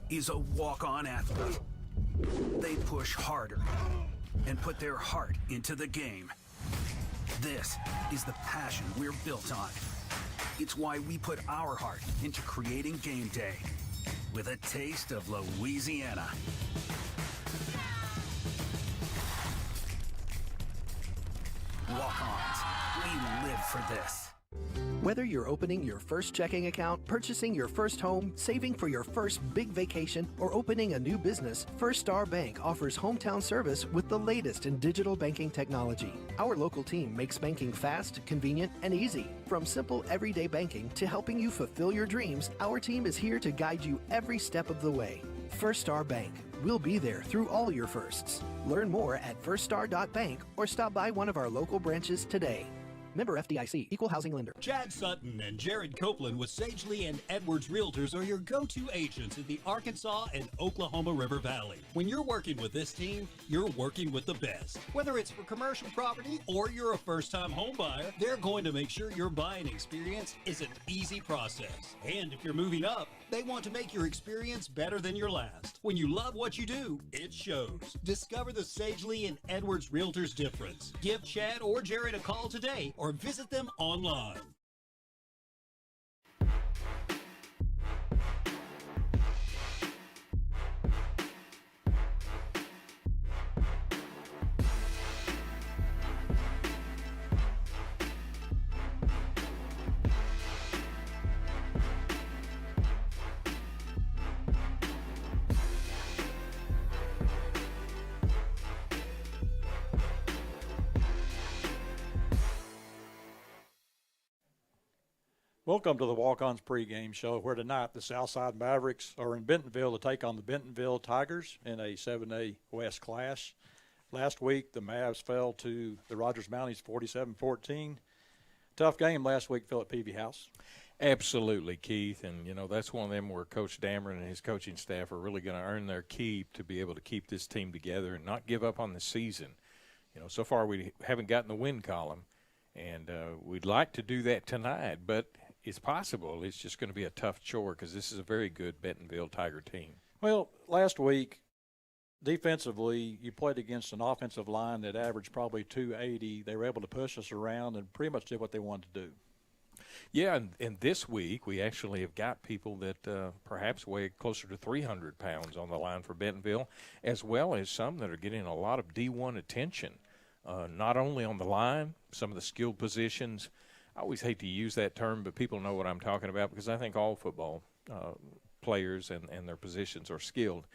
is a walk-on athlete. They push harder and put their heart into the game. This is the passion we're built on. It's why we put our heart into creating game day with a taste of Louisiana. Walk-ons, we live for this. Whether you're opening your first checking account, purchasing your first home, saving for your first big vacation, or opening a new business, First Star Bank offers hometown service with the latest in digital banking technology. Our local team makes banking fast, convenient, and easy. From simple everyday banking to helping you fulfill your dreams, our team is here to guide you every step of the way. First Star Bank. We'll be there through all your firsts. Learn more at firststar.bank or stop by one of our local branches today. Member FDIC, Equal Housing Lender. Chad Sutton and Jared Copeland with Sagely and Edwards Realtors are your go-to agents in the Arkansas and Oklahoma River Valley. When you're working with this team, you're working with the best. Whether it's for commercial property or you're a first-time home buyer, they're going to make sure your buying experience is an easy process. And if you're moving up, they want to make your experience better than your last. When you love what you do, it shows. Discover the Sagely and Edwards Realtors difference. Give Chad or Jared a call today or visit them online. Welcome to the Walk-Ons pregame show, where tonight the Southside Mavericks are in Bentonville to take on the Bentonville Tigers in a 7A West clash. Last week, the Mavs fell to the Rogers Mounties 47-14. Tough game last week, Philip Peavy House. Absolutely, Keith. And, you know, that's one of them where Coach Dameron and his coaching staff are really going to earn their keep to be able to keep this team together and not give up on the season. You know, so far we haven't gotten the win column, and we'd like to do that tonight, but it's possible. It's just going to be a tough chore because this is a very good Bentonville Tiger team. Well, last week, defensively, you played against an offensive line that averaged probably 280. They were able to push us around and pretty much did what they wanted to do. Yeah, and this week we actually have got people that perhaps weigh closer to 300 pounds on the line for Bentonville, as well as some that are getting a lot of D1 attention, not only on the line, some of the skilled positions. I always hate to use that term, but people know what I'm talking about because I think all football players and their positions are skilled.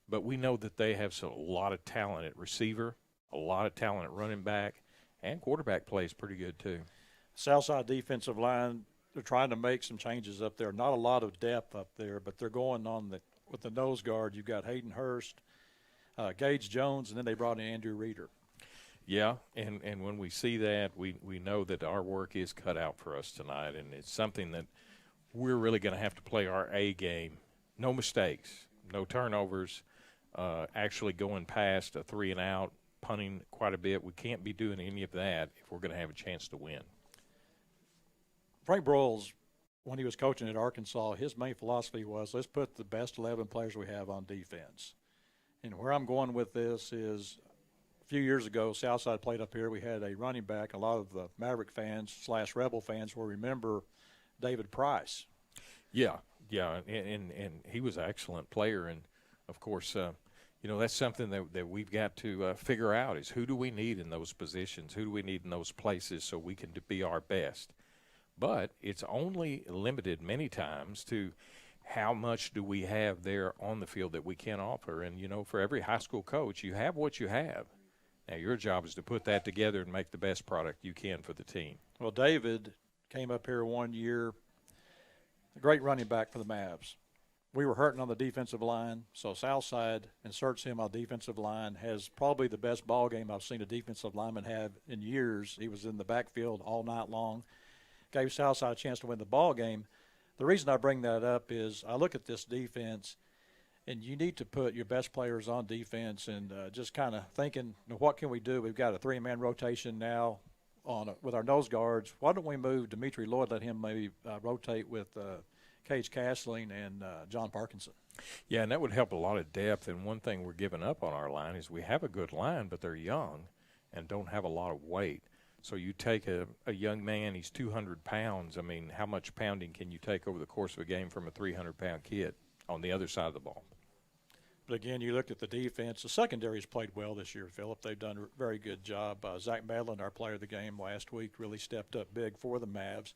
But we know that they have a lot of talent at receiver, a lot of talent at running back, and quarterback plays pretty good too. Southside defensive line, they're trying to make some changes up there. Not a lot of depth up there, but they're going on with the nose guard. You've got Hayden Hurst, Gage Jones, and then they brought in Andrew Reeder. Yeah, and when we see that, we know that our work is cut out for us tonight, and it's something that we're really going to have to play our A game. No mistakes, no turnovers, actually going past a 3-and-out, punting quite a bit. We can't be doing any of that if we're going to have a chance to win. Frank Broyles, when he was coaching at Arkansas, his main philosophy was let's put the best 11 players we have on defense. And where I'm going with this is – a few years ago, Southside played up here. We had a running back. A lot of the Maverick fans / Rebel fans will remember David Price. Yeah, and he was an excellent player. And, of course, you know, that's something that we've got to figure out is who do we need in those positions, who do we need in those places so we can be our best. But it's only limited many times to how much do we have there on the field that we can offer. And, you know, for every high school coach, you have what you have. Now, your job is to put that together and make the best product you can for the team. Well, David came up here one year, a great running back for the Mavs. We were hurting on the defensive line, so Southside inserts him on the defensive line, has probably the best ball game I've seen a defensive lineman have in years. He was in the backfield all night long, gave Southside a chance to win the ball game. The reason I bring that up is I look at this defense, and you need to put your best players on defense and just kind of thinking, what can we do? We've got a 3-man rotation now with our nose guards. Why don't we move Dimitri Lloyd, let him maybe rotate with Cage Castling and John Parkinson. Yeah, and that would help a lot of depth. And one thing we're giving up on our line is we have a good line, but they're young and don't have a lot of weight. So you take a young man, he's 200 pounds. I mean, how much pounding can you take over the course of a game from a 300-pound kid on the other side of the ball? But again, you looked at the defense. The secondary's played well this year, Philip. They've done a very good job. Zach Medlin, our player of the game last week, really stepped up big for the Mavs.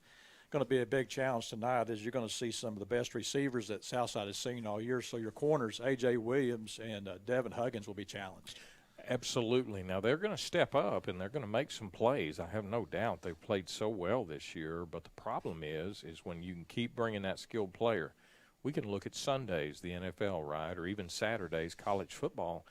Going to be a big challenge tonight is you're going to see some of the best receivers that Southside has seen all year. So your corners, A.J. Williams and Devin Huggins, will be challenged. Absolutely. Now, they're going to step up, and they're going to make some plays. I have no doubt they've played so well this year. But the problem is when you can keep bringing that skilled player. We can look at Sundays, the NFL, right, or even Saturdays, college football,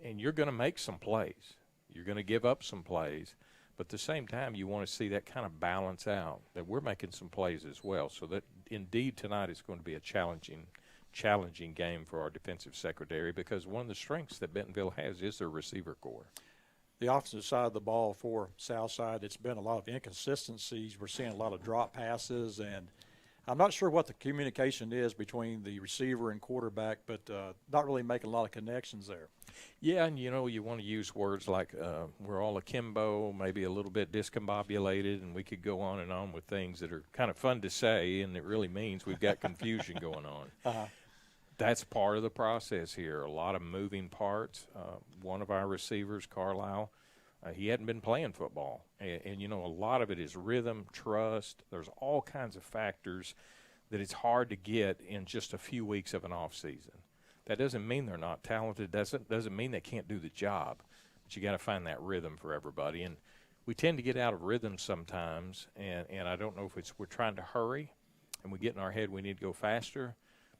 and you're going to make some plays. You're going to give up some plays. But at the same time, you want to see that kind of balance out, that we're making some plays as well. So that, indeed, tonight is going to be a challenging game for our defensive secondary, because one of the strengths that Bentonville has is their receiver corps. The offensive side of the ball for Southside, it's been a lot of inconsistencies. We're seeing a lot of drop passes, and I'm not sure what the communication is between the receiver and quarterback, but not really making a lot of connections there. Yeah, and, you want to use words like we're all akimbo, maybe a little bit discombobulated, and we could go on and on with things that are kind of fun to say, and it really means we've got confusion going on. Uh-huh. That's part of the process here, a lot of moving parts. One of our receivers, Carlisle, he hadn't been playing football. And, a lot of it is rhythm, trust. There's all kinds of factors that it's hard to get in just a few weeks of an off season. That doesn't mean they're not talented. Doesn't mean they can't do the job. But you got to find that rhythm for everybody. And we tend to get out of rhythm sometimes. And I don't know if we're trying to hurry and we get in our head we need to go faster.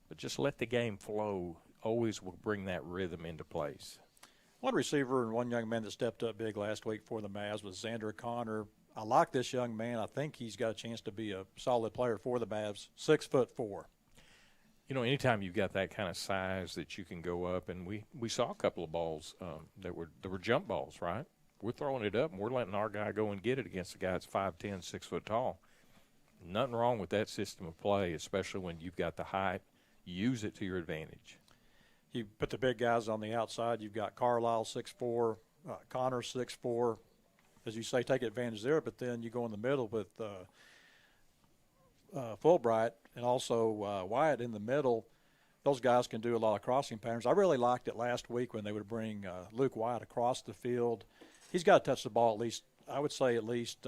But just let the game flow. Always will bring that rhythm into place. One receiver and one young man that stepped up big last week for the Mavs was Xander Connor. I like this young man. I think he's got a chance to be a solid player for the Mavs. 6'4". Anytime you've got that kind of size that you can go up, and we saw a couple of balls that were jump balls, right? We're throwing it up, and we're letting our guy go and get it against a guy that's 5'10", 6 foot tall. Nothing wrong with that system of play, especially when you've got the height. Use it to your advantage. You put the big guys on the outside. You've got Carlisle 6'4", Connor 6'4". As you say, take advantage there, but then you go in the middle with Fulbright and also Wyatt in the middle. Those guys can do a lot of crossing patterns. I really liked it last week when they would bring Luke Wyatt across the field. He's got to touch the ball at least, I would say at least,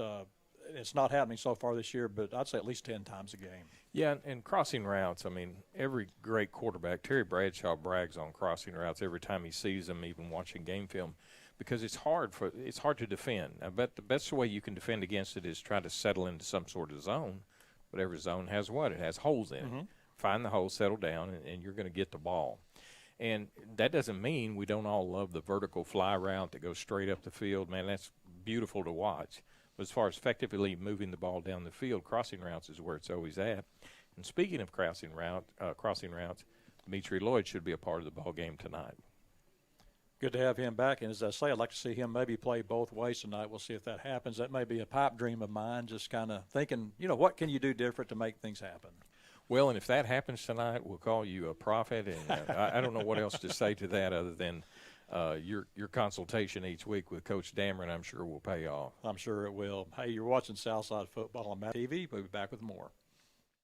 it's not happening so far this year, but I'd say at least 10 times a game. Yeah, and crossing routes, I mean, every great quarterback, Terry Bradshaw brags on crossing routes every time he sees them, even watching game film, because it's hard to defend. I bet the best way you can defend against it is try to settle into some sort of zone, but every zone has what? It has holes in it. Find the hole, settle down, and you're going to get the ball. And that doesn't mean we don't all love the vertical fly route that goes straight up the field. Man, that's beautiful to watch. But as far as effectively moving the ball down the field, crossing routes is where it's always at. And speaking of crossing routes, Demetri Lloyd should be a part of the ball game tonight. Good to have him back. And as I say, I'd like to see him maybe play both ways tonight. We'll see if that happens. That may be a pipe dream of mine, just kind of thinking, what can you do different to make things happen? Well, and if that happens tonight, we'll call you a prophet. And I don't know what else to say to that other than your consultation each week with Coach Dameron, I'm sure, will pay off. I'm sure it will. Hey, you're watching Southside Football on Mav TV. We'll be back with more.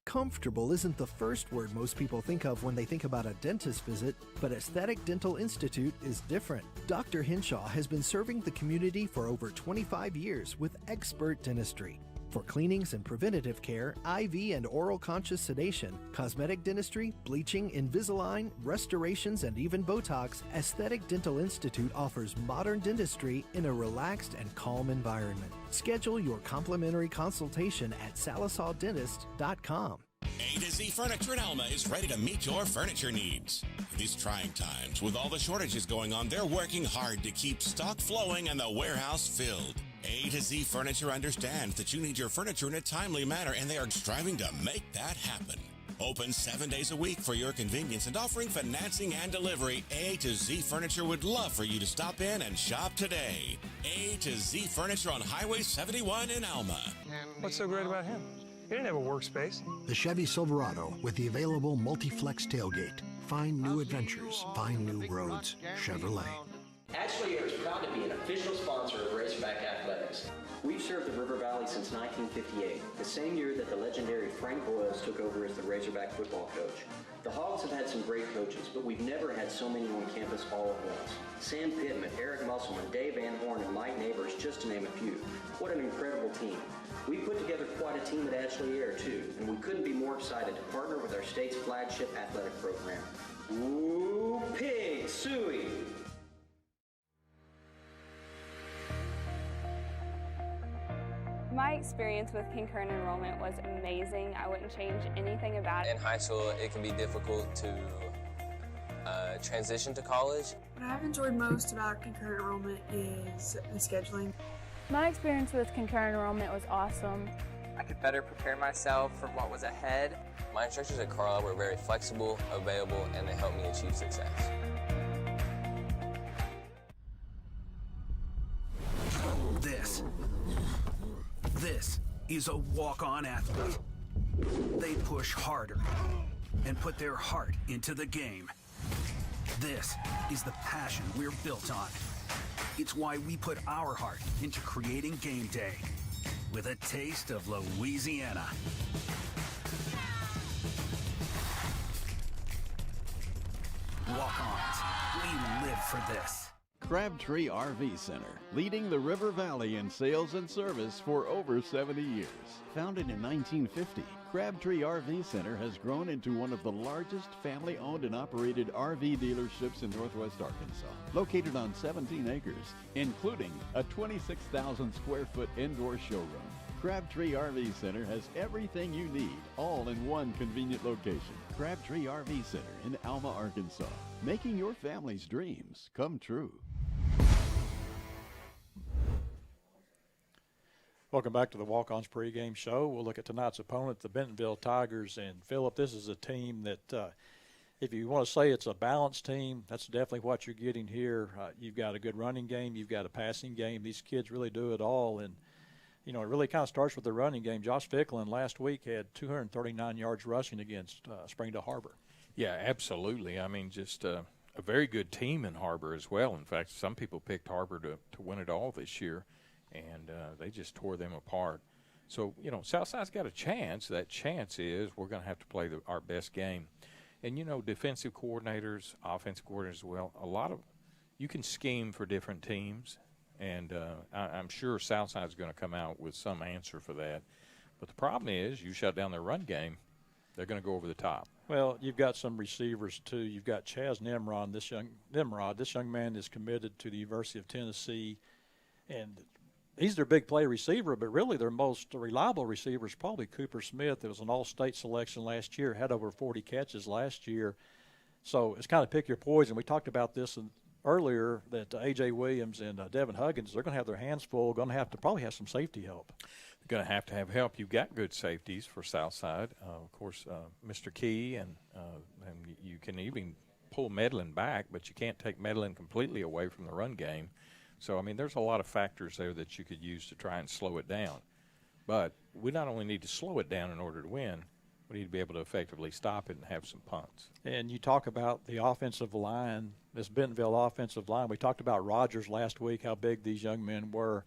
Comfortable isn't the first word most people think of when they think about a dentist visit, but Aesthetic Dental Institute is different. Dr. Hinshaw has been serving the community for over 25 years with expert dentistry. For cleanings and preventative care, IV and oral conscious sedation, cosmetic dentistry, bleaching, Invisalign, restorations, and even Botox, Aesthetic Dental Institute offers modern dentistry in a relaxed and calm environment. Schedule your complimentary consultation at salisawdentist.com. A to Z Furniture in Alma is ready to meet your furniture needs. These trying times, with all the shortages going on, they're working hard to keep stock flowing and the warehouse filled. A to Z Furniture understands that you need your furniture in a timely manner, and they are striving to make that happen. Open 7 days a week for your convenience and offering financing and delivery. A to Z Furniture would love for you to stop in and shop today. A to Z Furniture on Highway 71 in Alma. What's so great about him? He didn't have a workspace. The Chevy Silverado with the available multi-flex tailgate. Find new adventures, find new roads. Chevrolet. Ashley Air is proud to be an official sponsor of Razorback Athletics. We've served the River Valley since 1958, the same year that the legendary Frank Boyles took over as the Razorback football coach. The Hogs have had some great coaches, but we've never had so many on campus all at once. Sam Pittman, Eric Musselman, Dave Van Horn, and Mike Neighbors, just to name a few. What an incredible team. We put together quite a team at Ashley Air, too, and we couldn't be more excited to partner with our state's flagship athletic program. Woo Pig Suey! My experience with concurrent enrollment was amazing. I wouldn't change anything about it. In high school, it can be difficult to transition to college. What I've enjoyed most about concurrent enrollment is the scheduling. My experience with concurrent enrollment was awesome. I could better prepare myself for what was ahead. My instructors at Carlisle were very flexible, available, and they helped me achieve success. This is a walk-on athlete. They push harder and put their heart into the game. This is the passion we're built on. It's why we put our heart into creating game day with a taste of Louisiana. Walk-ons, we live for this. Crabtree RV Center, leading the River Valley in sales and service for over 70 years. Founded in 1950, Crabtree RV Center has grown into one of the largest family-owned and operated RV dealerships in Northwest Arkansas, located on 17 acres, including a 26,000 square foot indoor showroom. Crabtree RV Center has everything you need, all in one convenient location. Crabtree RV Center in Alma, Arkansas, making your family's dreams come true. Welcome back to the Walk-Ons pregame show. We'll look at tonight's opponent, the Bentonville Tigers. And, Philip, this is a team that if you want to say it's a balanced team, that's definitely what you're getting here. You've got a good running game. You've got a passing game. These kids really do it all. And, you know, it really kind of starts with the running game. Josh Ficklin last week had 239 yards rushing against Springdale Harbor. Yeah, absolutely. I mean, just a very good team in Harbor as well. In fact, some people picked Harbor to win it all this year. And they just tore them apart. So, you know, Southside's got a chance. That chance is we're going to have to play our best game. And, you know, defensive coordinators, offensive coordinators as well, you can scheme for different teams. And I'm sure Southside's going to come out with some answer for that. But the problem is you shut down their run game, they're going to go over the top. Well, you've got some receivers, too. You've got Chaz Nimrod. This young man is committed to the University of Tennessee. And he's their big play receiver, but really their most reliable receiver is probably Cooper Smith. It was an all-state selection last year, had over 40 catches last year. So it's kind of pick your poison. We talked about this earlier that A.J. Williams and Devin Huggins, they're going to have their hands full, going to have to probably have some safety help. They're going to have help. You've got good safeties for Southside. Of course, Mr. Key, and you can even pull Medlin back, but you can't take Medlin completely away from the run game. So, I mean, there's a lot of factors there that you could use to try and slow it down. But we not only need to slow it down in order to win, we need to be able to effectively stop it and have some punts. And you talk about the offensive line, this Bentonville offensive line. We talked about Rogers last week, how big these young men were.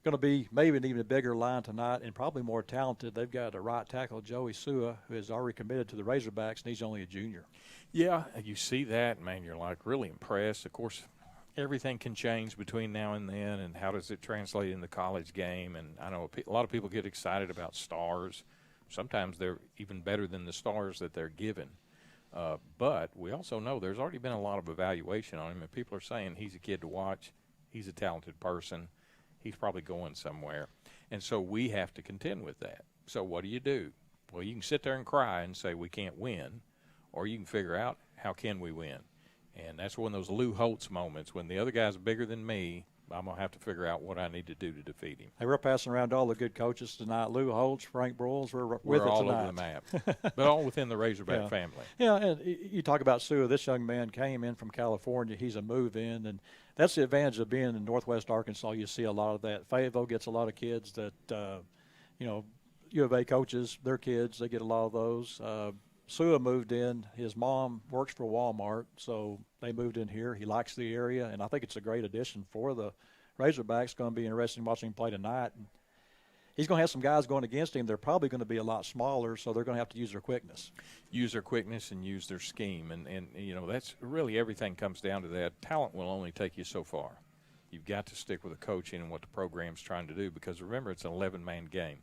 Going to be maybe an even a bigger line tonight and probably more talented. They've got a right tackle, Joey Sua, who is already committed to the Razorbacks, and he's only a junior. Yeah, you see that, man, you're like really impressed. Of course, everything can change between now and then, and how does it translate in the college game? And I know a lot of people get excited about stars. Sometimes they're even better than the stars that they're given. But we also know there's already been a lot of evaluation on him, and people are saying he's a kid to watch. He's a talented person. He's probably going somewhere. And so we have to contend with that. So what do? Well, you can sit there and cry and say we can't win, or you can figure out how can we win. And that's one of those Lou Holtz moments. When the other guy's bigger than me, I'm going to have to figure out what I need to do to defeat him. Hey, we're passing around all the good coaches tonight. Lou Holtz, Frank Broyles, we're all tonight. over the map, but all within the Razorback family. Yeah, and you talk about Sua. This young man came in from California. He's a move-in, and that's the advantage of being in Northwest Arkansas. You see a lot of that. Fayetteville gets a lot of kids that, U of A coaches, their kids, they get a lot of those. Sua moved in. His mom works for Walmart, so they moved in here. He likes the area, and I think it's a great addition for the Razorbacks. Going to be interesting watching him play tonight. And he's going to have some guys going against him. They're probably going to be a lot smaller, so they're going to have to use their quickness. Use their quickness and use their scheme. And you know, that's really everything comes down to that. Talent will only take you so far. You've got to stick with the coaching and what the program's trying to do, because remember, it's an 11-man game.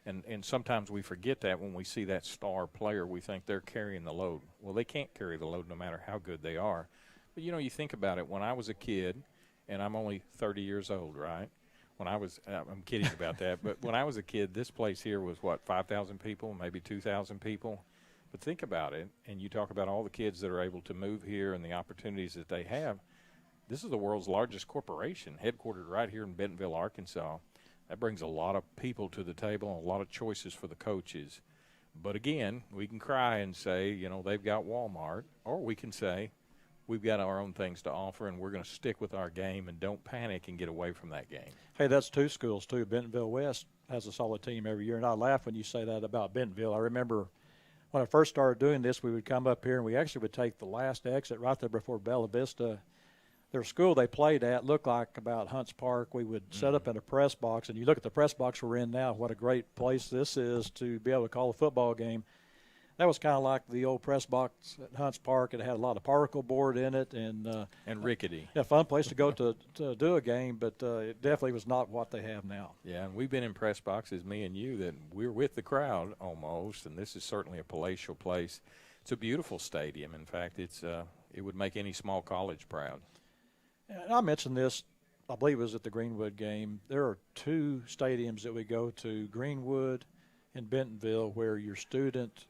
And sometimes we forget that when we see that star player, we think they're carrying the load. Well, they can't carry the load no matter how good they are. But, you know, you think about it. When I was a kid, and I'm only 30 years old, right? When I was I'm kidding about that. But when I was a kid, this place here was, 5,000 people, maybe 2,000 people. But think about it, and you talk about all the kids that are able to move here and the opportunities that they have. This is the world's largest corporation, headquartered right here in Bentonville, Arkansas. That brings a lot of people to the table and a lot of choices for the coaches. But, again, we can cry and say, you know, they've got Walmart, or we can say we've got our own things to offer and we're going to stick with our game and don't panic and get away from that game. Hey, that's two schools, too. Bentonville West has a solid team every year, and I laugh when you say that about Bentonville. I remember when I first started doing this, we would come up here and we actually would take the last exit right there before Bella Vista. Their school they played at looked like about Hunts Park. We would set up in a press box, and you look at the press box we're in now, what a great place this is to be able to call a football game. That was kind of like the old press box at Hunts Park. It had a lot of particle board in it. And rickety. Yeah, fun place to go to do a game, but it definitely was not what they have now. Yeah, and we've been in press boxes, me and you, that we're with the crowd almost, and this is certainly a palatial place. It's a beautiful stadium. In fact, it would make any small college proud. And I mentioned this, I believe it was at the Greenwood game. There are two stadiums that we go to, Greenwood and Bentonville, where your student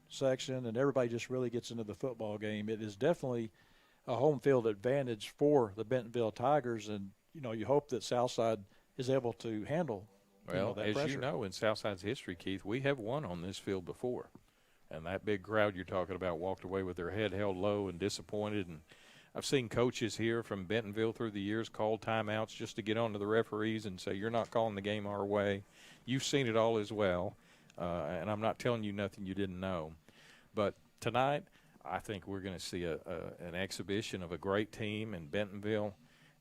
section and everybody just really gets into the football game. It is definitely a home field advantage for the Bentonville Tigers, and, you know, you hope that Southside is able to handle that as pressure. you know, in Southside's history, Keith, we have won on this field before. And that big crowd you're talking about walked away with their head held low and disappointed. And I've seen coaches here from Bentonville through the years call timeouts just to get onto the referees and say, you're not calling the game our way. You've seen it all as well, and I'm not telling you nothing you didn't know. But tonight, I think we're going to see an exhibition of a great team in Bentonville,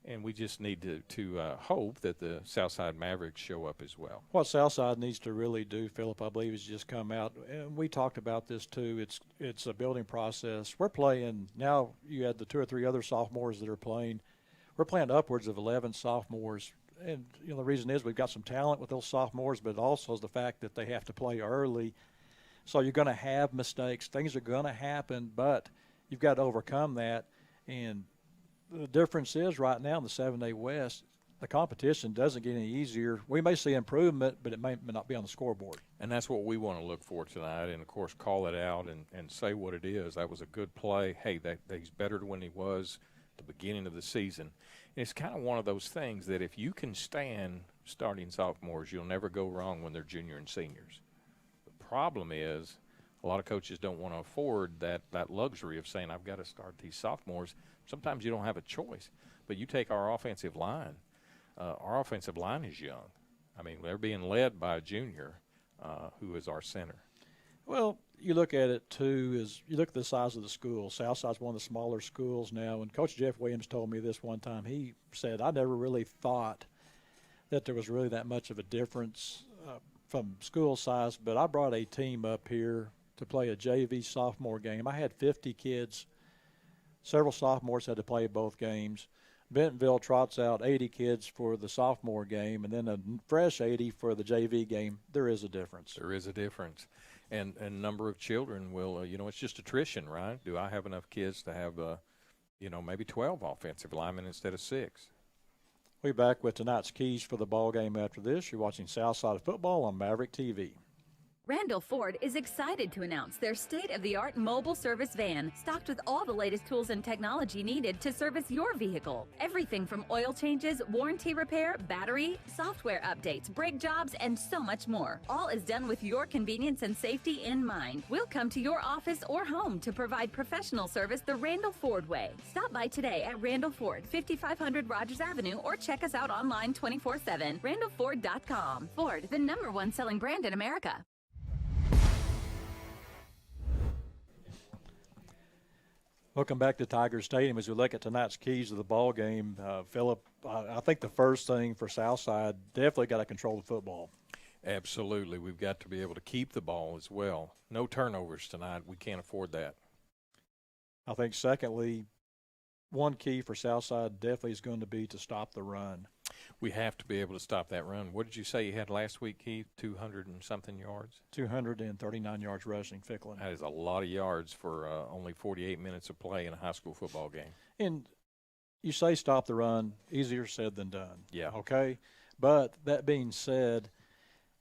and we just need to hope that the Southside Mavericks show up as well. What Southside needs to really do, Philip, I believe, is just come out, and we talked about this too. It's a building process. We're playing now. You had the 2 or 3 other sophomores that are playing. We're playing upwards of 11 sophomores, and you know the reason is we've got some talent with those sophomores, but also is the fact that they have to play early. So you're going to have mistakes. Things are going to happen, but you've got to overcome that. And the difference is right now in the 7A West, the competition doesn't get any easier. We may see improvement, but it may not be on the scoreboard. And that's what we want to look for tonight, and, of course, call it out and say what it is. That was a good play. Hey, he's better than when he was at the beginning of the season. And it's kind of one of those things that if you can stand starting sophomores, you'll never go wrong when they're junior and seniors. The problem is a lot of coaches don't want to afford that luxury of saying, I've got to start these sophomores. Sometimes you don't have a choice. But you take our offensive line. Our offensive line is young. I mean, they're being led by a junior who is our center. Well, you look at it, too, is you look at the size of the school. Southside's one of the smaller schools now. And Coach Jeff Williams told me this one time. He said, I never really thought that there was really that much of a difference from school size, but I brought a team up here to play a JV sophomore game. I had 50 kids. Several sophomores had to play both games. Bentonville trots out 80 kids for the sophomore game and then a fresh 80 for the JV game. There is a difference. There is a difference. And number of children will, it's just attrition, right? Do I have enough kids to have, maybe 12 offensive linemen instead of 6? We'll be back with tonight's keys for the ball game after this. You're watching Southside Football on Maverick TV. Randall Ford is excited to announce their state-of-the-art mobile service van, stocked with all the latest tools and technology needed to service your vehicle. Everything from oil changes, warranty repair, battery, software updates, brake jobs, and so much more. All is done with your convenience and safety in mind. We'll come to your office or home to provide professional service the Randall Ford way. Stop by today at Randall Ford, 5500 Rogers Avenue, or check us out online 24/7. RandallFord.com. Ford, the #1 selling brand in America. Welcome back to Tiger Stadium. As we look at tonight's keys to the ball game, Philip, I think the first thing for Southside, definitely got to control the football. Absolutely. We've got to be able to keep the ball as well. No turnovers tonight. We can't afford that. I think, secondly, one key for Southside definitely is going to be to stop the run. We have to be able to stop that run. What did you say you had last week, Keith? 200 and something yards? 239 yards rushing, Ficklin. That is a lot of yards for only 48 minutes of play in a high school football game. And you say stop the run, easier said than done. Yeah. Okay? But that being said,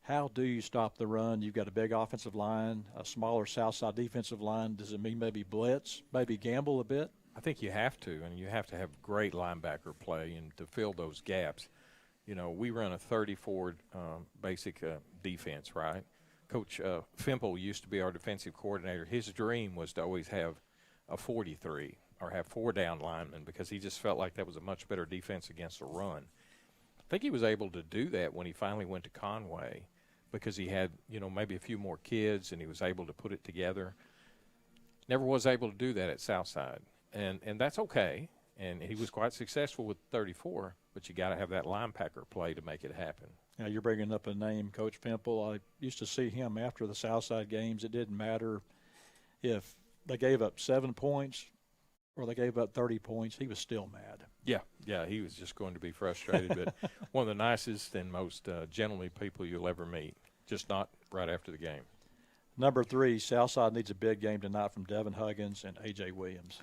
how do you stop the run? You've got a big offensive line, a smaller Southside defensive line. Does it mean maybe blitz, maybe gamble a bit? I think you have to, and you have to have great linebacker play and to fill those gaps. You know, we run a 30-forward basic defense, right? Coach Fimple used to be our defensive coordinator. His dream was to always have a 43 or have 4 down linemen because he just felt like that was a much better defense against the run. I think he was able to do that when he finally went to Conway because he had, you know, maybe a few more kids and he was able to put it together. Never was able to do that at Southside. And that's okay, and he was quite successful with 34, but you got to have that linebacker play to make it happen. Now, you're bringing up a name, Coach Pimple. I used to see him after the Southside games. It didn't matter if they gave up 7 points or they gave up 30 points. He was still mad. Yeah, he was just going to be frustrated, but one of the nicest and most gentlemanly people you'll ever meet, just not right after the game. Number 3, Southside needs a big game tonight from Devin Huggins and A.J. Williams.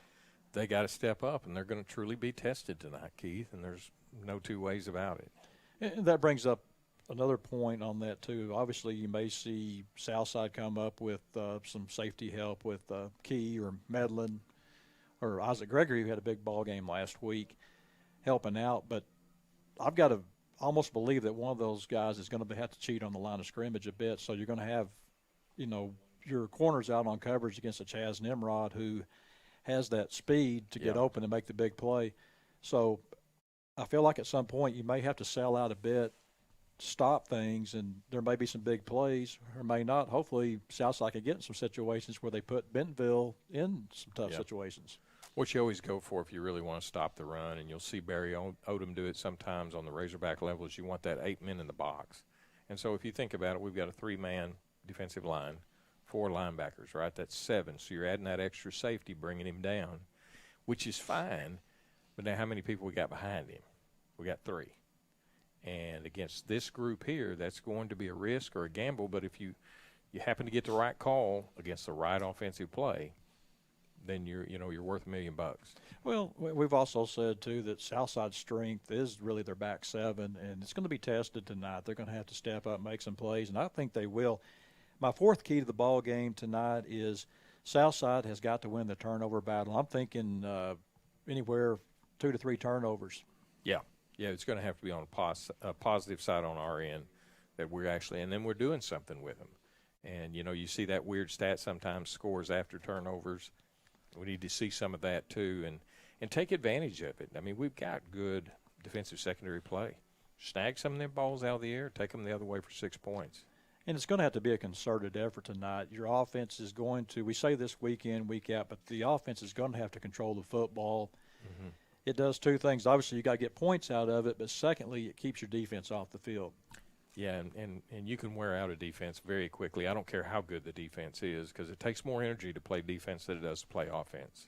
They got to step up, and they're going to truly be tested tonight, Keith, and there's no two ways about it. And that brings up another point on that, too. Obviously, you may see Southside come up with some safety help with Key or Medlin or Isaac Gregory, who had a big ball game last week, helping out. But I've got to almost believe that one of those guys is going to have to cheat on the line of scrimmage a bit. So you're going to have, you know, your corners out on coverage against a Chaz Nimrod who has that speed to get open and make the big play. So I feel like at some point you may have to sell out a bit, stop things, and there may be some big plays or may not. Hopefully Southside can get in some situations where they put Bentonville in some tough situations. What you always go for if you really want to stop the run, and you'll see Barry Odom do it sometimes on the Razorback level, is you want that 8 men in the box. And so if you think about it, we've got a 3-man defensive line, 4 linebackers, right? That's 7. So you're adding that extra safety, bringing him down, which is fine. But now how many people we got behind him? We got 3. And against this group here, that's going to be a risk or a gamble. But if you happen to get the right call against the right offensive play, then you're worth $1 million. Well, we've also said, too, that Southside's strength is really their back 7, and it's going to be tested tonight. They're going to have to step up, make some plays, and I think they will. My 4th key to the ball game tonight is Southside has got to win the turnover battle. I'm thinking anywhere 2 to 3 turnovers. Yeah, it's going to have to be on a positive side on our end that we're actually – and then we're doing something with them. And, you know, you see that weird stat sometimes, scores after turnovers. We need to see some of that too and take advantage of it. I mean, we've got good defensive secondary play. Snag some of them balls out of the air, take them the other way for 6 points. And it's going to have to be a concerted effort tonight. Your offense is going to – we say this week in, week out, but the offense is going to have to control the football. Mm-hmm. It does 2 things. Obviously, you got to get points out of it, but secondly, it keeps your defense off the field. Yeah, and you can wear out a defense very quickly. I don't care how good the defense is because it takes more energy to play defense than it does to play offense.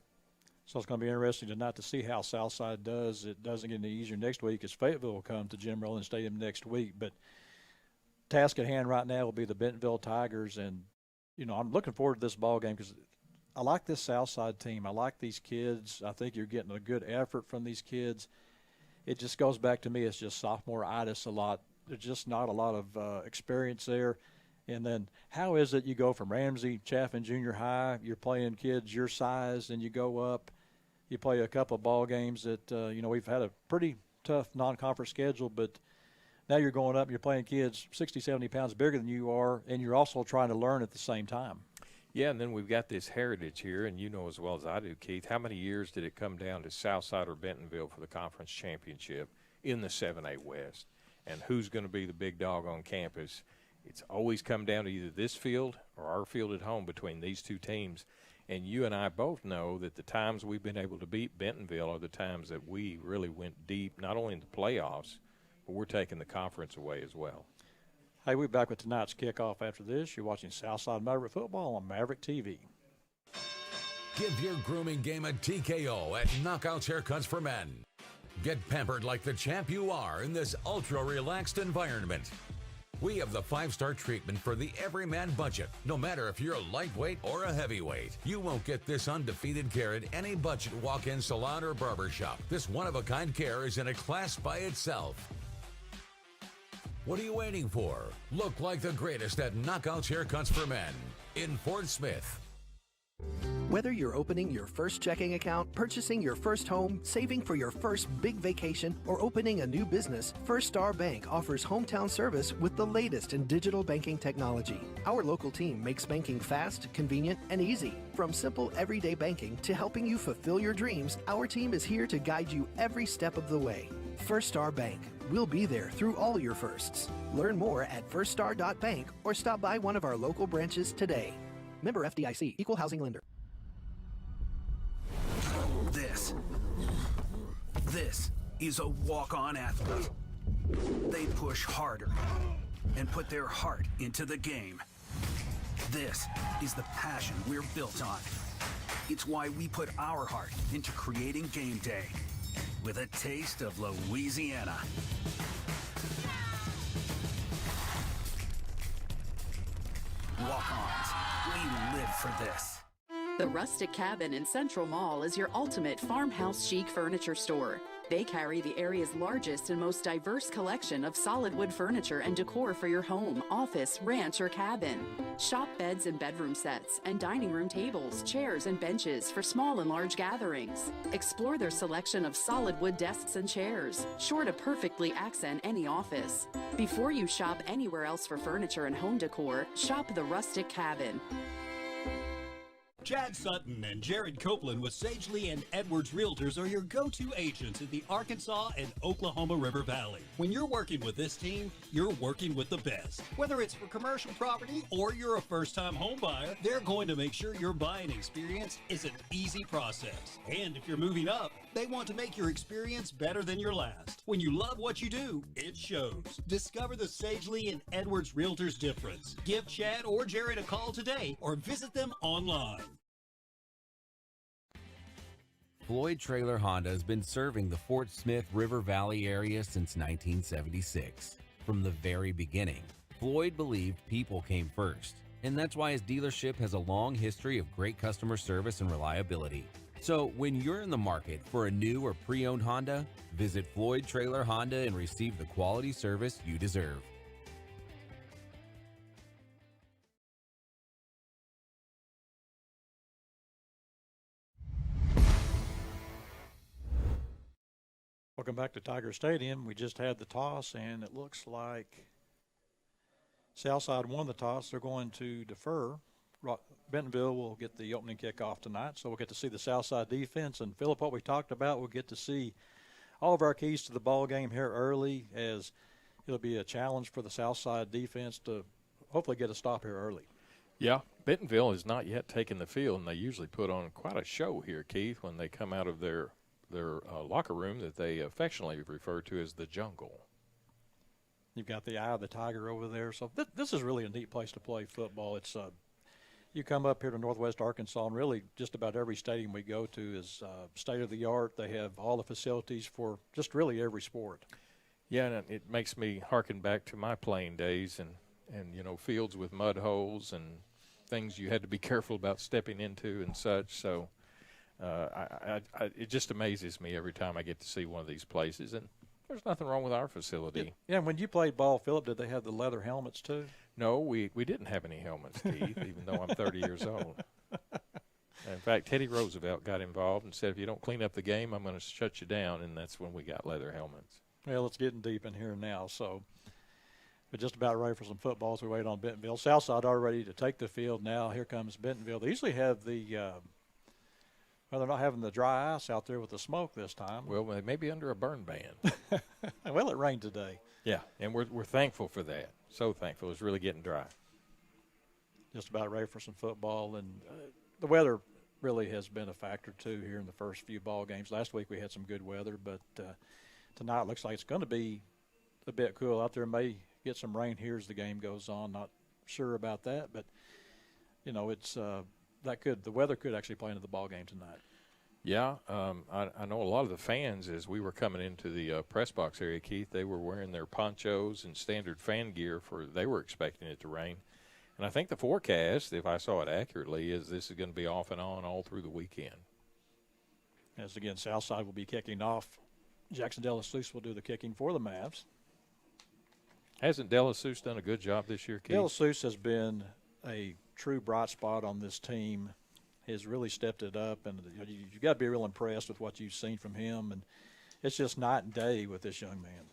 So it's going to be interesting tonight to see how Southside does. It doesn't get any easier next week as Fayetteville will come to Jim Rowland Stadium next week. But task at hand right now will be the Bentonville Tigers. And, you know, I'm looking forward to this ball game because I like this Southside team. I like these kids. I think you're getting a good effort from these kids. It just goes back to me, it's just sophomore-itis a lot. There's just not a lot of experience there. And then how is it you go from Ramsey, Chaffin Junior High, you're playing kids your size, and you go up, you play a couple of ball games that, we've had a pretty tough non-conference schedule, but now you're going up and you're playing kids 60, 70 pounds bigger than you are, and you're also trying to learn at the same time. Yeah, and then we've got this heritage here, and you know as well as I do, Keith, how many years did it come down to Southside or Bentonville for the conference championship in the 7A West? And who's going to be the big dog on campus? It's always come down to either this field or our field at home between these two teams. And you and I both know that the times we've been able to beat Bentonville are the times that we really went deep, not only in the playoffs, but we're taking the conference away as well. Hey, we're back with tonight's kickoff after this. You're watching Southside Maverick football on Maverick TV. Give your grooming game a TKO at Knockouts Haircuts for Men. Get pampered like the champ you are in this ultra-relaxed environment. We have the 5-star treatment for the everyman budget. No matter if you're a lightweight or a heavyweight, you won't get this undefeated care at any budget walk-in salon or barbershop. This one-of-a-kind care is in a class by itself. What are you waiting for? Look like the greatest at Knockouts Haircuts for Men in Fort Smith. Whether you're opening your first checking account, purchasing your first home, saving for your first big vacation, or opening a new business, First Star Bank offers hometown service with the latest in digital banking technology. Our local team makes banking fast, convenient, and easy. From simple everyday banking to helping you fulfill your dreams, our team is here to guide you every step of the way. First Star Bank. We'll be there through all your firsts. Learn more at firststar.bank or stop by one of our local branches today. Member FDIC, Equal Housing Lender. This is a walk-on athlete. They push harder and put their heart into the game. This is the passion we're built on. It's why we put our heart into creating game day with a taste of Louisiana. Walk-ons, we live for this. The Rustic Cabin in Central Mall is your ultimate farmhouse chic furniture store. They carry the area's largest and most diverse collection of solid wood furniture and decor for your home, office, ranch, or cabin. Shop beds and bedroom sets and dining room tables, chairs, and benches for small and large gatherings. Explore their selection of solid wood desks and chairs, sure to perfectly accent any office. Before you shop anywhere else for furniture and home decor, shop the Rustic Cabin. Chad Sutton and Jared Copeland with Sagely and Edwards Realtors are your go-to agents in the Arkansas and Oklahoma River Valley. When you're working with this team, you're working with the best. Whether it's for commercial property or you're a first-time home buyer, they're going to make sure your buying experience is an easy process. And if you're moving up, they want to make your experience better than your last. When you love what you do, it shows. Discover the Sagely and Edwards Realtors difference. Give Chad or Jared a call today or visit them online. Floyd Trailer Honda has been serving the Fort Smith River Valley area since 1976. From the very beginning, Floyd believed people came first, and that's why his dealership has a long history of great customer service and reliability. So when you're in the market for a new or pre-owned Honda, visit Floyd Trailer Honda and receive the quality service you deserve. Welcome back to Tiger Stadium. We just had the toss, and it looks like Southside won the toss. They're going to defer. Bentonville will get the opening kickoff tonight, so we'll get to see the Southside defense. And, Philip, what we talked about, we'll get to see all of our keys to the ball game here early, as it'll be a challenge for the Southside defense to hopefully get a stop here early. Yeah, Bentonville has not yet taken the field, and they usually put on quite a show here, Keith, when they come out of their locker room that they affectionately refer to as the jungle. You've got the Eye of the Tiger over there. So this is really a neat place to play football. It's you come up here to Northwest Arkansas, and really just about every stadium we go to is state-of-the-art. They have all the facilities for just really every sport. Yeah, and it makes me harken back to my playing days and you know, fields with mud holes and things you had to be careful about stepping into and such. So it just amazes me every time I get to see one of these places. And There's nothing wrong with our facility. Yeah, and when you played ball, Philip, did they have the leather helmets too? No, we didn't have any helmets, Keith, even though I'm 30 years old. In fact, Teddy Roosevelt got involved and said, if you don't clean up the game, I'm going to shut you down, and that's when we got leather helmets. Well, it's getting deep in here now, so we're just about ready for some football as we wait on Bentonville. Southside are ready to take the field now. Here comes Bentonville. They usually have the well, they're not having the dry ice out there with the smoke this time. Well, they may be under a burn ban. Well, it rained today. Yeah, and we're thankful for that. So thankful. It's really getting dry. Just about ready for some football, and the weather really has been a factor too here in the first few ball games. Last week we had some good weather, but tonight it looks like it's going to be a bit cool out there. May get some rain here as the game goes on. Not sure about that, but you know, it's the weather could actually play into the ball game tonight. Yeah, I know a lot of the fans, as we were coming into the press box area, Keith, they were wearing their ponchos and standard fan gear they were expecting it to rain. And I think the forecast, if I saw it accurately, is this is going to be off and on all through the weekend. As again, Southside will be kicking off. Jackson Delasuse will do the kicking for the Mavs. Hasn't Delasuse done a good job this year, Keith? Delasuse has been a true bright spot on this team. Has really stepped it up, and you got to be real impressed with what you've seen from him. And it's just night and day with this young man.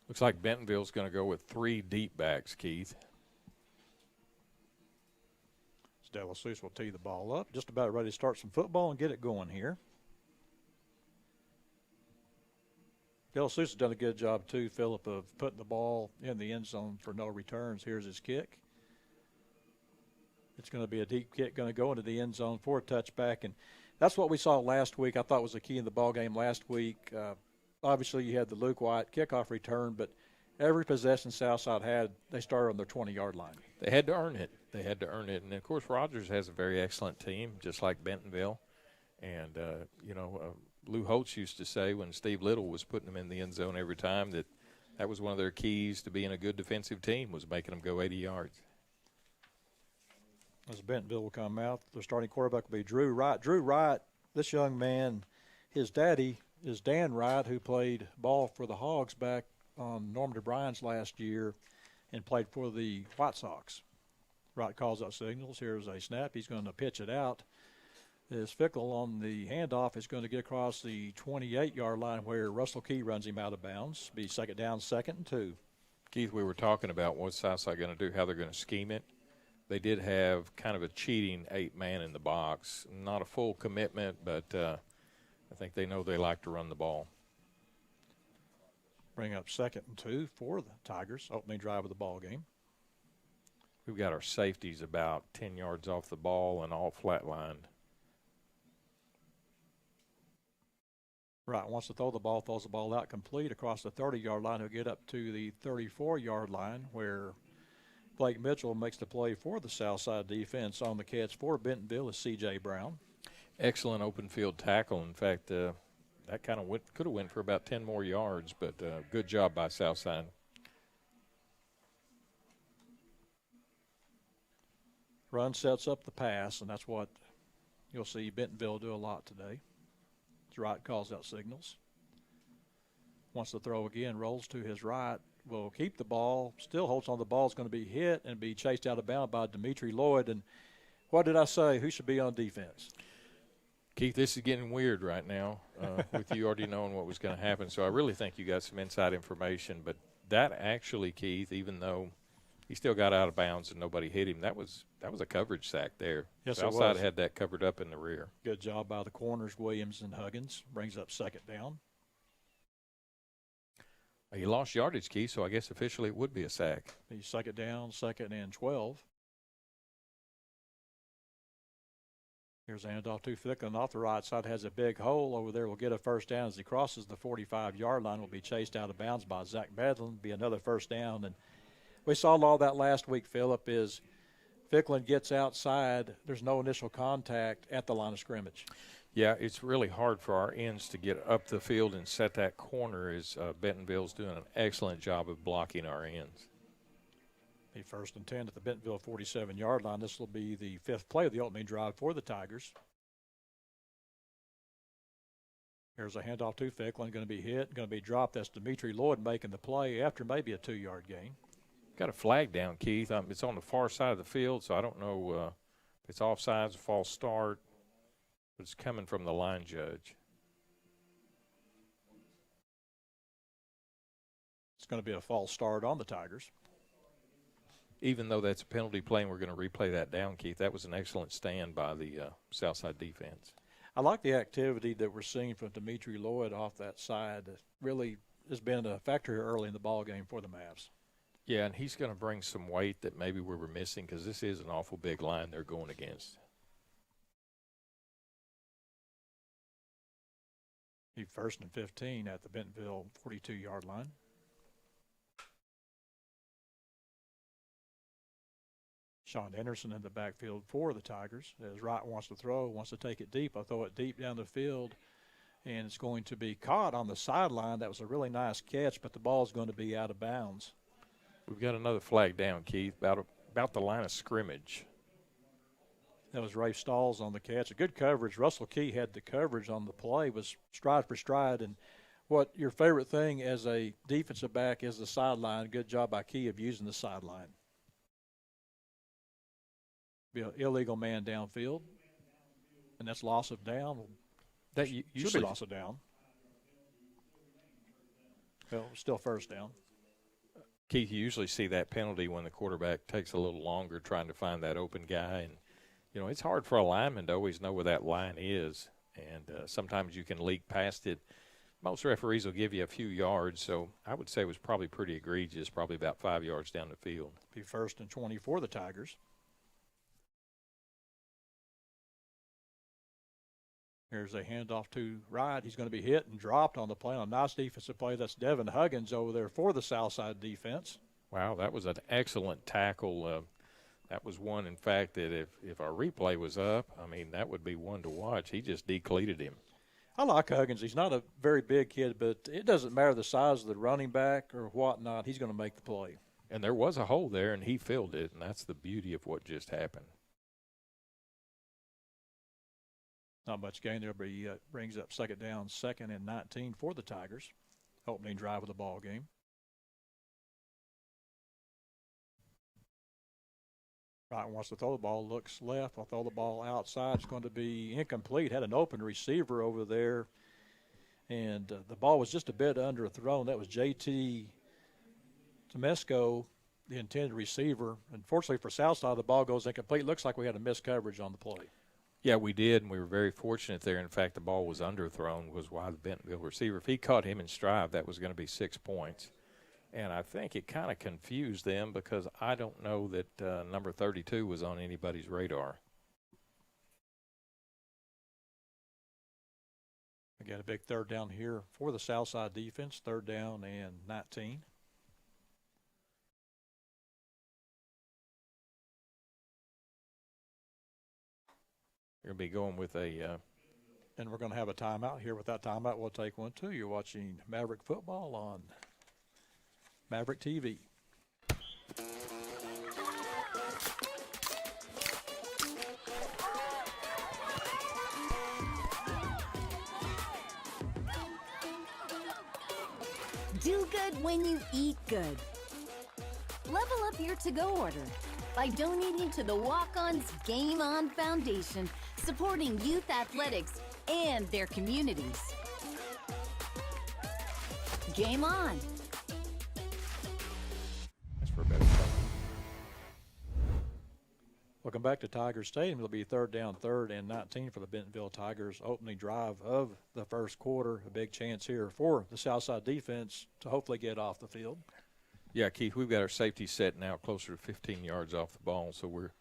Looks like Bentonville's going to go with 3 deep backs, Keith. Delasuse will tee the ball up. Just about ready to start some football and get it going here. Delasuse has done a good job too, Philip, of putting the ball in the end zone for no returns. Here's his kick. It's going to be a deep kick, going to go into the end zone for a touchback, and that's what we saw last week. I thought was the key in the ball game last week. Obviously, you had the Luke White kickoff return, but every possession Southside had, they started on their 20-yard line. They had to earn it. They had to earn it. And, of course, Rogers has a very excellent team, just like Bentonville. And, Lou Holtz used to say when Steve Little was putting them in the end zone every time that was one of their keys to being a good defensive team, was making them go 80 yards. As Bentonville will come out, their starting quarterback will be Drew Wright. Drew Wright, this young man, his daddy is Dan Wright, who played ball for the Hogs back on Norm DeBriyn's last year and played for the White Sox. Wright calls out signals. Here's a snap. He's going to pitch it out. As Fickle on the handoff is going to get across the 28-yard line where Russell Key runs him out of bounds. Be second down, 2nd and 2. Keith, we were talking about what's Southside going to do, how they're going to scheme it. They did have kind of a cheating 8-man in the box. Not a full commitment, but I think they know they like to run the ball. Bring up 2nd and 2 for the Tigers, opening drive of the ball game. We've got our safeties about 10 yards off the ball and all flatlined. Right, wants to throw the ball, throws the ball out complete across the 30-yard line. He'll get up to the 34-yard line where Blake Mitchell makes the play for the Southside defense. On the catch for Bentonville is C.J. Brown. Excellent open field tackle. In fact, that kind of could have went for about 10 more yards, but good job by Southside. Run sets up the pass, and that's what you'll see Bentonville do a lot today. Wright calls out signals. Wants to throw again, rolls to his right, will keep the ball, still holds on the ball. Is going to be hit and be chased out of bounds by Dimitri Lloyd. And what did I say? Who should be on defense? Keith, this is getting weird right now with you already knowing what was going to happen. So I really think you got some inside information. But that actually, Keith, even though he still got out of bounds and nobody hit him, that was a coverage sack there. Yes, Southside had that covered up in the rear. Good job by the corners, Williams and Huggins. Brings up 2nd down. He lost yardage, Keith, so I guess officially it would be a sack. He's 2nd down, 2nd and 12. Here's handoff to Thicklin off the right side. Has a big hole over there. Will get a 1st down as he crosses the 45-yard line. Will be chased out of bounds by Zach Medlin. Be another 1st down. And we saw all that last week, Philip, is Thicklin gets outside. There's no initial contact at the line of scrimmage. Yeah, it's really hard for our ends to get up the field and set that corner as Bentonville's doing an excellent job of blocking our ends. The 1st and 10 at the Bentonville 47-yard line. This will be the 5th play of the opening drive for the Tigers. Here's a handoff to Ficklin, going to be hit, going to be dropped. That's Dimitri Lloyd making the play after maybe a 2-yard gain. Got a flag down, Keith. It's on the far side of the field, so I don't know if it's offsides, a false start, but it's coming from the line judge. It's going to be a false start on the Tigers. Even though that's a penalty play and we're going to replay that down, Keith, that was an excellent stand by the Southside defense. I like the activity that we're seeing from Dimitri Lloyd off that side. It really has been a factor early in the ball game for the Mavs. Yeah, and he's going to bring some weight that maybe we were missing because this is an awful big line they're going against. He 1st and 15 at the Bentonville 42-yard line. Sean Anderson in the backfield for the Tigers. As Wright wants to throw, wants to take it deep. I'll throw it deep down the field, and it's going to be caught on the sideline. That was a really nice catch, but the ball is going to be out of bounds. We've got another flag down, Keith, about the line of scrimmage. That was Ray Stalls on the catch. A good coverage. Russell Key had the coverage on the play, was stride for stride. And what your favorite thing as a defensive back is the sideline. Good job by Key of using the sideline. Be an illegal man downfield, and that's loss of down. That should be loss of down. Well, still first down. Keith, you usually see that penalty when the quarterback takes a little longer trying to find that open guy. And, you know, it's hard for a lineman to always know where that line is, and sometimes you can leak past it. Most referees will give you a few yards, so I would say it was probably pretty egregious, probably about 5 yards down the field. Be 1st and 20 for the Tigers. Here's a handoff to Wright. He's going to be hit and dropped on the play. On a nice defensive play. That's Devin Huggins over there for the Southside defense. Wow, that was an excellent tackle. That was one, in fact, that if our replay was up, I mean, that would be one to watch. He just decleated him. I like Huggins. He's not a very big kid, but it doesn't matter the size of the running back or whatnot. He's going to make the play. And there was a hole there, and he filled it, and that's the beauty of what just happened. Not much gain there, but he brings up 2nd down, 2nd and 19 for the Tigers. Opening drive of the ball game. Wright wants to throw the ball, looks left. I'll throw the ball outside. It's going to be incomplete. Had an open receiver over there, and the ball was just a bit underthrown. That was J.T. Tomesco, the intended receiver. Unfortunately for Southside, the ball goes incomplete. Looks like we had a missed coverage on the play. Yeah, we did, and we were very fortunate there. In fact, the ball was underthrown, was why the Bentonville receiver, if he caught him in stride, that was going to be 6 points. And I think it kind of confused them because I don't know that number 32 was on anybody's radar. Again, a big 3rd down here for the Southside defense, 3rd down and 19. You're going to be going with a and we're going to have a timeout here. With that timeout, we'll take one, too. You're watching Maverick football on Maverick TV. Do good when you eat good. Level up your to-go order by donating to the Walk-On's Game On Foundation, supporting youth athletics and their communities. Game on. That's for a better play. Welcome back to Tiger Stadium. It'll be 3rd down, 3rd and 19 for the Bentonville Tigers. Opening drive of the first quarter. A big chance here for the Southside defense to hopefully get off the field. Yeah, Keith, we've got our safety set now closer to 15 yards off the ball, so we're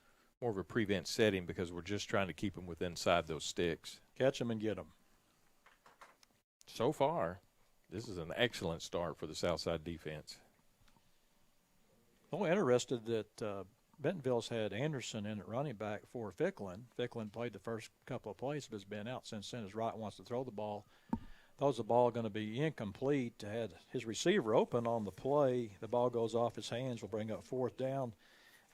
more of a prevent setting because we're just trying to keep them inside those sticks. Catch them and get them. So far, this is an excellent start for the Southside defense. I'm interested that Bentonville's had Anderson in at running back for Ficklin. Ficklin played the first couple of plays, but has been out since then as Wright wants to throw the ball. Throws the ball going to be incomplete. Had his receiver open on the play. The ball goes off his hands. Will bring up 4th down.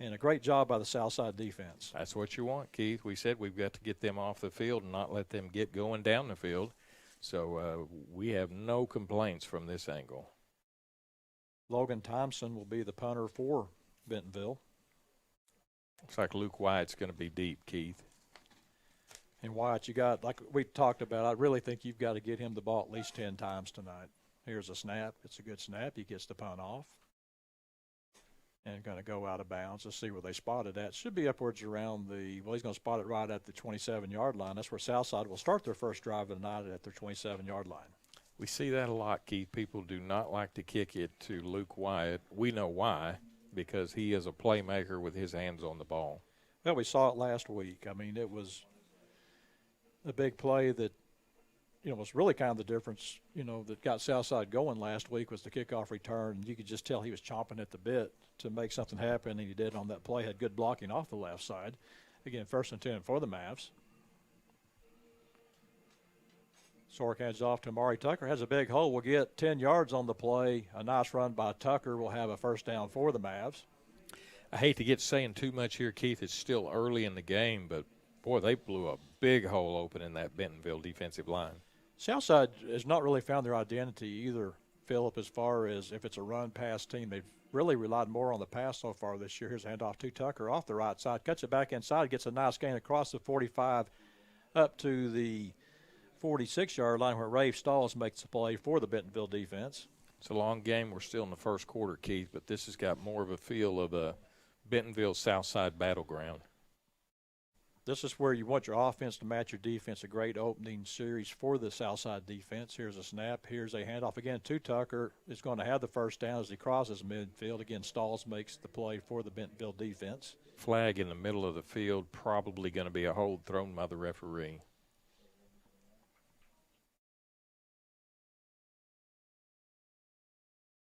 And a great job by the Southside defense. That's what you want, Keith. We said we've got to get them off the field and not let them get going down the field. So we have no complaints from this angle. Logan Thompson will be the punter for Bentonville. Looks like Luke Wyatt's going to be deep, Keith. And Wyatt, you got, like we talked about, I really think you've got to get him the ball at least 10 times tonight. Here's a snap. It's a good snap. He gets the punt off. And going to go out of bounds. Let's see where they spot it at. Should be upwards around the, well, he's going to spot it right at the 27-yard line. That's where Southside will start their first drive of the night at their 27-yard line. We see that a lot, Keith. People do not like to kick it to Luke Wyatt. We know why, because he is a playmaker with his hands on the ball. Well, we saw it last week. I mean, it was a big play that, you know, was really kind of the difference, you know, that got Southside going last week was the kickoff return. You could just tell he was chomping at the bit to make something happen, and he did on that play. Had good blocking off the left side. Again, 1st and 10 for the Mavs. Sork hands off to Amari Tucker. Has a big hole. Will get 10 yards on the play. A nice run by Tucker will have a first down for the Mavs. I hate to get saying too much here, Keith. It's still early in the game, but, boy, they blew a big hole open in that Bentonville defensive line. Southside has not really found their identity either, Phillip, as far as if it's a run-pass team. They've really relied more on the pass so far this year. Here's a handoff to Tucker off the right side. Cuts it back inside, gets a nice gain across the 45 up to the 46-yard line where Rafe Stalls makes the play for the Bentonville defense. It's a long game. We're still in the first quarter, Keith, but this has got more of a feel of a Bentonville Southside battleground. This is where you want your offense to match your defense. A great opening series for the Southside defense. Here's a snap. Here's a handoff again to Tucker. Is going to have the first down as he crosses midfield. Again, Stalls makes the play for the Bentonville defense. Flag in the middle of the field, probably going to be a hold thrown by the referee.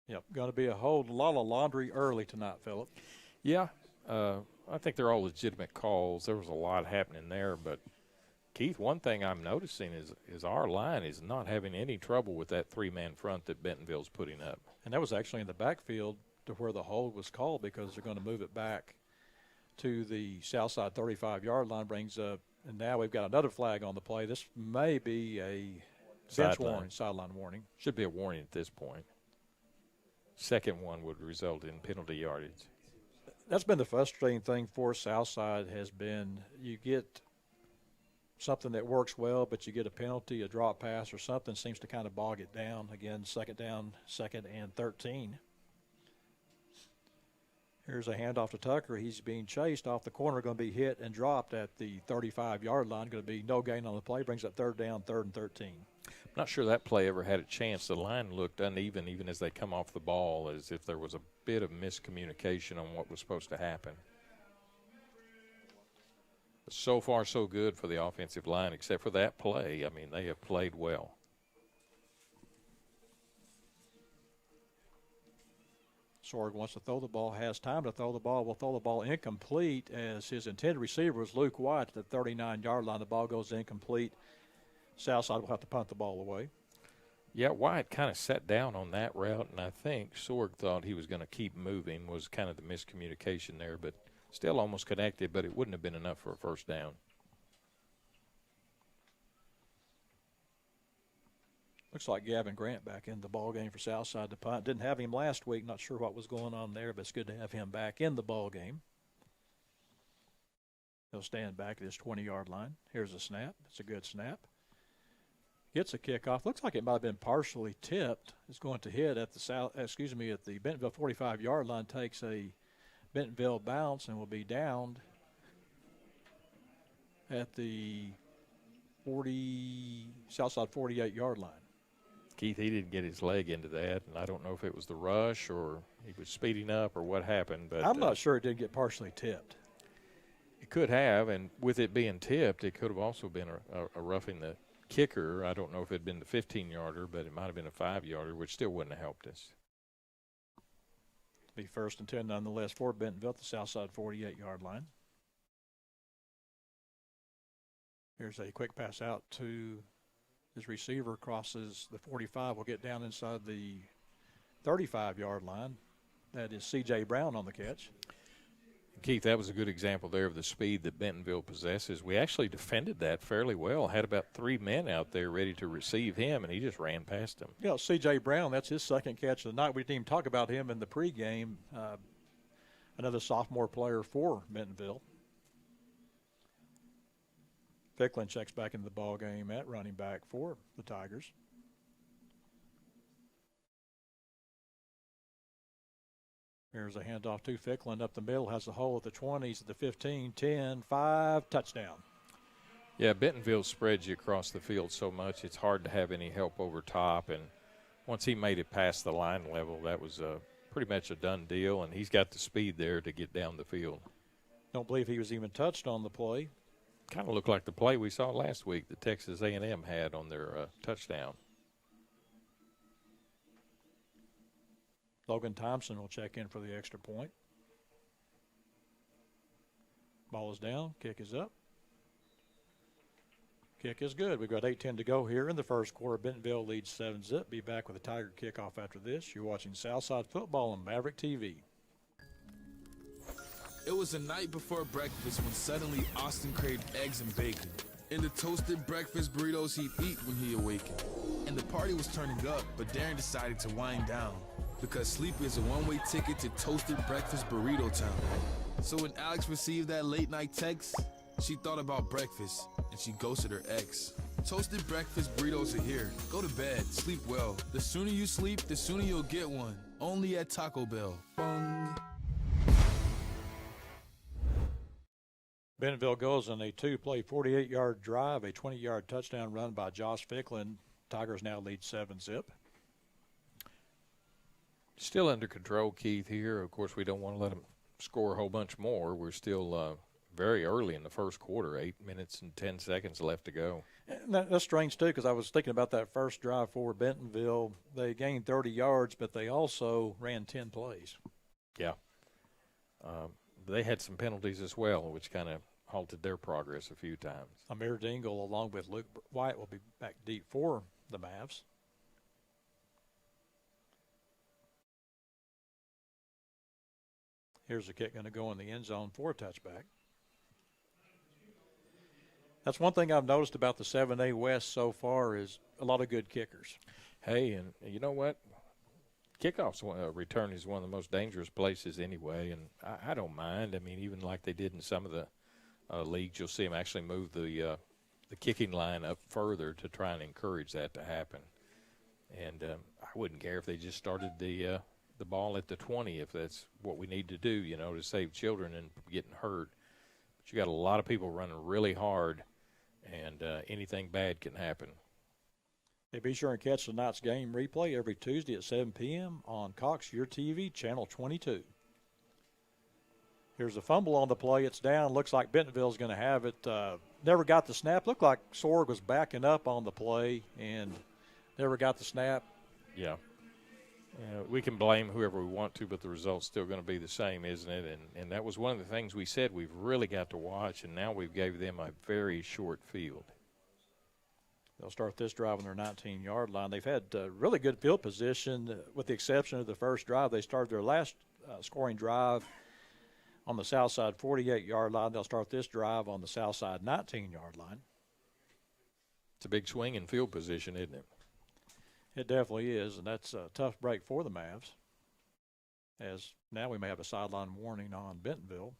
Yep, going to be a hold. A lot of laundry early tonight, Phillip. Yeah, I think they're all legitimate calls. There was a lot happening there, but Keith, one thing I'm noticing is our line is not having any trouble with that three-man front that Bentonville's putting up. And that was actually in the backfield to where the hold was called because they're going to move it back to the Southside 35-yard line, brings up, and now we've got another flag on the play. This may be a bench warning, sideline warning. Should be a warning at this point. Second one would result in penalty yardage. That's been the frustrating thing for Southside has been you get something that works well, but you get a penalty, a drop pass, or something seems to kind of bog it down. Again, second down, 2nd and 13. Here's a handoff to Tucker. He's being chased off the corner, going to be hit and dropped at the 35-yard line. Going to be no gain on the play. Brings up 3rd down, 3rd and 13. I'm not sure that play ever had a chance. The line looked uneven even as they come off the ball, as if there was a bit of miscommunication on what was supposed to happen. But so far, so good for the offensive line, except for that play. I mean, they have played well. Sorg wants to throw the ball, has time to throw the ball, will throw the ball incomplete as his intended receiver was Luke White at the 39-yard line. The ball goes incomplete. Southside will have to punt the ball away. Yeah, White kind of sat down on that route, and I think Sorg thought he was going to keep moving, was kind of the miscommunication there, but still almost connected, but it wouldn't have been enough for a first down. Looks like Gavin Grant back in the ball game for Southside to punt. Didn't have him last week. Not sure what was going on there, but it's good to have him back in the ball game. He'll stand back at his 20-yard line. Here's a snap. It's a good snap. Gets a kickoff. Looks like it might have been partially tipped. It's going to hit at the at the Bentonville 45-yard line. Takes a Bentonville bounce and will be downed at the Southside 48-yard line. Keith, he didn't get his leg into that, and I don't know if it was the rush or he was speeding up or what happened. But I'm not sure it did get partially tipped. It could have, and with it being tipped, it could have also been a roughing the kicker. I don't know if it had been the 15-yarder, but it might have been a 5-yarder, which still wouldn't have helped us. Be 1st and 10 nonetheless for Bentonville at the Southside 48-yard line. Here's a quick pass out to his receiver, crosses the 45, will get down inside the 35-yard line. That is C.J. Brown on the catch. Keith, that was a good example there of the speed that Bentonville possesses. We actually defended that fairly well, had about 3 men out there ready to receive him, and he just ran past them. You know, C.J. Brown, that's his second catch of the night. We didn't even talk about him in the pregame. Another sophomore player for Bentonville. Ficklin checks back into the ball game at running back for the Tigers. Here's a handoff to Ficklin up the middle, has a hole at the 20s, at the 15, 10, 5, touchdown. Yeah, Bentonville spreads you across the field so much, it's hard to have any help over top. And once he made it past the line level, that was pretty much a done deal, and he's got the speed there to get down the field. Don't believe he was even touched on the play. Kind of looked like the play we saw last week that Texas A&M had on their touchdown. Logan Thompson will check in for the extra point. Ball is down, kick is up. Kick is good. We've got 8:10 to go here in the first quarter. Bentonville leads 7-zip. Be back with a Tiger kickoff after this. You're watching Southside Football on Maverick TV. It was the night before breakfast when suddenly Austin craved eggs and bacon and the toasted breakfast burritos he'd eat when he awakened. And the party was turning up, but Darren decided to wind down because sleep is a one-way ticket to toasted breakfast burrito town. So when Alex received that late-night text, she thought about breakfast, and she ghosted her ex. Toasted breakfast burritos are here. Go to bed, sleep well. The sooner you sleep, the sooner you'll get one. Only at Taco Bell. Bong. Bentonville goes on a 2-play, 48-yard drive, a 20-yard touchdown run by Josh Ficklin. Tigers now lead 7-zip. Still under control, Keith, here. Of course, we don't want to let them score a whole bunch more. We're still very early in the first quarter, 8 minutes and 10 seconds left to go. And that's strange, too, because I was thinking about that first drive for Bentonville. They gained 30 yards, but they also ran 10 plays. Yeah. They had some penalties as well, which kind of halted their progress a few times. Amir Dingle, along with Luke White, will be back deep for the Mavs. Here's the kick going to go in the end zone for a touchback. That's one thing I've noticed about the 7A West so far is a lot of good kickers. Hey, and you know what? Kickoffs return is one of the most dangerous places anyway, and I don't mind. I mean, even like they did in some of the leagues, you'll see them actually move the kicking line up further to try and encourage that to happen. And I wouldn't care if they just started the ball at the 20 if that's what we need to do, you know, to save children and getting hurt. But you got a lot of people running really hard, and anything bad can happen. Hey, be sure and catch tonight's game replay every Tuesday at 7 p.m. on Cox Your TV, Channel 22. Here's a fumble on the play. It's down. Looks like Bentonville's going to have it. Never got the snap. Looked like Sorg was backing up on the play and never got the snap. Yeah. We can blame whoever we want to, but the result's still going to be the same, isn't it? And that was one of the things we said we've really got to watch, and now we've gave them a very short field. They'll start this drive on their 19-yard line. They've had really good field position with the exception of the first drive. They started their last scoring drive on the south side 48-yard line. They'll start this drive on the south side 19-yard line. It's a big swing in field position, isn't it? It definitely is, and that's a tough break for the Mavs, as now we may have a sideline warning on Bentonville.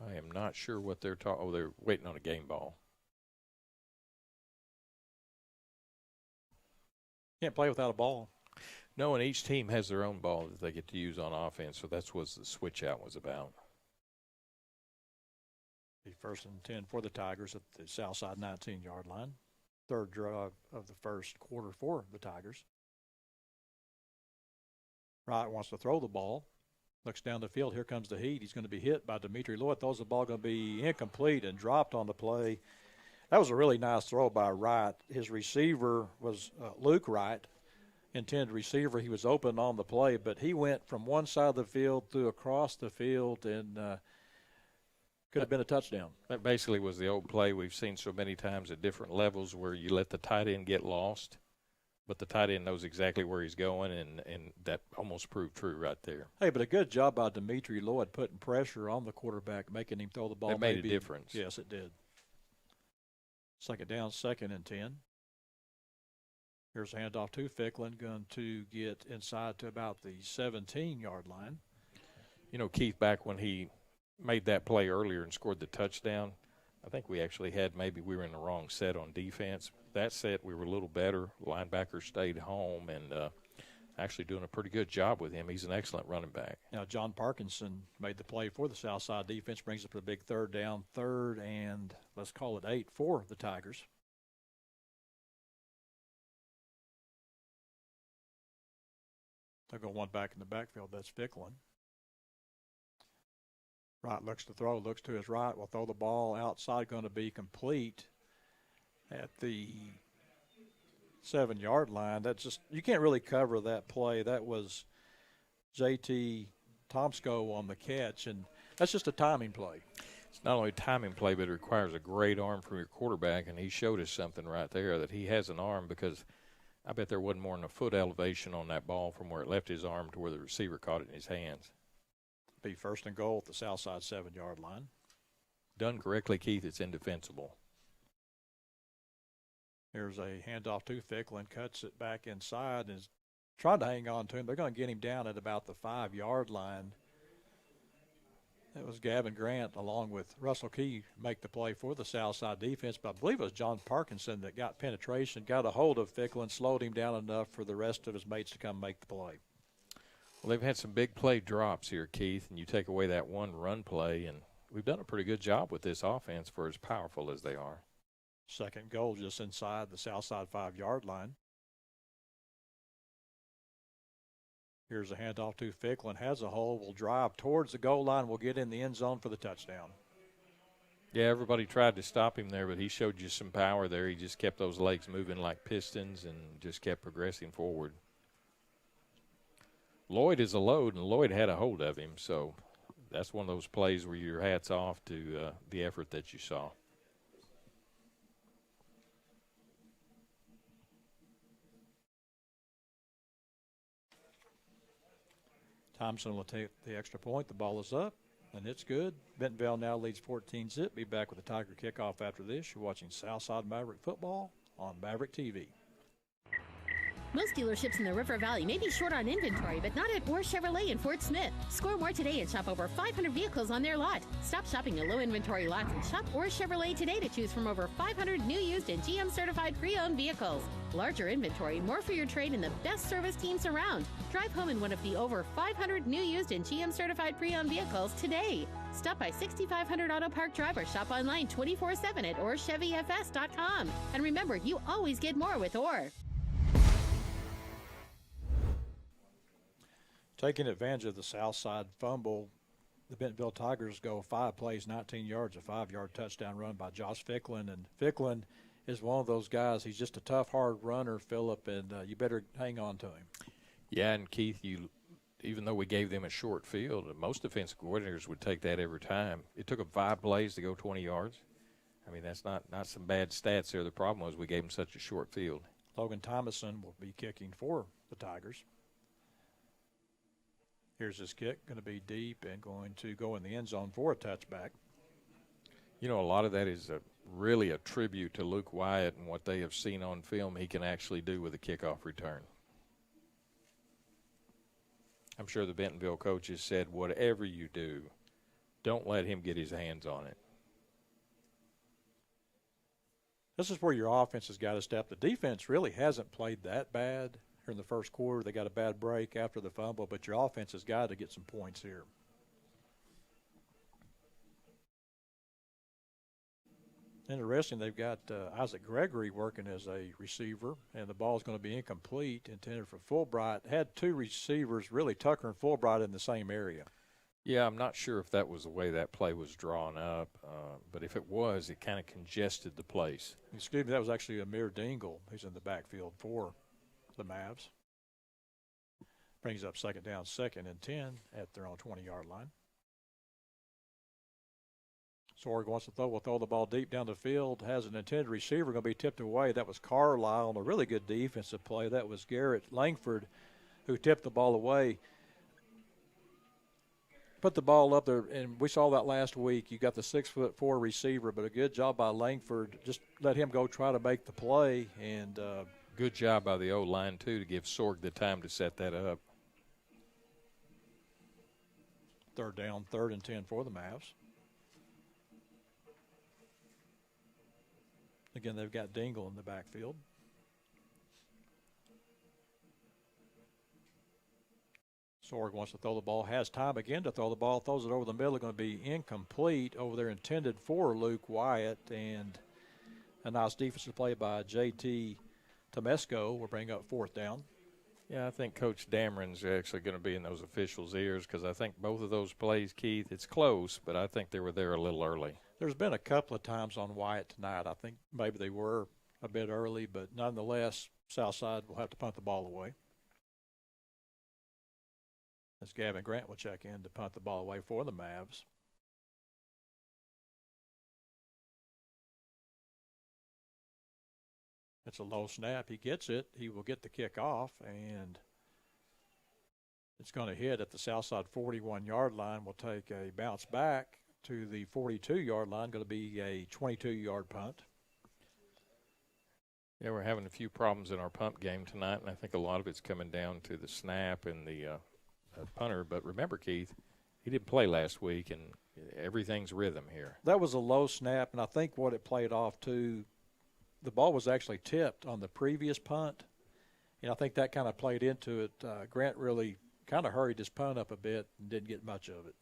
I am not sure what they're talking. Oh, they're waiting on a game ball. Can't play without a ball. No, and each team has their own ball that they get to use on offense, so that's what the switch out was about. The first and 10 for the Tigers at the south side 19-yard line. Third drive of the first quarter for the Tigers. Wright wants to throw the ball. Looks down the field. Here comes the heat. He's going to be hit by Dimitri Lewitt. Throws the ball, going to be incomplete and dropped on the play. That was a really nice throw by Wright. His receiver was Luke Wright, intended receiver. He was open on the play, but he went from one side of the field through across the field and could have been a touchdown. That basically was the old play we've seen so many times at different levels where you let the tight end get lost But the tight end knows exactly where he's going, and that almost proved true right there. Hey, but a good job by Dimitri Lloyd putting pressure on the quarterback, making him throw the ball. That made a difference. Yes, it did. Second down, 2nd and 10. Here's a handoff to Ficklin, going to get inside to about the 17-yard line. You know, Keith, back when he made that play earlier and scored the touchdown, I think we actually had maybe we were in the wrong set on defense. That set, we were a little better. Linebacker stayed home and actually doing a pretty good job with him. He's an excellent running back. Now, John Parkinson made the play for the Southside defense, brings up to a big 3rd down, 3rd and let's call it 8 for the Tigers. They'll go one back in the backfield. That's Ficklin. Right, looks to throw, looks to his right. Will throw the ball outside, going to be complete at the 7-yard line. That's just, you can't really cover that play. That was J.T. Tomsko on the catch, and that's just a timing play. It's not only a timing play, but it requires a great arm from your quarterback, and he showed us something right there, that he has an arm, because I bet there wasn't more than a foot elevation on that ball from where it left his arm to where the receiver caught it in his hands. Be 1st and goal at the Southside 7-yard line. Done correctly, Keith, it's indefensible. Here's a handoff to Ficklin, cuts it back inside and is trying to hang on to him. They're going to get him down at about the 5-yard line. That was Gavin Grant along with Russell Key make the play for the Southside defense, but I believe it was John Parkinson that got penetration, got a hold of Ficklin, slowed him down enough for the rest of his mates to come make the play. Well, they've had some big play drops here, Keith, and you take away that one run play, and we've done a pretty good job with this offense for as powerful as they are. 2nd goal just inside the Southside 5-yard line. Here's a handoff to Ficklin, has a hole, will drive towards the goal line, will get in the end zone for the touchdown. Yeah, everybody tried to stop him there, but he showed you some power there. He just kept those legs moving like pistons and just kept progressing forward. Lloyd is a load, and Lloyd had a hold of him, so that's one of those plays where your hat's off to the effort that you saw. Thompson will take the extra point. The ball is up, and it's good. Bentonville now leads 14-zip. Be back with the Tiger kickoff after this. You're watching Southside Maverick football on Maverick TV. Most dealerships in the River Valley may be short on inventory, but not at Orr Chevrolet in Fort Smith. Score more today and shop over 500 vehicles on their lot. Stop shopping at low inventory lots and shop Orr Chevrolet today to choose from over 500 new, used, and GM certified pre-owned vehicles. Larger inventory, more for your trade, and the best service teams around. Drive home in one of the over 500 new, used, and GM certified pre-owned vehicles today. Stop by 6500 Auto Park Drive or shop online 24/7 at OrChevyFS.com. And remember, you always get more with Orr. Taking advantage of the Southside fumble, the Bentonville Tigers go 5 plays, 19 yards, a 5-yard touchdown run by Josh Ficklin. And Ficklin is one of those guys. He's just a tough, hard runner, Phillip, and you better hang on to him. Yeah, and Keith, even though we gave them a short field, most defensive coordinators would take that every time. It took them 5 plays to go 20 yards. I mean, that's not some bad stats there. The problem was we gave them such a short field. Logan Thomason will be kicking for the Tigers. Here's his kick, going to be deep and going to go in the end zone for a touchback. You know, a lot of that is really a tribute to Luke Wyatt and what they have seen on film he can actually do with a kickoff return. I'm sure the Bentonville coaches said, whatever you do, don't let him get his hands on it. This is where your offense has got to step. The defense really hasn't played that bad here in the first quarter. They got a bad break after the fumble, but your offense has got to get some points here. Interesting, they've got Isaac Gregory working as a receiver, and the ball is going to be incomplete, intended for Fulbright. Had 2 receivers, really Tucker and Fulbright, in the same area. Yeah, I'm not sure if that was the way that play was drawn up, but if it was, it kind of congested the place. Excuse me, that was actually Amir Dingle. He's in the backfield for the Mavs. Brings up 2nd down, 2nd and 10 at their own 20-yard line. Sorg wants to throw the ball deep down the field, has an intended receiver going to be tipped away. That was Carlisle on a really good defensive play. That was Garrett Langford who tipped the ball away. Put the ball up there, and we saw that last week. You got the 6'4" receiver, but a good job by Langford. Just let him go try to make the play. And good job by the O-line, too, to give Sorg the time to set that up. Third down, 3rd and 10 for the Mavs. Again, they've got Dingle in the backfield. Sorg wants to throw the ball, has time again to throw the ball, throws it over the middle, going to be incomplete over there, intended for Luke Wyatt, and a nice defensive play by J.T. Tomesco will bring up 4th down. Yeah, I think Coach Dameron's actually going to be in those officials' ears because I think both of those plays, Keith, it's close, but I think they were there a little early. There's been a couple of times on Wyatt tonight. I think maybe they were a bit early, but nonetheless, Southside will have to punt the ball away. As Gavin Grant will check in to punt the ball away for the Mavs. It's a low snap. He gets it. He will get the kick off, and it's going to hit at the Southside 41-yard line. We'll take a bounce back to the 42-yard line. Going to be a 22-yard punt. Yeah, we're having a few problems in our punt game tonight, and I think a lot of it's coming down to the snap and the punter. But remember, Keith, he didn't play last week, and everything's rhythm here. That was a low snap, and I think what it played off to, the ball was actually tipped on the previous punt, and I think that kind of played into it. Grant really kind of hurried his punt up a bit and didn't get much of it.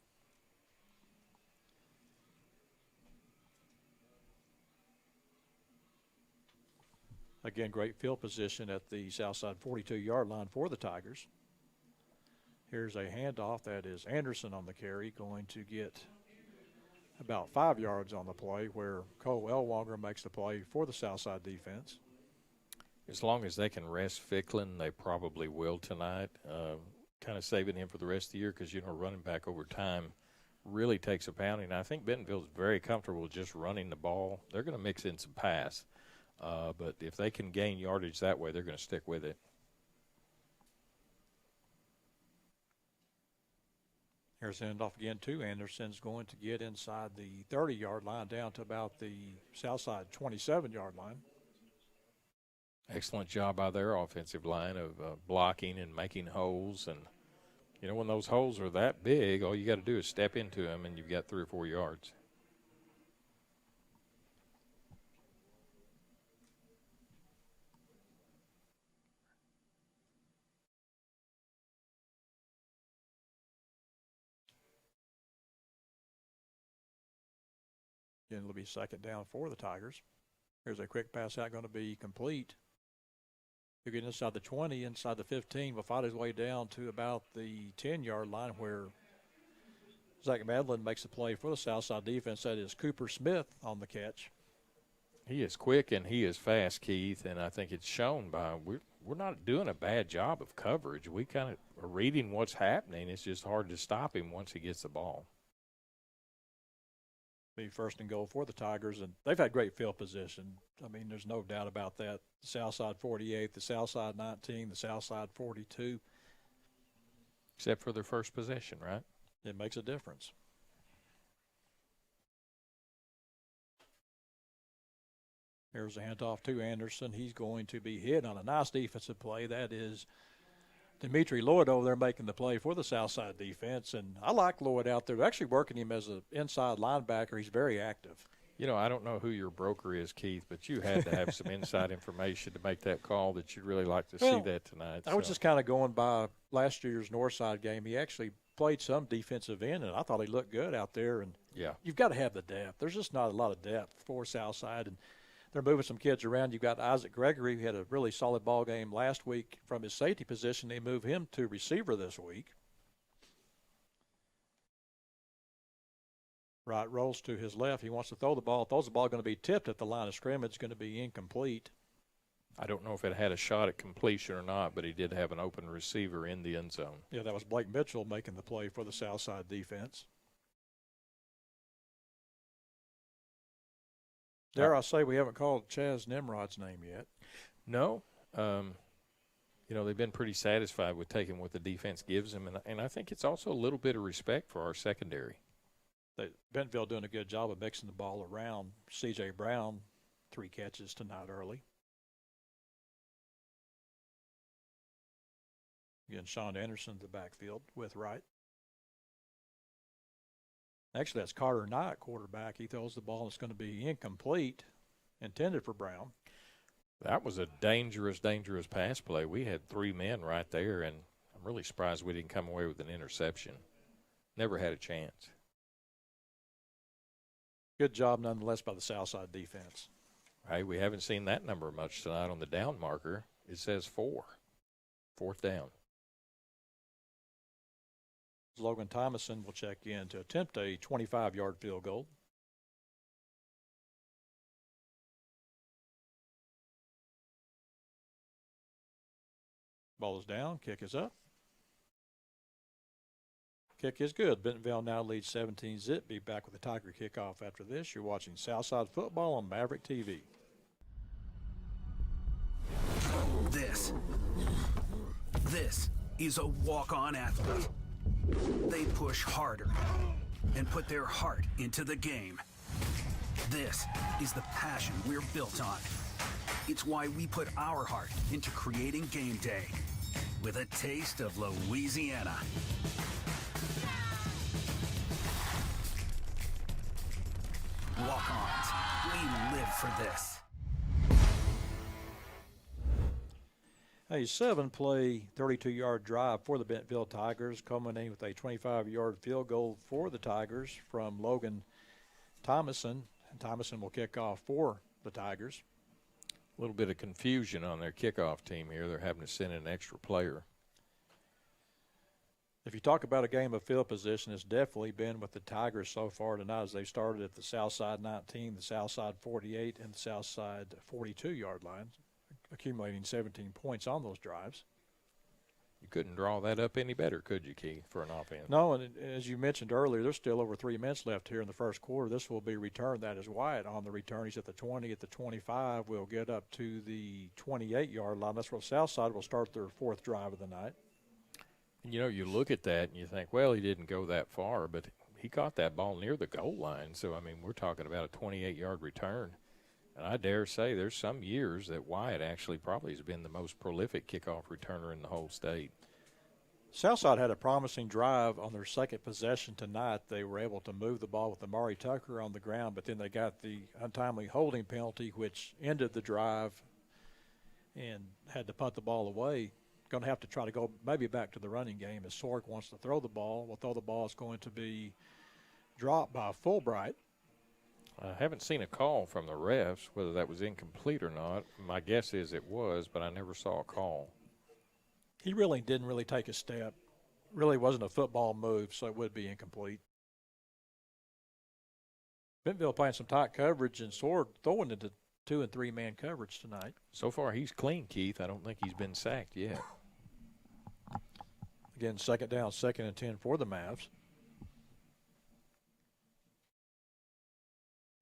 Again, great field position at the Southside 42-yard line for the Tigers. Here's a handoff. That is Anderson on the carry, going to get about 5 yards on the play, where Cole Elwanger makes the play for the Southside defense. As long as they can rest Ficklin, they probably will tonight. Kind of saving him for the rest of the year because, running back over time really takes a pounding. I think Bentonville's very comfortable just running the ball. They're going to mix in some pass. But if they can gain yardage that way, they're going to stick with it. Here's the handoff again to Anderson's going to get inside the 30-yard line down to about the Southside 27-yard line. Excellent job by their offensive line of blocking and making holes. And, when those holes are that big, all you got to do is step into them, and you've got 3 or 4 yards. Again, it'll be 2nd down for the Tigers. Here's a quick pass out, going to be complete. He'll get inside the 20, inside the 15, will fight his way down to about the 10-yard line where Zach Madeline makes the play for the Southside defense. That is Cooper Smith on the catch. He is quick and he is fast, Keith, and I think it's shown by we're not doing a bad job of coverage. We kind of are reading what's happening. It's just hard to stop him once he gets the ball. Be 1st and goal for the Tigers, and they've had great field position. I mean, there's no doubt about that. The Southside 48, the Southside 19, the Southside 42. Except for their first possession, right? It makes a difference. Here's a handoff to Anderson. He's going to be hit on a nice defensive play. That is Dimitri Lloyd over there making the play for the Southside defense. And I like Lloyd out there. They're actually working him as an inside linebacker. He's very active. I don't know who your broker is, Keith, but you had to have some inside information to make that call that you'd really like to see that tonight. I was just kind of going by last year's Northside game. He actually played some defensive end, and I thought he looked good out there. And yeah, you've got to have the depth. There's just not a lot of depth for Southside, and they're moving some kids around. You've got Isaac Gregory, who had a really solid ball game last week from his safety position. They move him to receiver this week. Wright rolls to his left. He wants to throw the ball. Throws the ball, going to be tipped at the line of scrimmage. Going to be incomplete. I don't know if it had a shot at completion or not, but he did have an open receiver in the end zone. Yeah, that was Blake Mitchell making the play for the Southside defense. Dare I say we haven't called Chaz Nimrod's name yet? No. They've been pretty satisfied with taking what the defense gives them, and I think it's also a little bit of respect for our secondary. Bentonville doing a good job of mixing the ball around. C.J. Brown, 3 catches tonight early. Again, Sean Anderson to the backfield with Wright. Actually, that's Carter Knight, quarterback. He throws the ball. It's going to be incomplete, intended for Brown. That was a dangerous, dangerous pass play. We had 3 men right there, and I'm really surprised we didn't come away with an interception. Never had a chance. Good job, nonetheless, by the Southside defense. Hey, we haven't seen that number much tonight on the down marker. It says 4. 4th down. Logan Thomason will check in to attempt a 25-yard field goal. Ball is down. Kick is up. Kick is good. Bentonville now leads 17-zip. Be back with the Tiger kickoff after this. You're watching Southside Football on Maverick TV. This is a walk-on athlete. They push harder and put their heart into the game. This is the passion we're built on. It's why we put our heart into creating game day with a taste of Louisiana. Walk-ons, we live for this. A 7-play, 32-yard drive for the Bentonville Tigers, culminating with a 25-yard field goal for the Tigers from Logan Thomason. And Thomason will kick off for the Tigers. A little bit of confusion on their kickoff team here. They're having to send in an extra player. If you talk about a game of field position, it's definitely been with the Tigers so far tonight as they started at the Southside 19, the Southside 48, and the Southside 42-yard line, accumulating 17 points on those drives. You couldn't draw that up any better, could you, Keith, for an offense? No, and as you mentioned earlier, there's still over 3 minutes left here in the first quarter. This will be returned. That is Wyatt on the return. He's at the 20, at the 25. We'll get up to the 28-yard line. That's where Southside will start their 4th drive of the night. You look at that and you think, well, he didn't go that far, but he caught that ball near the goal line. So, we're talking about a 28-yard return. And I dare say there's some years that Wyatt actually probably has been the most prolific kickoff returner in the whole state. Southside had a promising drive on their second possession tonight. They were able to move the ball with Amari Tucker on the ground, but then they got the untimely holding penalty, which ended the drive and had to punt the ball away. Going to have to try to go maybe back to the running game as Sorg wants to throw the ball. Well, throw the ball is going to be dropped by Fulbright. I haven't seen a call from the refs, whether that was incomplete or not. My guess is it was, but I never saw a call. He really didn't take a step. Really wasn't a football move, so it would be incomplete. Bentonville playing some tight coverage, and Sorg throwing into 2- and 3-man coverage tonight. So far, he's clean, Keith. I don't think he's been sacked yet. Again, 2nd down, 2nd and 10 for the Mavs.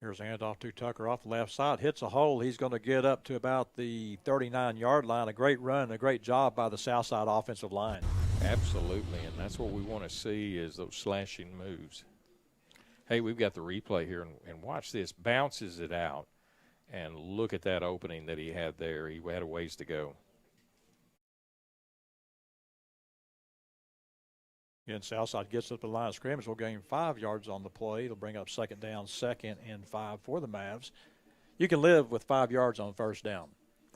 Here's a handoff to Tucker off the left side. Hits a hole. He's going to get up to about the 39-yard line. A great run, a great job by the Southside offensive line. Absolutely, and that's what we want to see is those slashing moves. Hey, we've got the replay here, and watch this. Bounces it out, and look at that opening that he had there. He had a ways to go. Again, Southside gets up the line of scrimmage. Will gain 5 yards on the play. It'll bring up 2nd down, 2nd and 5 for the Mavs. You can live with 5 yards on 1st down.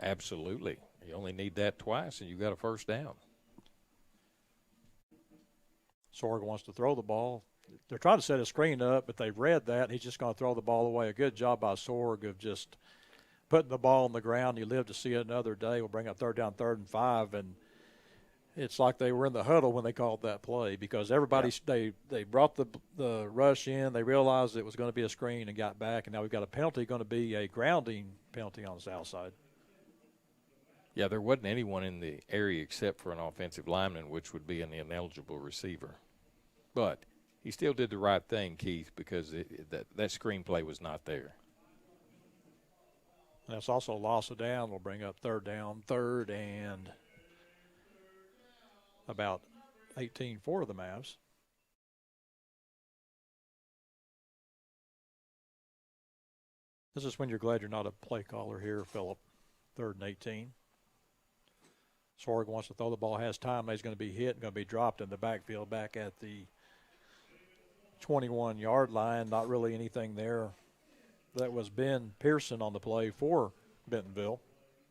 Absolutely. You only need that twice, and you got a 1st down. Sorg wants to throw the ball. They're trying to set a screen up, but they've read that. He's just going to throw the ball away. A good job by Sorg of just putting the ball on the ground. You live to see it another day. We'll bring up 3rd down, 3rd and 5, and it's like they were in the huddle when they called that play because everybody they brought the rush in. They realized it was going to be a screen and got back, and now we've got a penalty going to be a grounding penalty on the south side. Yeah, there wasn't anyone in the area except for an offensive lineman, which would be an ineligible receiver. But he still did the right thing, Keith, because that screenplay was not there. That's also a loss of down. Will bring up third down, third and about 18 for the Mavs. This is when you're glad you're not a play caller here, Phillip. Third and 18. Sorg wants to throw the ball, has time. He's going to be hit and going to be dropped in the backfield back at the 21-yard line. Not really anything there. That was Ben Pearson on the play for Bentonville.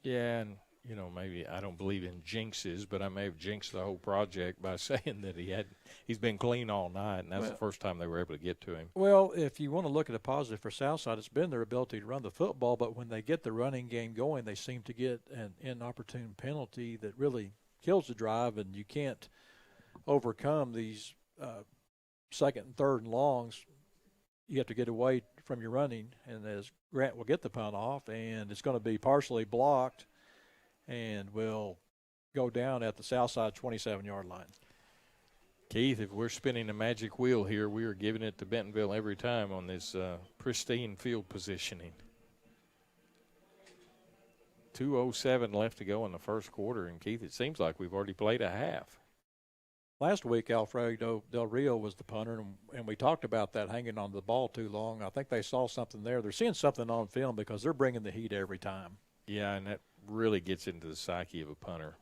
Yeah, and, you know, maybe I don't believe in jinxes, but I may have jinxed the whole project by saying that he's been clean all night, and that's the first time they were able to get to him. Well, if you want to look at a positive for Southside, it's been their ability to run the football, but when they get the running game going, they seem to get an inopportune penalty that really kills the drive, and you can't overcome these second and third and longs. You have to get away from your running, and as Grant will get the punt off, and it's going to be partially blocked and will go down at the Southside 27-yard line. Keith, if we're spinning a magic wheel here, we are giving it to Bentonville every time on this pristine field positioning. 2:07 left to go in the first quarter, and Keith, it seems like we've already played a half. Last week, Alfredo Del Rio was the punter, and we talked about that hanging on the ball too long. I think they saw something there. They're seeing something on film because they're bringing the heat every time. Yeah, and that really gets into the psyche of a punter.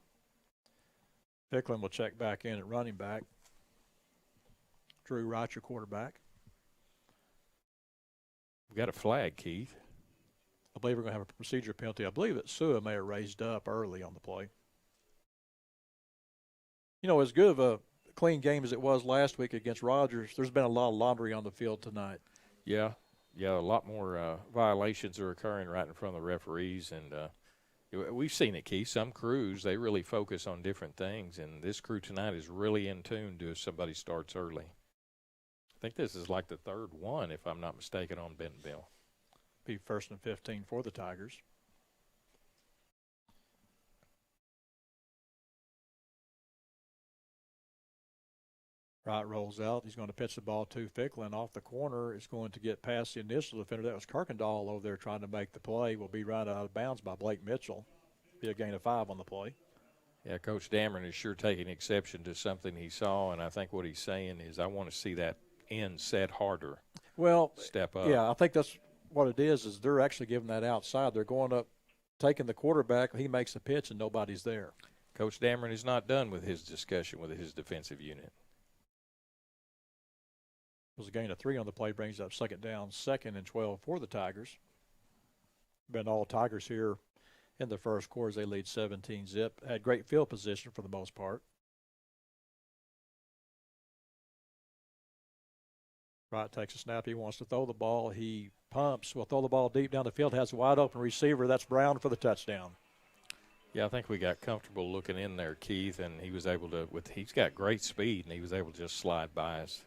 Ficklin will check back in at running back. Drew Wright, your quarterback. We've got a flag, Keith. I believe we're going to have a procedure penalty. I believe that Sua may have raised up early on the play. You know, as good of a clean game as it was last week against Rogers, there's been a lot of laundry on the field tonight. Yeah, a lot more violations are occurring right in front of the referees, and we've seen it, Keith. Some crews, they really focus on different things, and this crew tonight is really in tune to if somebody starts early. I think this is like the third one, if I'm not mistaken, on Bentonville. Be first and 15 for the Tigers. Wright rolls out. He's going to pitch the ball to Ficklin off the corner. It's going to get past the initial defender. That was Kirkendall over there trying to make the play. Will be right out of bounds by Blake Mitchell. Be a gain of 5 on the play. Yeah, Coach Dameron is sure taking exception to something he saw, and I think what he's saying is I want to see that end set harder. Well, step up. Yeah, I think that's what it is they're actually giving that outside. They're going up, taking the quarterback. He makes the pitch, and nobody's there. Coach Dameron is not done with his discussion with his defensive unit. Was a gain of 3 on the play, brings up second down, 2nd and 12 for the Tigers. Been all Tigers here in the first quarter as they lead 17-zip. Had great field position for the most part. Wright takes a snap. He wants to throw the ball. He pumps. Will throw the ball deep down the field. Has a wide open receiver. That's Brown for the touchdown. Yeah, I think we got comfortable looking in there, Keith, and he was able to. He's got great speed, and he was able to just slide by us.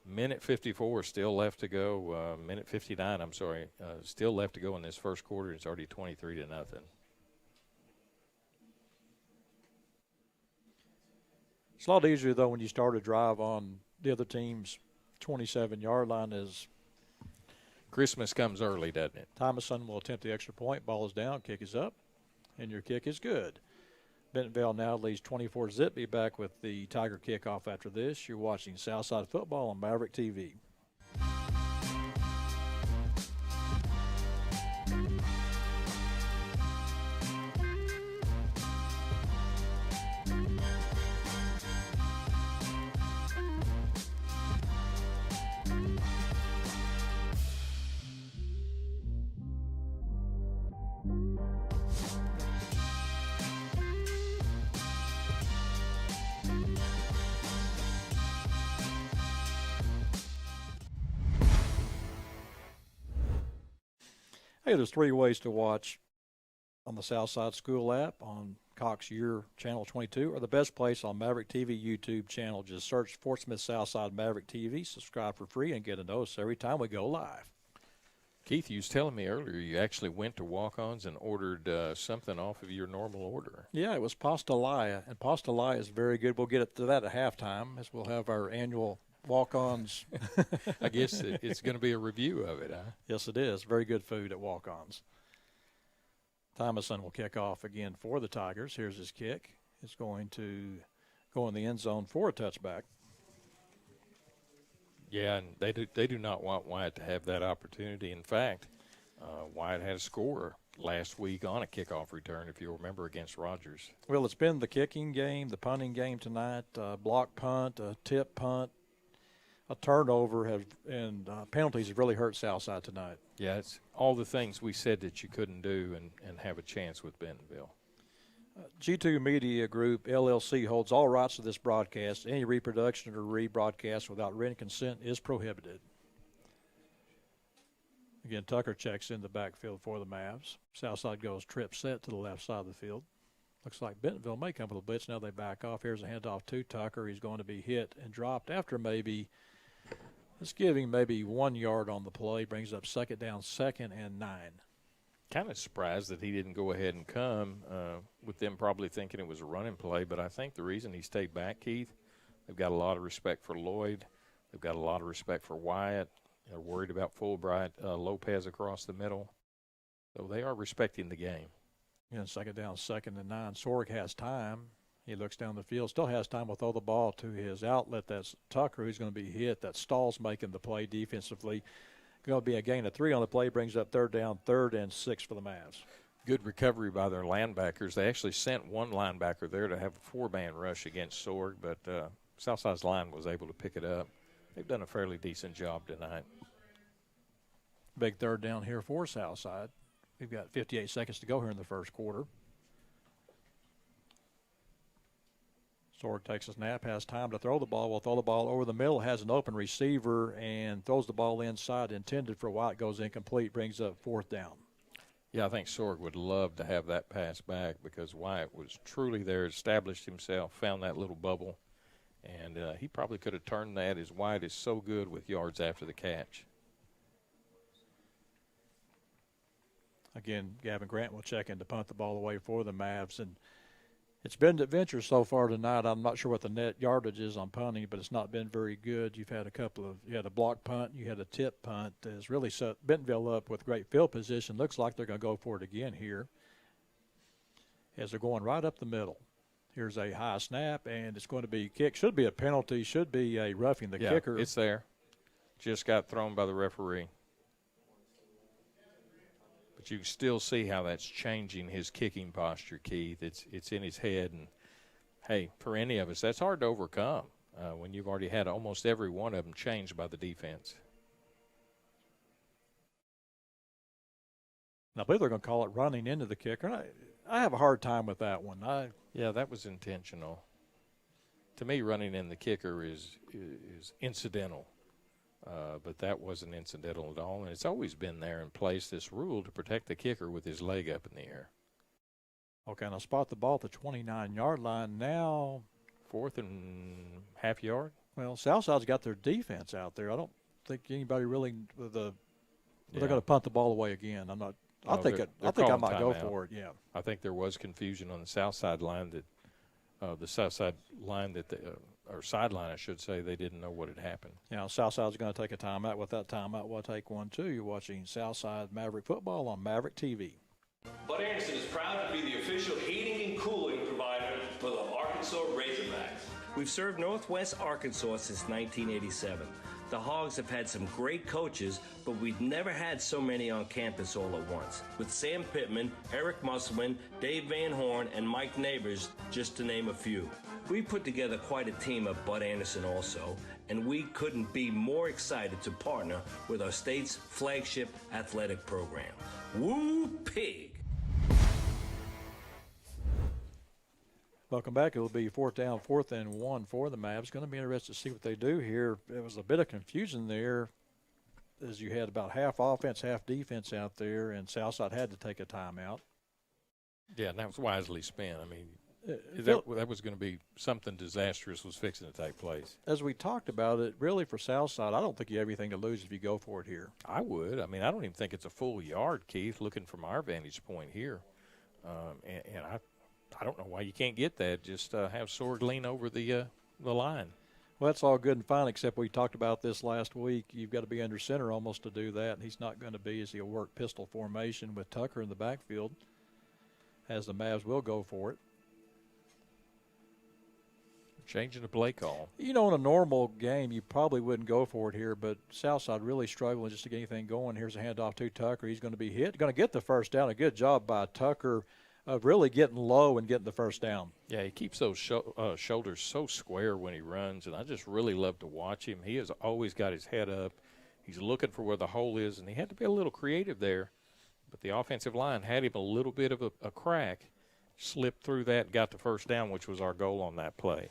Minute 54 still left to go. Minute 59, I'm sorry. Still left to go in this first quarter. It's already 23-0. It's a lot easier, though, when you start a drive on the other team's 27-yard line. As Christmas comes early, doesn't it? Thomason will attempt the extra point. Ball is down. Kick is up. And your kick is good. Bentonville now leads 24-zip. Be back with the Tiger kickoff after this. You're watching Southside Football on Maverick TV. Hey, there's 3 ways to watch on the Southside School app, on Cox Year Channel 22, or the best place on Maverick TV YouTube channel. Just search Fort Smith Southside Maverick TV, subscribe for free, and get a notice every time we go live. Keith, you was telling me earlier you actually went to Walk-Ons and ordered something off of your normal order. Yeah, it was pastelaia, and pastelaia is very good. We'll get to that at halftime as we'll have our annual Walk-ons. I guess it's going to be a review of it, huh? Yes, it is. Very good food at Walk-ons. Thomason will kick off again for the Tigers. Here's his kick. It's going to go in the end zone for a touchback. Yeah, and they do not want Wyatt to have that opportunity. In fact, Wyatt had a score last week on a kickoff return, if you remember, against Rogers. Well, it's been the kicking game, the punting game tonight, block punt, a tip punt, a turnover, and penalties have really hurt Southside tonight. Yeah, it's all the things we said that you couldn't do and have a chance with Bentonville. G2 Media Group, LLC, holds all rights to this broadcast. Any reproduction or rebroadcast without written consent is prohibited. Again, Tucker checks in the backfield for the Mavs. Southside goes trip set to the left side of the field. Looks like Bentonville may come with a blitz. Now they back off. Here's a handoff to Tucker. He's going to be hit and dropped after maybe, let's give him maybe 1 yard on the play. Brings up second down, 2nd and 9. Kind of surprised that he didn't go ahead and come, with them probably thinking it was a running play. But I think the reason he stayed back, Keith, they've got a lot of respect for Lloyd. They've got a lot of respect for Wyatt. They're worried about Fulbright, Lopez across the middle. So they are respecting the game. Again, second down, 2nd and 9. Sorg has time. He looks down the field, still has time to throw the ball to his outlet. That's Tucker, who's going to be hit. That Stahl's making the play defensively. Going to be a gain of 3 on the play, brings up 3rd down, 3rd and 6 for the Mavs. Good recovery by their linebackers. They actually sent one linebacker there to have a 4-man rush against Sorg, but Southside's line was able to pick it up. They've done a fairly decent job tonight. Big 3rd down here for Southside. We've got 58 seconds to go here in the first quarter. Sorg takes a snap, has time to throw the ball. Will throw the ball over the middle, has an open receiver, and throws the ball inside, intended for Wyatt, goes incomplete, brings up 4th down. Yeah, I think Sorg would love to have that pass back because Wyatt was truly there, established himself, found that little bubble, and he probably could have turned that, as Wyatt is so good with yards after the catch. Again, Gavin Grant will check in to punt the ball away for the Mavs, and it's been an adventure so far tonight. I'm not sure what the net yardage is on punting, but it's not been very good. You've had you had a block punt, you had a tip punt. Has really set Bentonville up with great field position. Looks like they're going to go for it again here as they're going right up the middle. Here's a high snap, and it's going to be kicked. Should be a penalty, should be a roughing the kicker. It's there. Just got thrown by the referee. But you can still see how that's changing his kicking posture, Keith. It's in his head, and, hey, for any of us, that's hard to overcome when you've already had almost every one of them changed by the defense. I believe they're going to call it running into the kicker. I have a hard time with that one. Yeah, that was intentional. To me, running in the kicker is incidental. But that wasn't incidental at all, and it's always been there in place, this rule to protect the kicker with his leg up in the air. Okay, and I'll spot the ball at the 29-yard line now. 4th and half yard? Well, Southside's got their defense out there. I don't think anybody really they're going to punt the ball away again. I'm not. I think I might go for it. Yeah. I think there was confusion on the Southside line the Southside line or sideline, I should say, they didn't know what had happened. Yeah, Southside's going to take a timeout. With that timeout, we'll take one, too. You're watching Southside Maverick football on Maverick TV. Bud Anderson is proud to be the official heating and cooling provider for the Arkansas Razorbacks. We've served Northwest Arkansas since 1987. The Hogs have had some great coaches, but we've never had so many on campus all at once. With Sam Pittman, Eric Musselman, Dave Van Horn, and Mike Neighbors, just to name a few. We put together quite a team at Bud Anderson also, and we couldn't be more excited to partner with our state's flagship athletic program. Woo Pig! Welcome back. It'll be 4th down, 4th and 1 for the Mavs. Going to be interested to see what they do here. There was a bit of confusion there as you had about half offense, half defense out there, and Southside had to take a timeout. Yeah, and that was wisely spent. I mean, that was going to be something disastrous was fixing to take place. As we talked about it, really for Southside, I don't think you have anything to lose if you go for it here. I would. I mean, I don't even think it's a full yard, Keith, looking from our vantage point here. And I don't know why you can't get that. Just have Sorg lean over the line. Well, that's all good and fine, except we talked about this last week. You've got to be under center almost to do that, and he's not going to be, as he'll work pistol formation with Tucker in the backfield, as the Mavs will go for it. Changing the play call. You know, in a normal game, you probably wouldn't go for it here, but Southside really struggling just to get anything going. Here's a handoff to Tucker. He's going to be hit, going to get the first down. A good job by Tucker of really getting low and getting the first down. Yeah, he keeps those shoulders so square when he runs, and I just really love to watch him. He has always got his head up. He's looking for where the hole is, and he had to be a little creative there. But the offensive line had him a little bit of a crack, slipped through that, got the first down, which was our goal on that play.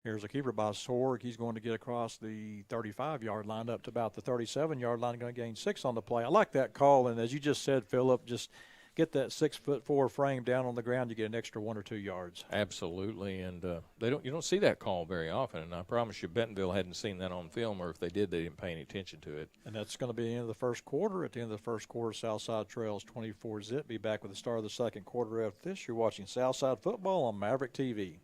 Here's a keeper by Sorg. He's going to get across the 35-yard line up to about the 37-yard line, going to gain 6 on the play. I like that call, and as you just said, Phillip, just get that 6'4" frame down on the ground, you get an extra 1 or 2 yards. Absolutely, and you don't see that call very often, and I promise you Bentonville hadn't seen that on film, or if they did, they didn't pay any attention to it. And that's going to be the end of the first quarter. At the end of the first quarter, Southside trails 24-zip. Be back with the start of the second quarter after this. You're watching Southside Football on Maverick TV.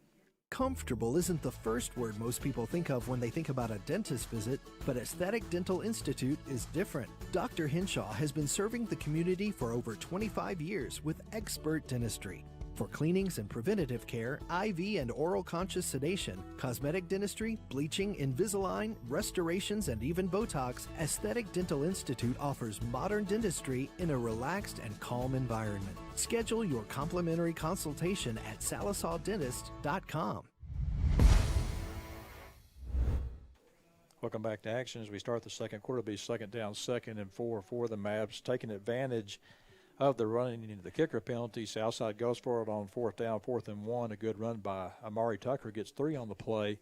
Comfortable isn't the first word most people think of when they think about a dentist visit, but Aesthetic Dental Institute is different. Dr. Henshaw has been serving the community for over 25 years with expert dentistry. For cleanings and preventative care, IV and oral conscious sedation, cosmetic dentistry, bleaching, Invisalign, restorations, and even Botox, Aesthetic Dental Institute offers modern dentistry in a relaxed and calm environment. Schedule your complimentary consultation at salisawdentist.com. Welcome back to action as we start the second quarter. It'll be second down, 2nd and 4 for the Mavs, taking advantage of the running into the kicker penalty. Southside goes for it on 4th down, 4th and 1. A good run by Amari Tucker, gets 3 on the play.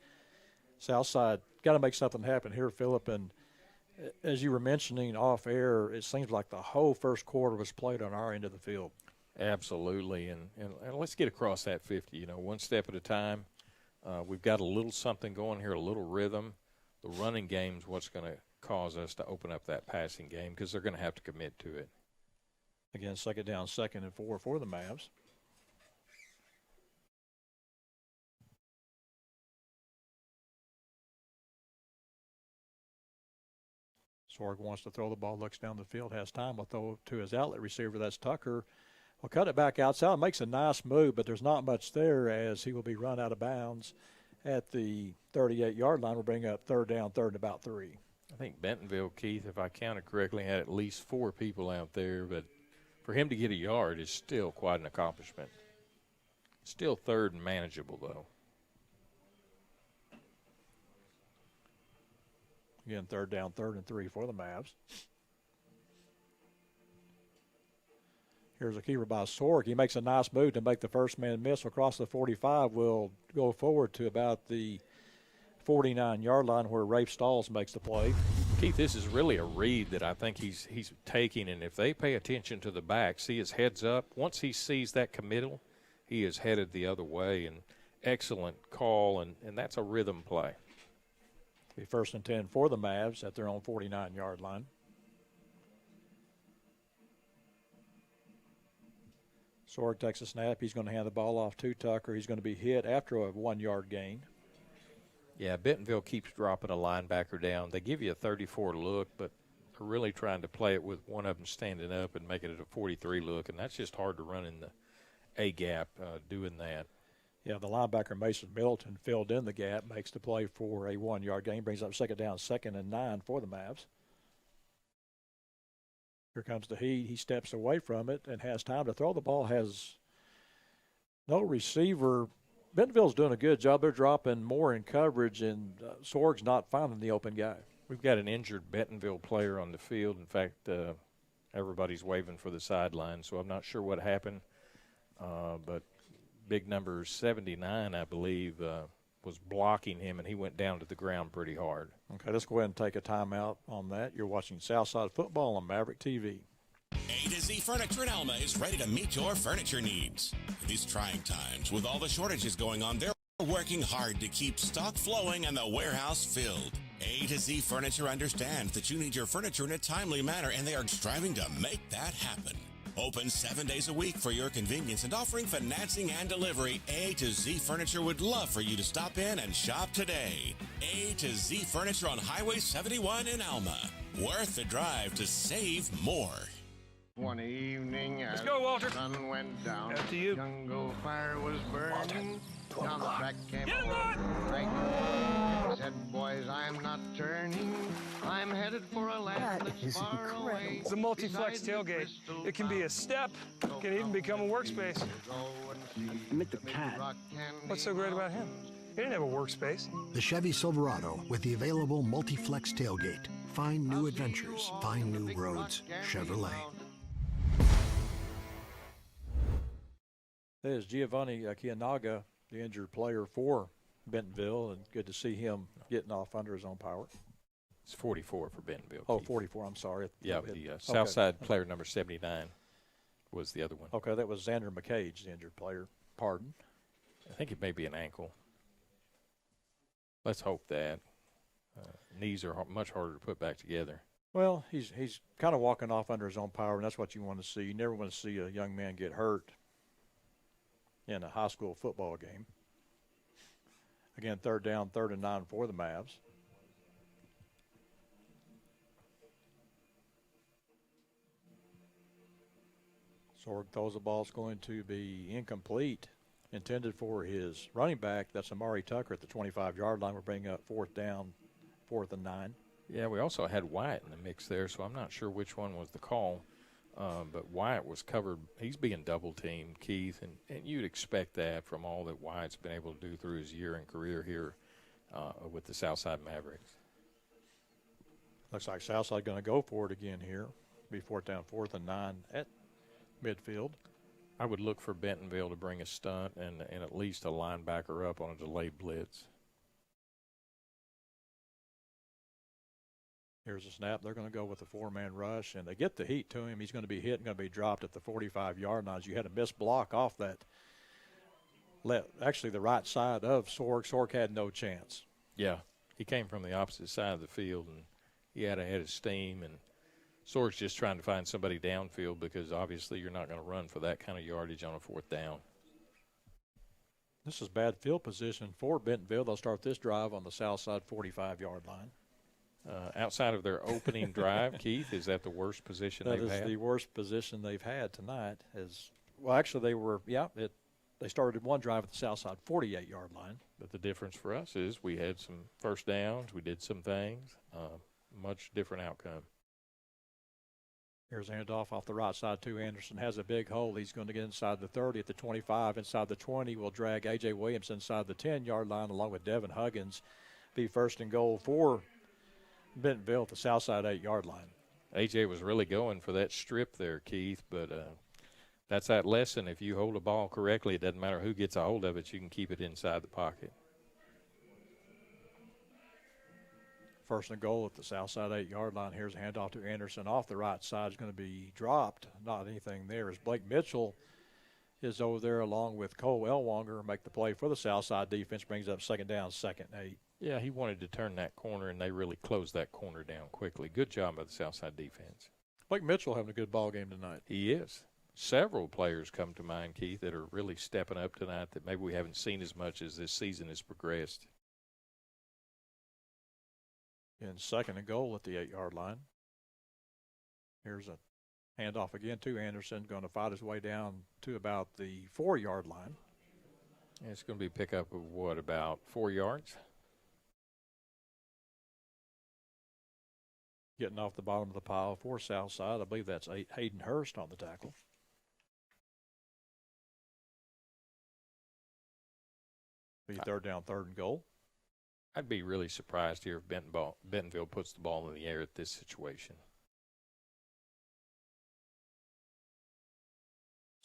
Southside got to make something happen here, Phillip. And as you were mentioning off air, it seems like the whole first quarter was played on our end of the field. Absolutely, and let's get across that 50. You know, one step at a time. We've got a little something going here, a little rhythm. The running game's what's going to cause us to open up that passing game because they're going to have to commit to it. Again, second down, 2nd and 4 for the Mavs. Sorg wants to throw the ball, looks down the field, has time. Will throw to his outlet receiver. That's Tucker. Will cut it back outside. Makes a nice move, but there's not much there as he will be run out of bounds at the 38-yard line. We'll bring up 3rd down, 3rd and about 3. I think Bentonville, Keith, if I counted correctly, had at least 4 people out there, but for him to get a yard is still quite an accomplishment. Still 3rd and manageable, though. Again, 3rd down, 3rd and 3 for the Mavs. Here's a keeper by Sorg. He makes a nice move to make the first man miss across the 45. Will go forward to about the 49-yard line where Rafe Stalls makes the play. Keith, this is really a read that I think he's taking, and if they pay attention to the back, see his head's up, once he sees that committal, he is headed the other way, and excellent call, and that's a rhythm play. Be 1st and 10 for the Mavs at their own 49-yard line. Sorg takes a snap. He's going to hand the ball off to Tucker. He's going to be hit after a 1-yard gain. Yeah, Bentonville keeps dropping a linebacker down. They give you a 34 look, but they're really trying to play it with one of them standing up and making it a 43 look, and that's just hard to run in the A-gap doing that. Yeah, the linebacker Mason Middleton filled in the gap, makes the play for a 1-yard gain, brings up 2nd down, 2nd and 9 for the Mavs. Here comes the heat. He steps away from it and has time to throw. The ball has no receiver. Bentonville's doing a good job. They're dropping more in coverage, and Sorg's not finding the open guy. We've got an injured Bentonville player on the field. In fact, everybody's waving for the sideline, so I'm not sure what happened. But big number 79, I believe, was blocking him, and he went down to the ground pretty hard. Okay, let's go ahead and take a timeout on that. You're watching Southside Football on Maverick TV. A to Z Furniture in Alma is ready to meet your furniture needs. In these trying times, with all the shortages going on, they're working hard to keep stock flowing and the warehouse filled. A to Z Furniture understands that you need your furniture in a timely manner, and they are striving to make that happen. Open 7 days a week for your convenience and offering financing and delivery, A to Z Furniture would love for you to stop in and shop today. A to Z Furniture on Highway 71 in Alma. Worth the drive to save more. One evening Let's as go, Walter. the sun went down, After you. jungle fire was burning. Down the track came Get him, a Bud. wagon. Said, boys, I'm not turning. I'm headed for a land That that's is far incredible. away. It's a multi-flex Beside the tailgate. crystal It can be a step, can even become a workspace. Meet the cat. What's so great about him? He didn't have a workspace. The Chevy Silverado with the available multi-flex tailgate. Find new adventures, find new roads. Chevrolet. There's Giovanni Kianaga, the injured player for Bentonville, and good to see him getting off under his own power. It's 44 for Bentonville. Oh, Keith. 44, I'm sorry. Yeah, the Southside player number 79 was the other one. Okay, that was Xander McCage, the injured player. Pardon. I think it may be an ankle. Let's hope that. Knees are much harder to put back together. Well, he's kind of walking off under his own power, and that's what you want to see. You never want to see a young man get hurt in a high school football game. Again, 3rd down, 3rd and 9 for the Mavs. Sorg throws the ball. It's going to be incomplete, intended for his running back. That's Amari Tucker at the 25-yard line. We're bringing up 4th down, 4th and 9. Yeah, we also had Wyatt in the mix there, so I'm not sure which one was the call. But Wyatt was covered. He's being double-teamed, Keith, and you'd expect that from all that Wyatt's been able to do through his year and career here with the Southside Mavericks. Looks like Southside going to go for it again here. Be 4th down, 4th and 9 at midfield. I would look for Bentonville to bring a stunt and at least a linebacker up on a delayed blitz. Here's a snap. They're going to go with a 4-man rush, and they get the heat to him. He's going to be hit and going to be dropped at the 45-yard line. You had a missed block off that, actually the right side of Sorg. Sorg had no chance. Yeah, he came from the opposite side of the field, and he had a head of steam. And Sorg's just trying to find somebody downfield because obviously you're not going to run for that kind of yardage on a 4th down. This is bad field position for Bentonville. They'll start this drive on the south side 45-yard line. Outside of their opening drive, Keith, is that the worst position they've had? That is the worst position they've had tonight. Well, actually, they were, they started one drive at the south side 48-yard line. But the difference for us is we had some first downs. We did some things. Much different outcome. Here's a handoff off the right side to Anderson. Has a big hole. He's going to get inside the 30 at the 25. Inside the 20 will drag A.J. Williams inside the 10-yard line along with Devin Huggins. Be 1st and goal for Bentonville at the south side 8-yard line. A.J. was really going for that strip there, Keith, but that's that lesson. If you hold a ball correctly, it doesn't matter who gets a hold of it. You can keep it inside the pocket. 1st and goal at the south side 8-yard line. Here's a handoff to Anderson. Off the right side is going to be dropped. Not anything there as Blake Mitchell is over there along with Cole Elwanger. Make the play for the south side defense. Brings up 2nd down, 2nd and 8. Yeah, he wanted to turn that corner, and they really closed that corner down quickly. Good job by the Southside defense. Blake Mitchell having a good ball game tonight. He is. Several players come to mind, Keith, that are really stepping up tonight that maybe we haven't seen as much as this season has progressed. In 2nd and goal at the 8-yard line. Here's a handoff again to Anderson. Going to fight his way down to about the 4-yard line. And it's going to be a pickup of what, about 4 yards? Getting off the bottom of the pile for Southside. I believe that's Hayden Hurst on the tackle. Be 3rd down, 3rd and goal. I'd be really surprised here if Bentonville puts the ball in the air at this situation.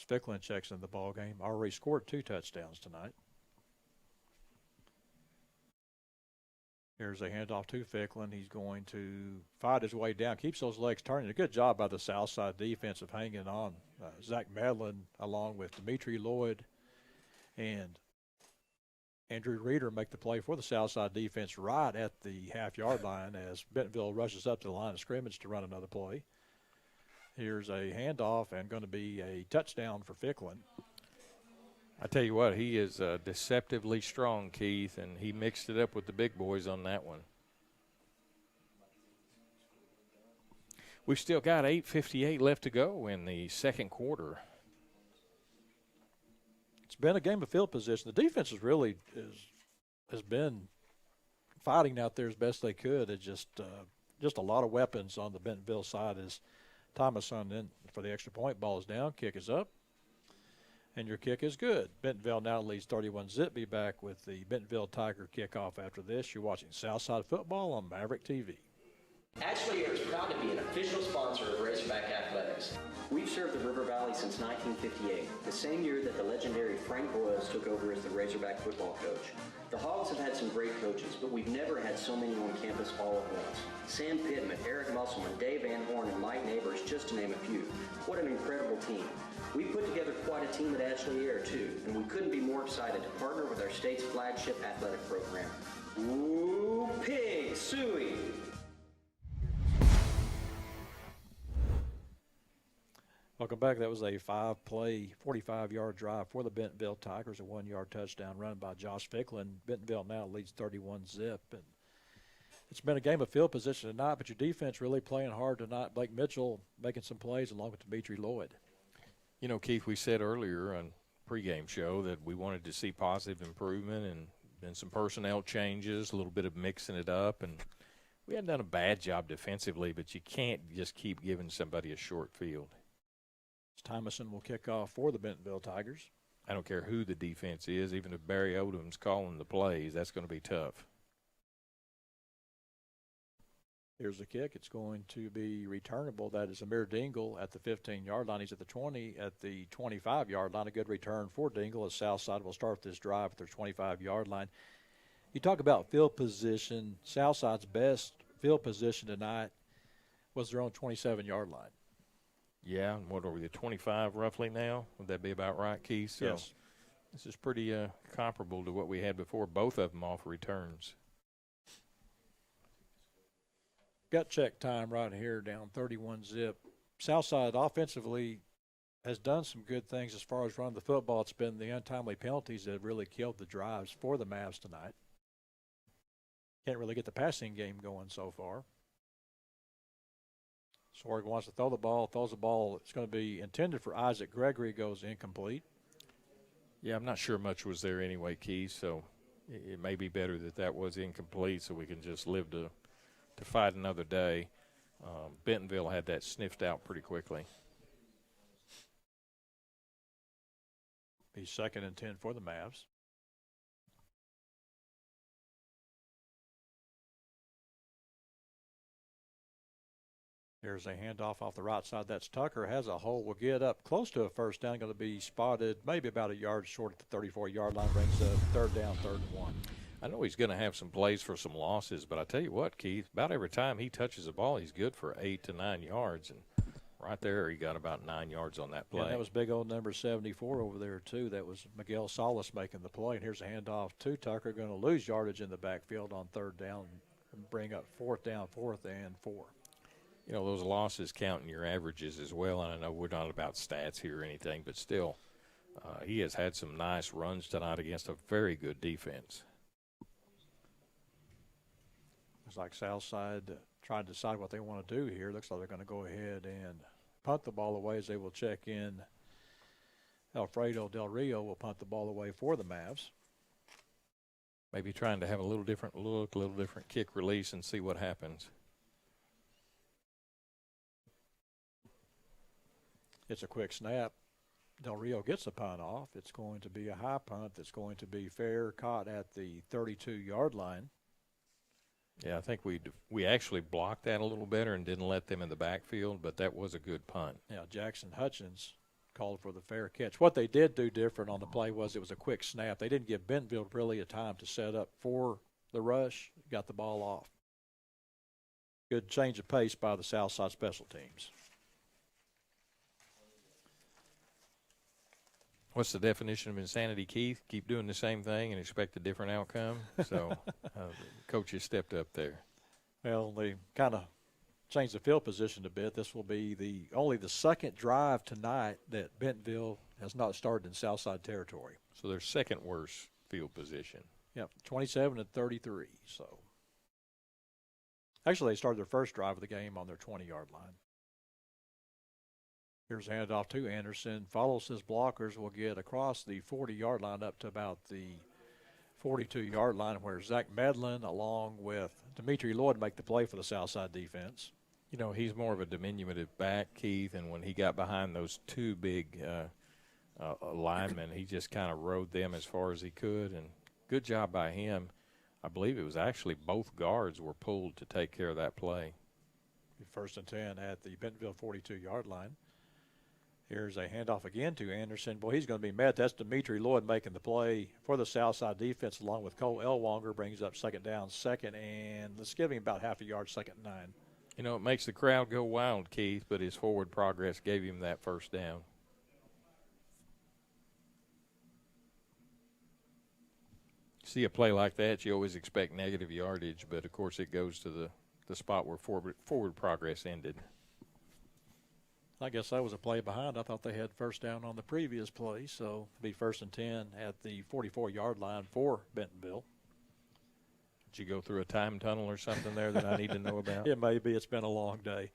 Ficklin checks in the ball game. Already scored 2 touchdowns tonight. Here's a handoff to Ficklin. He's going to fight his way down. Keeps those legs turning. A good job by the Southside defense of hanging on. Zach Medlin along with Dimitri Lloyd and Andrew Reeder make the play for the Southside defense right at the half-yard line as Bentonville rushes up to the line of scrimmage to run another play. Here's a handoff and going to be a touchdown for Ficklin. I tell you what, he is deceptively strong, Keith, and he mixed it up with the big boys on that one. We've still got 8:58 left to go in the second quarter. It's been a game of field position. The defense has been fighting out there as best they could. It's just a lot of weapons on the Bentonville side as Thomason in for the extra point. Ball is down, kick is up, and your kick is good. Bentonville now leads 31-zip. Be back with the Bentonville Tiger kickoff after this. You're watching Southside Football on Maverick TV. Ashley Air is proud to be an official sponsor of Razorback Athletics. We've served the River Valley since 1958, the same year that the legendary Frank Boyles took over as the Razorback football coach. The Hogs have had some great coaches, but we've never had so many on campus all at once. Sam Pittman, Eric Musselman, Dave Van Horn, and Mike Neighbors, just to name a few. What an incredible team. We put together quite a team at Ashley Air, too, and we couldn't be more excited to partner with our state's flagship athletic program. Ooh, pig, suey! Welcome back. That was a 5-play, 45-yard drive for the Bentonville Tigers, a 1-yard touchdown run by Josh Ficklin. Bentonville now leads 31-zip. And it's been a game of field position tonight, but your defense really playing hard tonight. Blake Mitchell making some plays along with Dimitri Lloyd. You know, Keith, we said earlier on pregame show that we wanted to see positive improvement and some personnel changes, a little bit of mixing it up. And we hadn't done a bad job defensively, but you can't just keep giving somebody a short field. Thomason will kick off for the Bentonville Tigers. I don't care who the defense is, even if Barry Odom's calling the plays, that's going to be tough. Here's the kick. It's going to be returnable. That is Amir Dingle at the 15-yard line. He's at the 20, at the 25-yard line. A good return for Dingle as Southside will start this drive at their 25-yard line. You talk about field position. Southside's best field position tonight was their own 27-yard line. Yeah, and what are we, 25 roughly now? Would that be about right, Keith? So yes. This is pretty comparable to what we had before, both of them off returns. Gut check time right here, down 31-zip. Southside offensively has done some good things as far as running the football. It's been the untimely penalties that have really killed the drives for the Mavs tonight. Can't really get the passing game going so far. Sorg wants to throw the ball, throws the ball. It's going to be intended for Isaac Gregory, goes incomplete. Yeah, I'm not sure much was there anyway, Keith, so it may be better that was incomplete so we can just live to fight another day. Bentonville had that sniffed out pretty quickly. Be 2nd and 10 for the Mavs. Here's a handoff off the right side. That's Tucker. Has a hole. Will get up close to a first down. Going to be spotted maybe about a yard short at the 34-yard line. Brings a 3rd down, 3rd and 1. I know he's going to have some plays for some losses, but I tell you what, Keith, about every time he touches the ball, he's good for 8 to 9 yards. And right there, he got about 9 yards on that play. Yeah, that was big old number 74 over there, too. That was Miguel Salas making the play. And here's a handoff to Tucker. Going to lose yardage in the backfield on 3rd down and bring up 4th down, 4th and 4. You know, those losses count in your averages as well. And I know we're not about stats here or anything, but still, he has had some nice runs tonight against a very good defense. Looks like Southside trying to decide what they want to do here. Looks like they're going to go ahead and punt the ball away as they will check in. Alfredo Del Rio will punt the ball away for the Mavs. Maybe trying to have a little different look, a little different kick release and see what happens. It's a quick snap. Del Rio gets the punt off. It's going to be a high punt that's going to be fair, caught at the 32-yard line. Yeah, I think we actually blocked that a little better and didn't let them in the backfield, but that was a good punt. Yeah, Jackson Hutchins called for the fair catch. What they did do different on the play was it was a quick snap. They didn't give Bentonville really a time to set up for the rush, got the ball off. Good change of pace by the Southside special teams. What's the definition of insanity, Keith? Keep doing the same thing and expect a different outcome. So coaches stepped up there. Well, they kind of change the field position a bit. This will be only the second drive tonight that Bentonville has not started in Southside territory. So their second worst field position. Yep, 27-33. So actually, they started their first drive of the game on their 20-yard line. Here's a handoff to Anderson. Follows his blockers. Will get across the 40-yard line up to about the 42-yard line, where Zach Medlin along with Dimitri Lloyd make the play for the Southside defense. You know, he's more of a diminutive back, Keith, and when he got behind those two big linemen, he just kind of rode them as far as he could, and good job by him. I believe it was actually both guards were pulled to take care of that play. 1st and 10 at the Bentonville 42-yard line. Here's a handoff again to Anderson. Boy, he's going to be met. That's Dimitri Lloyd making the play for the Southside defense along with Cole Elwanger. Brings up second down, second, and let's give him about half a yard, 2nd and 9. You know, it makes the crowd go wild, Keith, but his forward progress gave him that first down. See a play like that, you always expect negative yardage, but, of course, it goes to the spot where forward progress ended. I guess that was a play behind. I thought they had first down on the previous play, so it'll be 1st and 10 at the 44-yard line for Bentonville. Did you go through a time tunnel or something there that I need to know about? It may be. It's been a long day.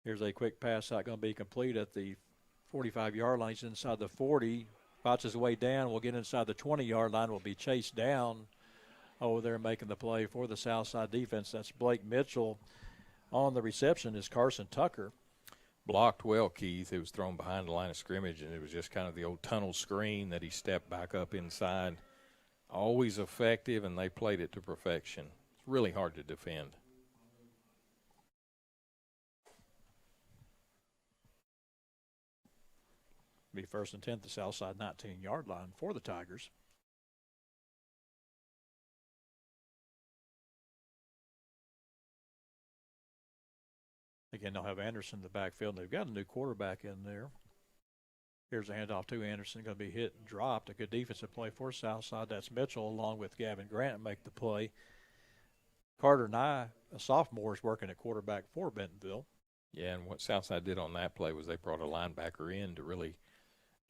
Here's a quick pass out, going to be complete at the 45-yard line. He's inside the 40, fights his way down. Will get inside the 20-yard line. Will be chased down over there making the play for the Southside defense. That's Blake Mitchell. On the reception is Carson Tucker. Blocked well, Keith. It was thrown behind the line of scrimmage, and it was just kind of the old tunnel screen that he stepped back up inside. Always effective, and they played it to perfection. It's really hard to defend. Be 1st and 10 at the Southside 19-yard line for the Tigers. Again, they'll have Anderson in the backfield. They've got a new quarterback in there. Here's a handoff to Anderson. Going to be hit and dropped. A good defensive play for Southside. That's Mitchell along with Gavin Grant make the play. Carter Nye, a sophomore, is working at quarterback for Bentonville. Yeah, and what Southside did on that play was they brought a linebacker in to really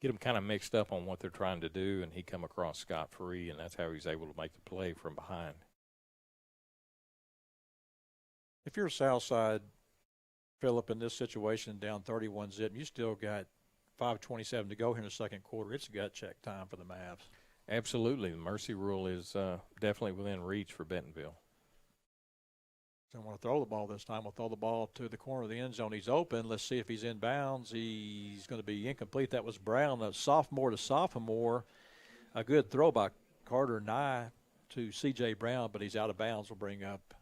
get them kind of mixed up on what they're trying to do, and he come across scot-free, and that's how he's able to make the play from behind. If you're Southside, Phillip, in this situation, down 31-zip, you still got 5:27 to go here in the second quarter. It's gut check time for the Mavs. Absolutely. The mercy rule is definitely within reach for Bentonville. Don't want to throw the ball this time. We'll throw the ball to the corner of the end zone. He's open. Let's see if he's in bounds. He's going to be incomplete. That was Brown, a sophomore to sophomore. A good throw by Carter Nye to C.J. Brown, but he's out of bounds. Will bring up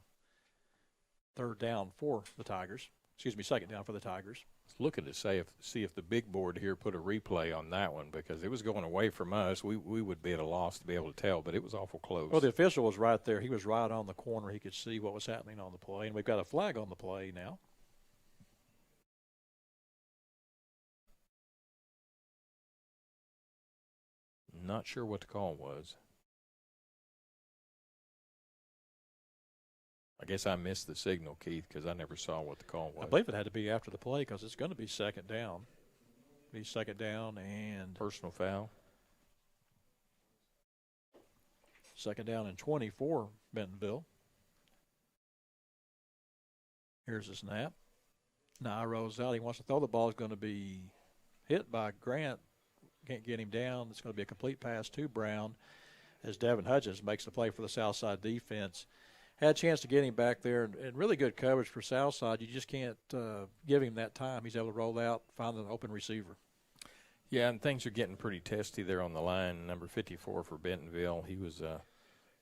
3rd down for the Tigers. Excuse me, 2nd down for the Tigers. Looking to see if the big board here put a replay on that one, because it was going away from us. We would be at a loss to be able to tell, but it was awful close. Well, the official was right there. He was right on the corner. He could see what was happening on the play, and we've got a flag on the play now. Not sure what the call was. I guess I missed the signal, Keith, because I never saw what the call was. I believe it had to be after the play because it's going to be 2nd down. Be 2nd down and personal foul. 2nd down and 20 for Bentonville. Here's the snap. Nye rolls out. He wants to throw the ball. Is going to be hit by Grant. Can't get him down. It's going to be a complete pass to Brown as Devin Hudgens makes the play for the Southside defense. Had a chance to get him back there, and really good coverage for Southside. You just can't give him that time. He's able to roll out, find an open receiver. Yeah, and things are getting pretty testy there on the line. Number 54 for Bentonville. He was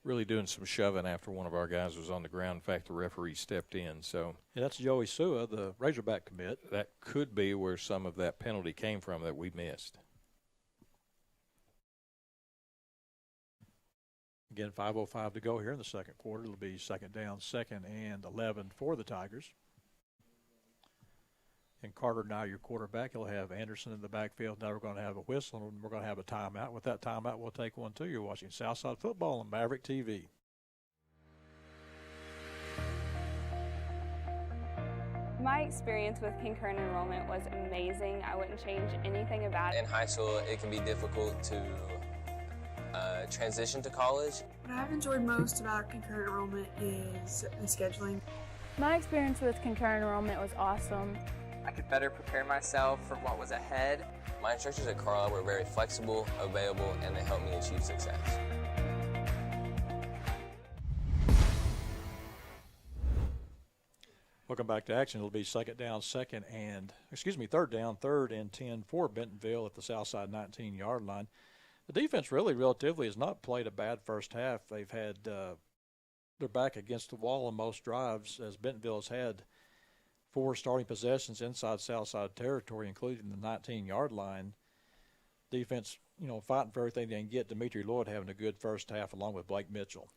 really doing some shoving after one of our guys was on the ground. In fact, the referee stepped in. So yeah, that's Joey Sua, the Razorback commit. That could be where some of that penalty came from that we missed. Again, 5:05 to go here in the second quarter. It'll be 2nd down, 2nd and 11 for the Tigers. And Carter now your quarterback. He'll have Anderson in the backfield. Now we're going to have a whistle, and we're going to have a timeout. With that timeout, we'll take one, too. You're watching Southside Football on Maverick TV. My experience with concurrent enrollment was amazing. I wouldn't change anything about it. In high school, it can be difficult to transition to college. What I've enjoyed most about concurrent enrollment is the scheduling. My experience with concurrent enrollment was awesome. I could better prepare myself for what was ahead. My instructors at Carlisle were very flexible, available, and they helped me achieve success. Welcome back to action. It'll be third down, 3rd and 10 for Bentonville at the Southside 19-yard line. The defense relatively has not played a bad first half. They've had their back against the wall on most drives, as Bentonville has had 4 starting possessions inside Southside territory, including the 19-yard line. Defense, fighting for everything they can get. Demetri Lloyd having a good first half along with Blake Mitchell.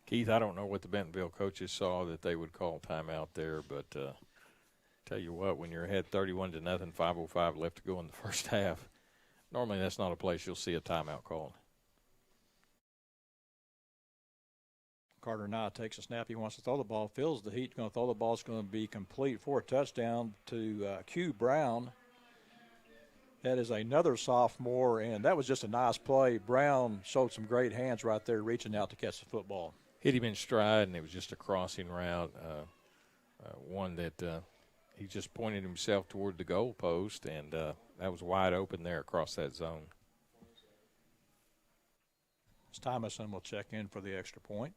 Keith, I don't know what the Bentonville coaches saw that they would call timeout there, but tell you what, when you're ahead 31-0, 5:05 left to go in the first half, normally that's not a place you'll see a timeout called. Carter Nye takes a snap. He wants to throw the ball, feels the heat, going to throw the ball. It's going to be complete for a touchdown to Q Brown. That is another sophomore, and that was just a nice play. Brown showed some great hands right there, reaching out to catch the football. Hit him in stride, and it was just a crossing route, one that he just pointed himself toward the goal post, and that was wide open there across that zone. Thomason will check in for the extra point.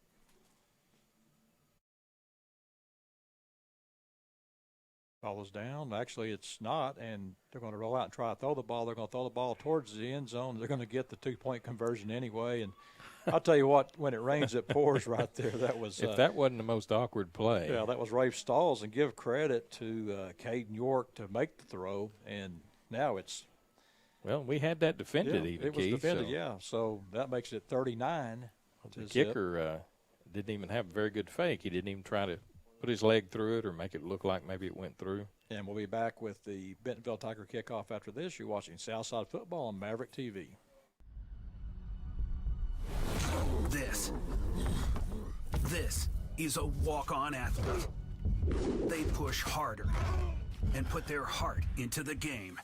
Ball is down. Actually, it's not, and they're going to roll out and try to throw the ball. They're going to throw the ball towards the end zone. They're going to get the 2-point conversion anyway. And I'll tell you what, when it rains, it pours right there. That was if that wasn't the most awkward play. Yeah, that was Rafe Stalls, and give credit to Caden York to make the throw. And now it's well, we had that defended even. It was Keith, defended, so. yeah. So that makes it 39. The kicker didn't even have a very good fake. He didn't even try to put his leg through it or make it look like maybe it went through. And we'll be back with the Bentonville Tiger kickoff after this. You're watching Southside Football on Maverick TV. This is a walk-on athlete. They push harder and put their heart into the game.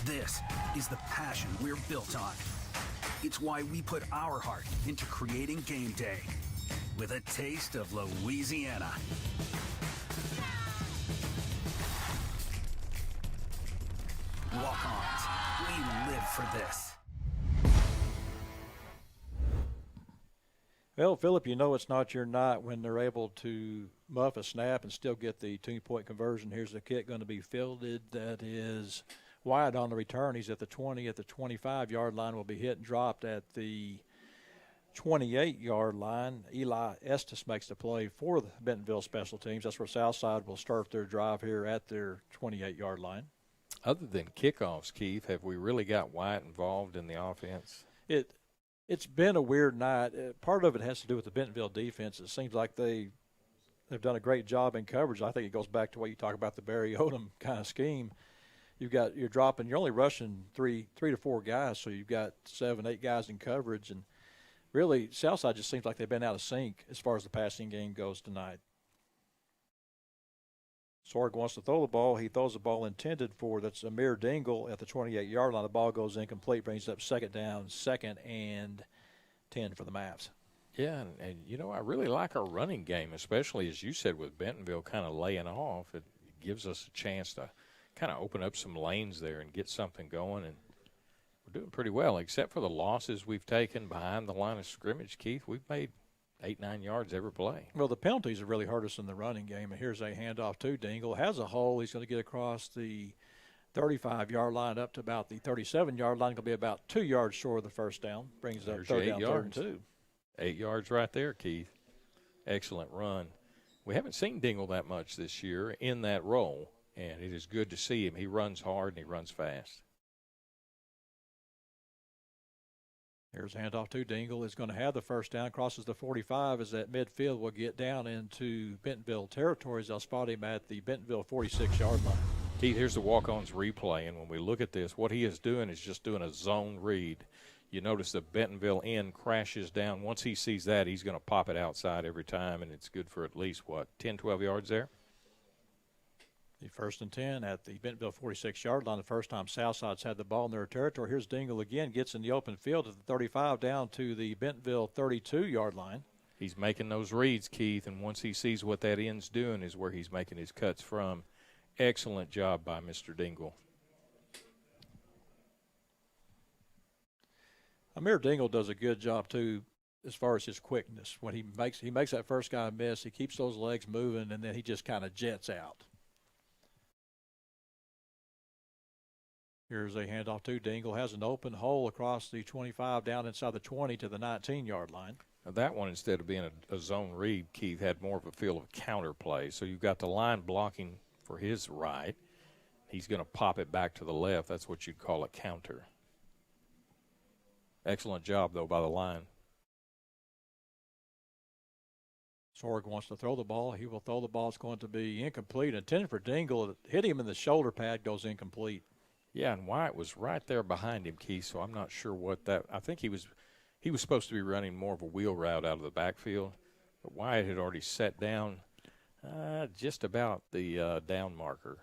This is the passion we're built on. It's why we put our heart into creating game day with a taste of Louisiana. Walk-ons, we live for this. Well, Philip, it's not your night when they're able to muff a snap and still get the 2-point conversion. Here's the kick going to be fielded. That is wide on the return. He's at the 20, at the 25-yard line. Will be hit and dropped at the 28-yard line. Eli Estes makes the play for the Bentonville special teams. That's where Southside will start their drive here at their 28-yard line. Other than kickoffs, Keith, have we really got Wyatt involved in the offense? It's been a weird night. Part of it has to do with the Bentonville defense. It seems like they've done a great job in coverage. I think it goes back to what you talk about, the Barry Odom kind of scheme. You're only rushing three to four guys, so you've got 7, 8 guys in coverage, and really Southside just seems like they've been out of sync as far as the passing game goes tonight. Sorg wants to throw the ball. He throws the ball intended for, that's Amir Dingle at the 28-yard line. The ball goes incomplete, brings up 2nd down, 2nd and 10 for the Mavs. Yeah, and I really like our running game, especially, as you said, with Bentonville kind of laying off. It gives us a chance to kind of open up some lanes there and get something going, and we're doing pretty well, except for the losses we've taken behind the line of scrimmage. Keith, we've made 8-9 yards every play. Well, the penalties have really hurt us in the running game. And here's a handoff to Dingle. Has a hole. He's going to get across the 35-yard line up to about the 37-yard line. Going to be about 2 yards short of the first down. Brings up 3rd down, 3rd and 2. 8 yards right there, Keith. Excellent run. We haven't seen Dingle that much this year in that role, and it is good to see him. He runs hard and he runs fast. Here's a handoff to Dingle. Is going to have the first down, crosses the 45 as that midfield will get down into Bentonville territories. They'll spot him at the Bentonville 46-yard line. Keith, here's the walk-ons replay, and when we look at this, what he is doing is just doing a zone read. You notice the Bentonville end crashes down. Once he sees that, he's going to pop it outside every time, and it's good for at least, 10, 12 yards there? The 1st and 10 at the Bentonville 46-yard line. The first time Southside's had the ball in their territory. Here's Dingle again, gets in the open field at the 35 down to the Bentonville 32-yard line. He's making those reads, Keith, and once he sees what that end's doing is where he's making his cuts from. Excellent job by Mr. Dingle. Amir Dingle does a good job, too, as far as his quickness. When he makes that first guy miss, he keeps those legs moving, and then he just kind of jets out. Here's a handoff to Dingle. Has an open hole across the 25 down inside the 20 to the 19-yard line. Now that one, instead of being a zone read, Keith, had more of a feel of a counter play. So you've got the line blocking for his right. He's going to pop it back to the left. That's what you'd call a counter. Excellent job, though, by the line. Sorg wants to throw the ball. He will throw the ball. It's going to be incomplete. Intended for Dingle. Hit him in the shoulder pad, goes incomplete. Yeah, and Wyatt was right there behind him, Keith, so I'm not sure what that – I think he was supposed to be running more of a wheel route out of the backfield, but Wyatt had already set down just about the down marker.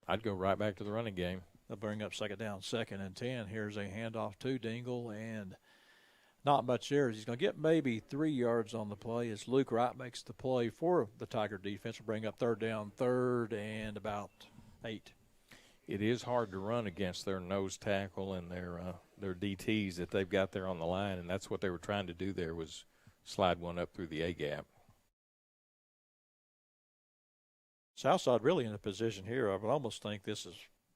I'd go right back to the running game. They'll bring up second down, 2nd and 10. Here's a handoff to Dingle, and not much there. He's going to get maybe 3 yards on the play as Luke Wright makes the play for the Tiger defense. Will bring up 3rd down, 3rd and about 8. It is hard to run against their nose tackle and their DTs that they've got there on the line, and that's what they were trying to do there was slide one up through the A-gap. Southside really in a position here. I would almost think this is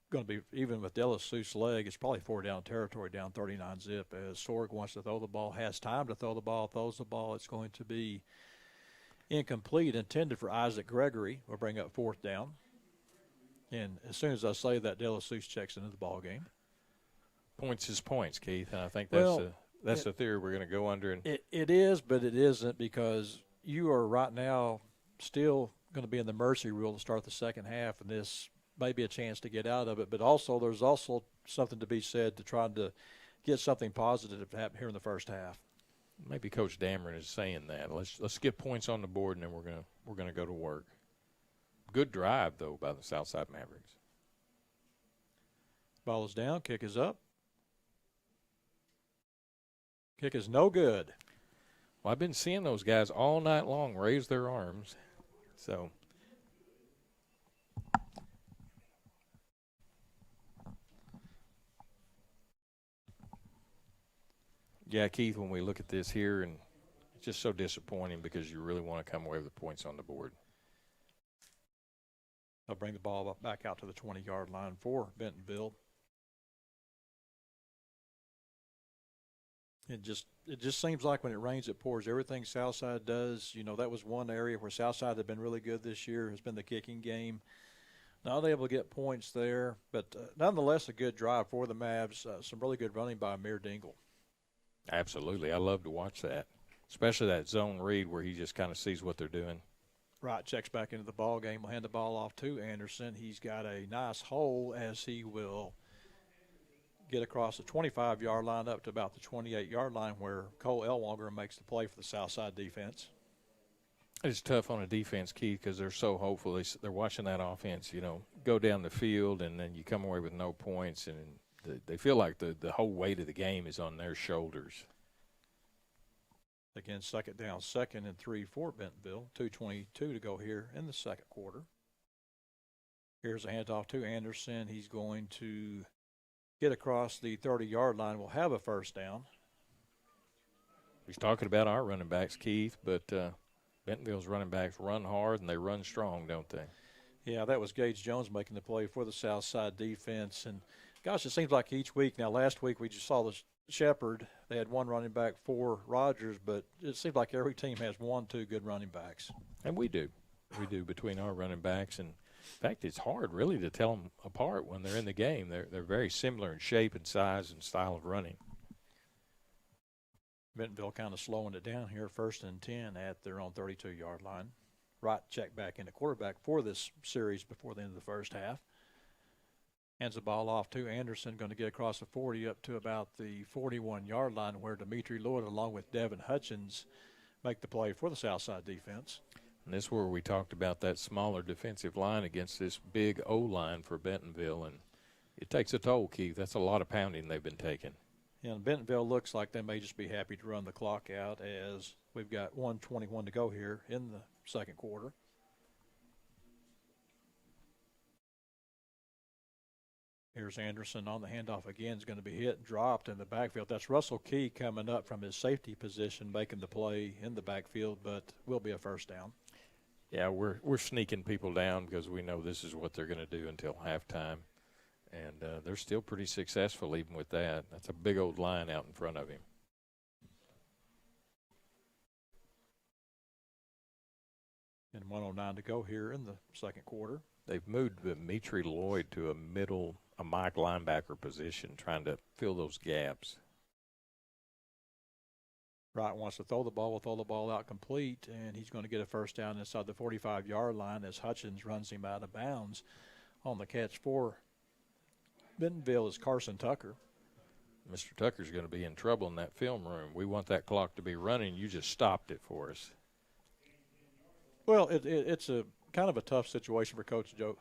going to be, even with Delasou's leg, it's probably 4 down territory, down 39 zip, as Sorg wants to throw the ball, has time to throw the ball, throws the ball. It's going to be incomplete, intended for Isaac Gregory. We'll bring up 4th down. And as soon as I say that, Delasou checks into the ball game. Points is points, Keith, and I think that's the theory we're going to go under. And it is, but it isn't, because you are right now still going to be in the mercy rule to start the second half, and this may be a chance to get out of it. But also, there's also something to be said to try to get something positive to happen here in the first half. Maybe Coach Dameron is saying that. Let's get points on the board, and then we're gonna go to work. Good drive though by the Southside Mavericks. Ball is down. Kick is up. Kick is no good. Well, I've been seeing those guys all night long raise their arms. So yeah, Keith, when we look at this here, and it's just so disappointing because you really want to come away with the points on the board. They'll bring the ball back out to the 20-yard line for Bentonville. It just seems like when it rains, it pours. Everything Southside does, that was one area where Southside had been really good this year, has been the kicking game. Not able to get points there, but nonetheless a good drive for the Mavs. Some really good running by Amir Dingle. Absolutely. I love to watch that, especially that zone read where he just kind of sees what they're doing. Right, checks back into the ball game. Will hand the ball off to Anderson. He's got a nice hole as he will get across the 25-yard line up to about the 28-yard line where Cole Ellwanger makes the play for the Southside defense. It's tough on a defense, Keith, because they're so hopeful. They're watching that offense, go down the field, and then you come away with no points, and they feel like the whole weight of the game is on their shoulders. Again, second down, 2nd and 3 for Bentonville. 2:22 to go here in the second quarter. Here's a handoff to Anderson. He's going to get across the 30-yard line. We'll have a first down. He's talking about our running backs, Keith, but Bentonville's running backs run hard and they run strong, don't they? Yeah, that was Gage Jones making the play for the Southside defense. And, gosh, it seems like each week. Now, last week we just saw the Shepherd. They had one running back for Rogers, but it seems like every team has 1-2 good running backs. And we do. We do between our running backs. And, in fact, it's hard really to tell them apart when they're in the game. They're very similar in shape and size and style of running. Bentonville kind of slowing it down here, 1st and 10 at their own 32-yard line. Wright checked back into quarterback for this series before the end of the first half. Hands the ball off to Anderson, going to get across the 40 up to about the 41-yard line, where Dimitri Lloyd, along with Devin Hutchins, make the play for the Southside defense. And this is where we talked about that smaller defensive line against this big O-line for Bentonville, and it takes a toll, Keith. That's a lot of pounding they've been taking. Yeah, and Bentonville looks like they may just be happy to run the clock out, as we've got 1:21 to go here in the second quarter. Here's Anderson on the handoff again. Is going to be hit and dropped in the backfield. That's Russell Key coming up from his safety position, making the play in the backfield, but will be a first down. Yeah, we're sneaking people down because we know this is what they're going to do until halftime. And they're still pretty successful even with that. That's a big old line out in front of him. And 1:09 to go here in the second quarter. They've moved Dimitri Lloyd to a Mike linebacker position, trying to fill those gaps. Wright wants to throw the ball. Will throw the ball out complete, and he's going to get a first down inside the 45-yard line as Hutchins runs him out of bounds. On the catch for Bentonville is Carson Tucker. Mr. Tucker's going to be in trouble in that film room. We want that clock to be running. You just stopped it for us. Well, it's a kind of a tough situation for Coach Joe,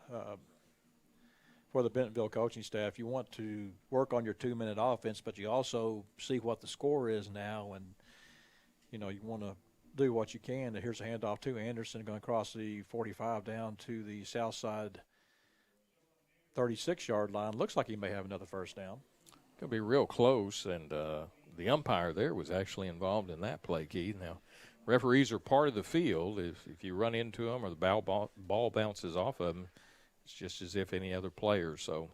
for the Bentonville coaching staff. You want to work on your 2-minute offense, but you also see what the score is now, and you want to do what you can. And here's a handoff to Anderson, going to cross the 45 down to the south side 36-yard line. Looks like he may have another first down. Going to be real close, and the umpire there was actually involved in that play, Keith. Now, referees are part of the field. If you run into them or the ball bounces off of them, it's just as if any other player. So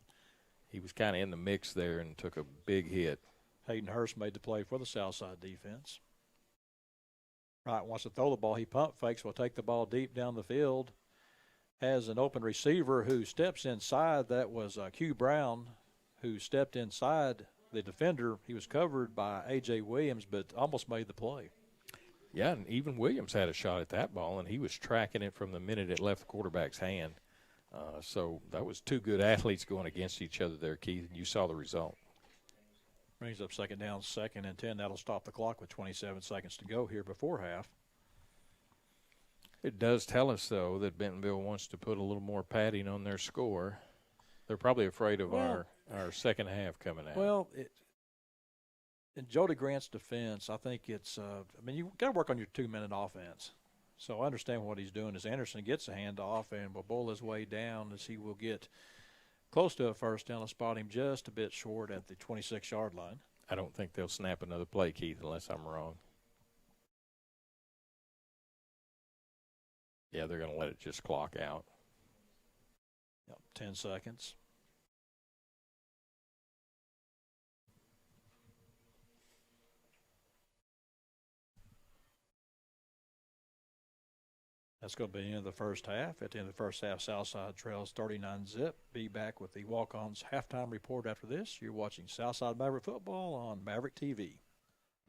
he was kind of in the mix there and took a big hit. Hayden Hurst made the play for the Southside defense. Wright wants to throw the ball. He pump fakes, will take the ball deep down the field. Has an open receiver who steps inside. That was Q Brown, who stepped inside the defender. He was covered by A.J. Williams, but almost made the play. Yeah, and even Williams had a shot at that ball, and he was tracking it from the minute it left the quarterback's hand. So that was two good athletes going against each other there, Keith, and you saw the result. Brings up second down, 2nd and 10. That'll stop the clock with 27 seconds to go here before half. It does tell us, though, that Bentonville wants to put a little more padding on their score. They're probably afraid of our second half coming out. Well, in Jody Grant's defense, I think it's you've got to work on your 2-minute offense. So I understand what he's doing as Anderson gets a handoff and will bowl his way down as he will get close to a first down. I'll spot him just a bit short at the 26-yard line. I don't think they'll snap another play, Keith, unless I'm wrong. Yeah, they're going to let it just clock out. Yep, 10 seconds. That's going to be the end of the first half. At the end of the first half, Southside trails 39-zip. Be back with the walk-ons halftime report after this. You're watching Southside Maverick football on Maverick TV.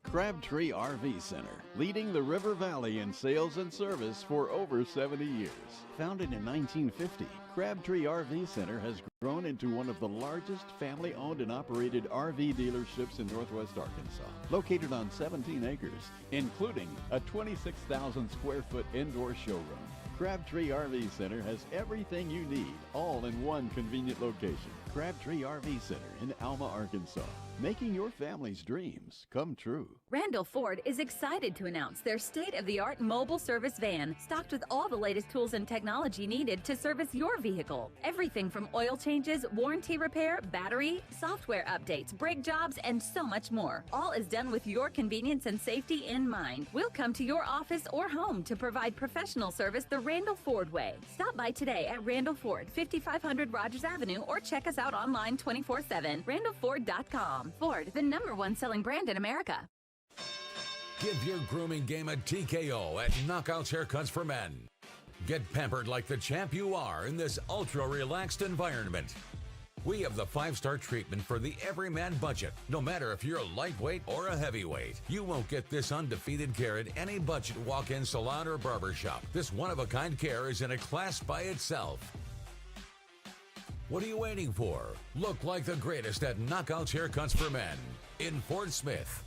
Crabtree RV Center, leading the River Valley in sales and service for over 70 years. Founded in 1950, Crabtree RV Center has grown into one of the largest family-owned and operated RV dealerships in Northwest Arkansas. Located on 17 acres, including a 26,000 square foot indoor showroom. Crabtree RV Center has everything you need, all in one convenient location. Crabtree RV Center in Alma, Arkansas, making your family's dreams come true. Randall Ford is excited to announce their state-of-the-art mobile service van, stocked with all the latest tools and technology needed to service your vehicle. Everything from oil changes, warranty repair, battery, software updates, brake jobs, and so much more. All is done with your convenience and safety in mind. We'll come to your office or home to provide professional service the Randall Ford way. Stop by today at Randall Ford, 5500 Rogers Avenue, or check us out online 24/7, randallford.com. Ford, the #1 selling brand in America. Give your grooming game a TKO at Knockouts Haircuts for Men. Get pampered like the champ you are in this ultra-relaxed environment. We have the 5-star treatment for the everyman budget. No matter if you're a lightweight or a heavyweight, you won't get this undefeated care at any budget walk-in salon or barbershop. This one-of-a-kind care is in a class by itself. What are you waiting for? Look like the greatest at Knockouts Haircuts for Men in Fort Smith.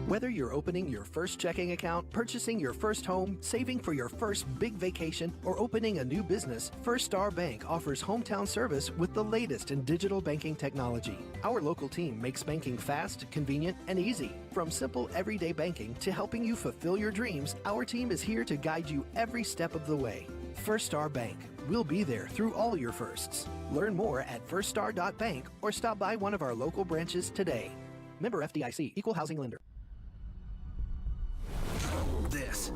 Whether you're opening your first checking account, purchasing your first home, saving for your first big vacation, or opening a new business, First Star Bank offers hometown service with the latest in digital banking technology. Our local team makes banking fast, convenient, and easy. From simple everyday banking to helping you fulfill your dreams, our team is here to guide you every step of the way. First Star Bank. We'll be there through all your firsts. Learn more at firststar.bank or stop by one of our local branches today. Member FDIC, Equal Housing Lender. This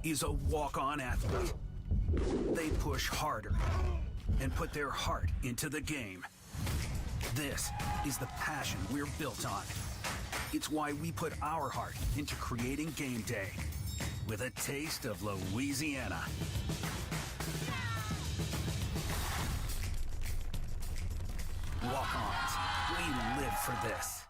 is a walk-on athlete. They push harder and put their heart into the game. This is the passion we're built on. It's why we put our heart into creating game day with a taste of Louisiana. Walk-ons, we live for this.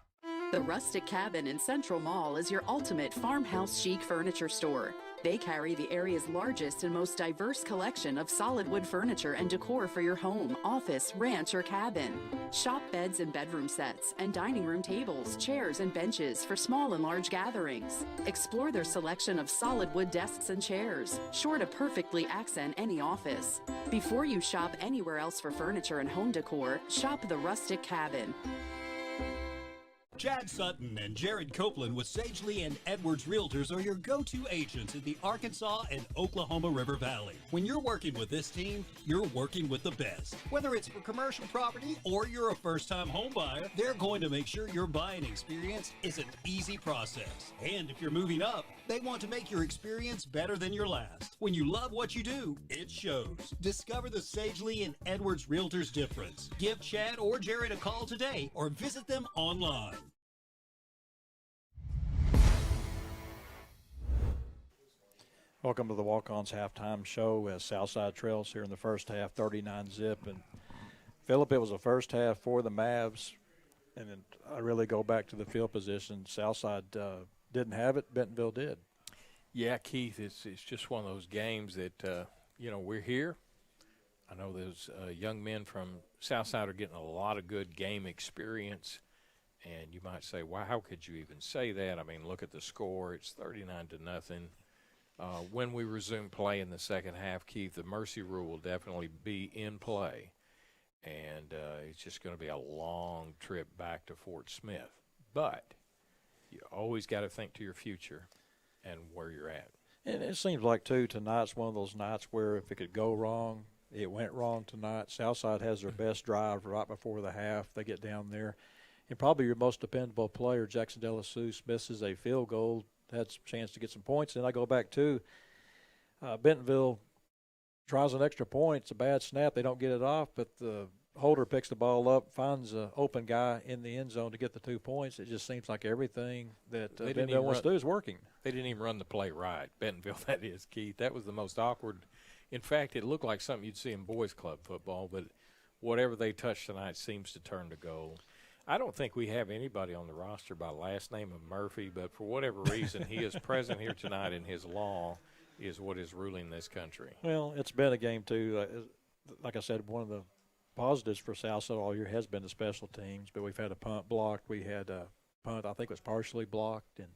The Rustic Cabin in Central Mall is your ultimate farmhouse chic furniture store. They carry the area's largest and most diverse collection of solid wood furniture and decor for your home, office, ranch, or cabin. Shop beds and bedroom sets and dining room tables, chairs, and benches for small and large gatherings. Explore their selection of solid wood desks and chairs, sure to perfectly accent any office. Before you shop anywhere else for furniture and home decor, shop the Rustic Cabin. Chad Sutton and Jared Copeland with Sagely and Edwards Realtors are your go-to agents in the Arkansas and Oklahoma River Valley. When you're working with this team, you're working with the best. Whether it's for commercial property or you're a first-time home buyer, they're going to make sure your buying experience is an easy process. And if you're moving up, they want to make your experience better than your last. When you love what you do, it shows. Discover the Sagely and Edwards Realtors difference. Give Chad or Jared a call today or visit them online. Welcome to the Walk-Ons halftime show as Southside trails here in the first half, 39-zip. And, Philip, it was the first half for the Mavs. And then I really go back to the field position. Southside didn't have it. Bentonville did. Yeah, Keith, it's just one of those games that, we're here. I know those young men from Southside are getting a lot of good game experience. And you might say, wow, how could you even say that? I mean, look at the score. It's 39-0. When we resume play in the second half, Keith, the mercy rule will definitely be in play. And it's just going to be a long trip back to Fort Smith. But you always got to think to your future and where you're at. And it seems like, too, tonight's one of those nights where if it could go wrong, it went wrong tonight. Southside has their best drive right before the half. They get down there. And probably your most dependable player, Jackson DeLaSouce, misses a field goal. Had some chance to get some points. And I go back to Bentonville tries an extra point. It's a bad snap. They don't get it off, but the holder picks the ball up, finds an open guy in the end zone to get the 2 points. It just seems like everything that Bentonville wants to do is working. They didn't even run the play right. Bentonville, that is, Keith. That was the most awkward. In fact, it looked like something you'd see in boys club football, but whatever they touch tonight seems to turn to gold. I don't think we have anybody on the roster by last name of Murphy, but for whatever reason, he is present here tonight, and his law is what is ruling this country. Well, it's been a game, too. Like I said, one of the positives for Southside all year has been the special teams, but we've had a punt blocked. We had a punt, I think, was partially blocked, and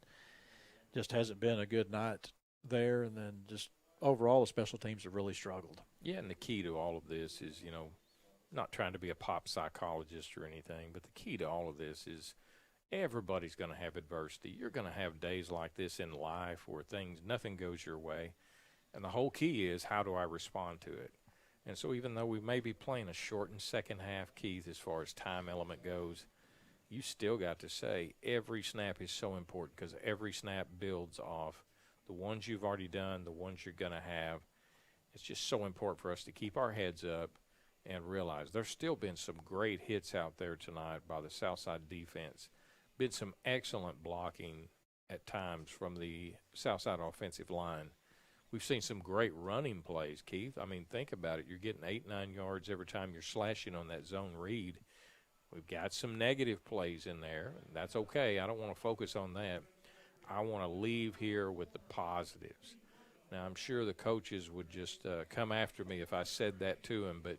just hasn't been a good night there. And then just overall, the special teams have really struggled. Yeah, and the key to all of this is, not trying to be a pop psychologist or anything, but the key to all of this is everybody's going to have adversity. You're going to have days like this in life where nothing goes your way. And the whole key is, how do I respond to it? And so even though we may be playing a shortened second half, Keith, as far as time element goes, you still got to say every snap is so important because every snap builds off the ones you've already done, the ones you're going to have. It's just so important for us to keep our heads up and realize there's still been some great hits out there tonight by the Southside defense. Been some excellent blocking at times from the Southside offensive line. We've seen some great running plays, Keith. I mean, think about it. You're getting 8-9 yards every time you're slashing on that zone read. We've got some negative plays in there, and that's okay. I don't want to focus on that. I want to leave here with the positives. Now, I'm sure the coaches would just come after me if I said that to them, but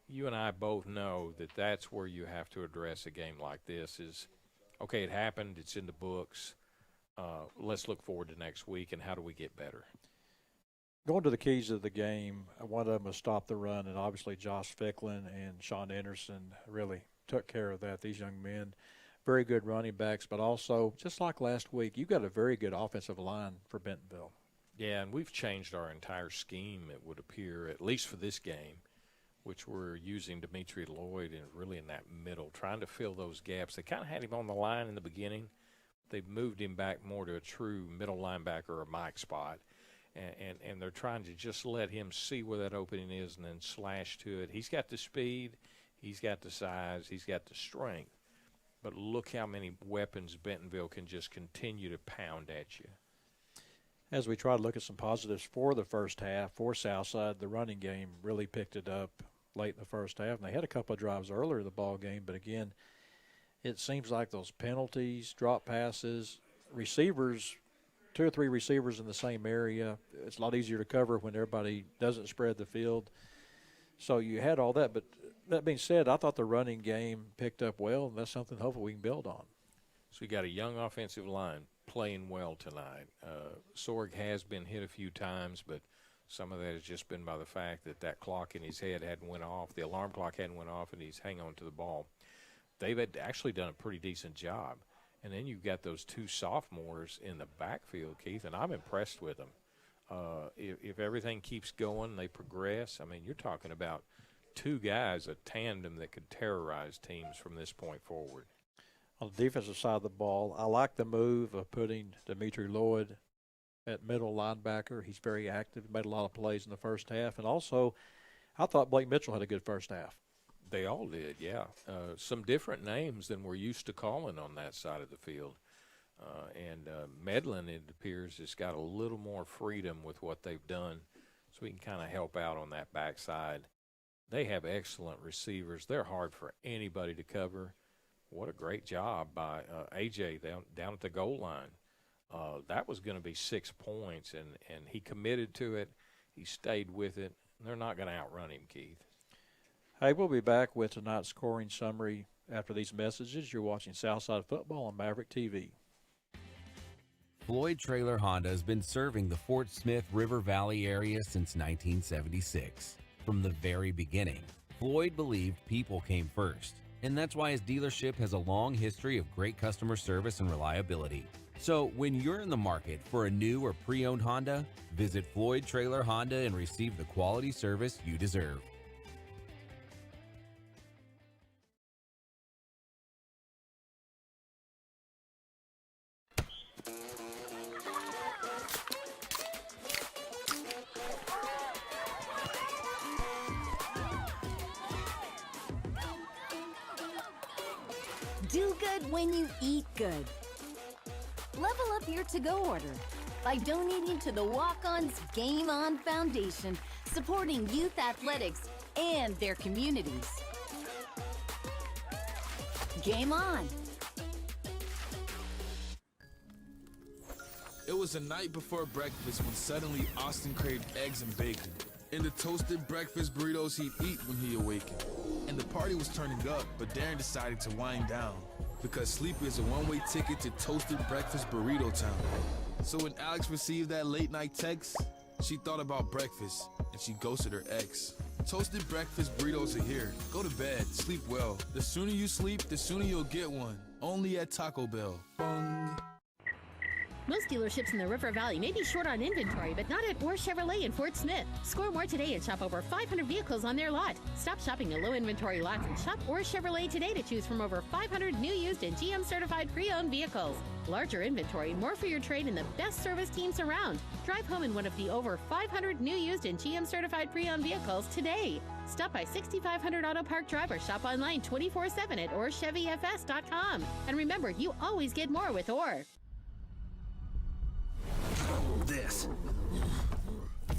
you and I both know that that's where you have to address a game like this is, okay, it happened, it's in the books. Let's look forward to next week, and how do we get better? Going to the keys of the game, one of them was stop the run, and obviously Josh Ficklin and Sean Anderson really took care of that. These young men, very good running backs, but also, just like last week, you've got a very good offensive line for Bentonville. Yeah, and we've changed our entire scheme, it would appear, at least for this game, which we're using Dimitri Lloyd and really in that middle, trying to fill those gaps. They kind of had him on the line in the beginning. They've moved him back more to a true middle linebacker or Mike spot, and they're trying to just let him see where that opening is and then slash to it. He's got the speed, he's got the size, he's got the strength, but look how many weapons Bentonville can just continue to pound at you. As we try to look at some positives for the first half, for Southside, the running game really picked it up late in the first half, and they had a couple of drives earlier in the ball game, but again, it seems like those penalties, drop passes, receivers, 2 or 3 receivers in the same area, it's a lot easier to cover when everybody doesn't spread the field. So you had all that, but that being said, I thought the running game picked up well, and that's something hopefully we can build on. So you got a young offensive line playing well tonight. Sorg has been hit a few times, but some of that has just been by the fact that that clock in his head hadn't went off, the alarm clock hadn't went off, and he's hanging on to the ball. They've actually done a pretty decent job. And then you've got those 2 sophomores in the backfield, Keith, and I'm impressed with them. If everything keeps going, they progress. I mean, you're talking about 2 guys, a tandem that could terrorize teams from this point forward. On the defensive side of the ball, I like the move of putting Dimitri Lloyd at middle linebacker. He's very active, made a lot of plays in the first half. And also, I thought Blake Mitchell had a good first half. They all did, yeah. Some different names than we're used to calling on that side of the field. And Medlin, it appears, has got a little more freedom with what they've done, so we can kind of help out on that backside. They have excellent receivers. They're hard for anybody to cover. What a great job by A.J. down at the goal line. That was going to be 6 points, and he committed to it. He stayed with it. They're not going to outrun him, Keith. Hey, we'll be back with tonight's scoring summary after these messages. You're watching Southside Football on Maverick TV. Floyd Trailer Honda has been serving the Fort Smith River Valley area since 1976. From the very beginning, Floyd believed people came first, and that's why his dealership has a long history of great customer service and reliability. So when you're in the market for a new or pre-owned Honda, visit Floyd Trailer Honda and receive the quality service you deserve. Do good when you eat good. Level up your to-go order by donating to the Walk-On's Game On Foundation, supporting youth athletics and their communities. Game on. It was the night before breakfast when suddenly Austin craved eggs and bacon and the toasted breakfast burritos he'd eat when he awakened. And the party was turning up, but Darren decided to wind down because sleep is a one-way ticket to toasted breakfast burrito town. So when Alex received that late-night text, she thought about breakfast, and she ghosted her ex. Toasted breakfast burritos are here. Go to bed, sleep well. The sooner you sleep, the sooner you'll get one. Only at Taco Bell. Bong. Most dealerships in the River Valley may be short on inventory, but not at Orr Chevrolet in Fort Smith. Score more today and shop over 500 vehicles on their lot. Stop shopping at low inventory lots and shop Orr Chevrolet today to choose from over 500 new, used, and GM certified pre-owned vehicles. Larger inventory, more for your trade, and the best service teams around. Drive home in one of the over 500 new, used, and GM certified pre-owned vehicles today. Stop by 6500 Auto Park Drive or shop online 24/7 at OrChevyFS.com. And remember, you always get more with Orr.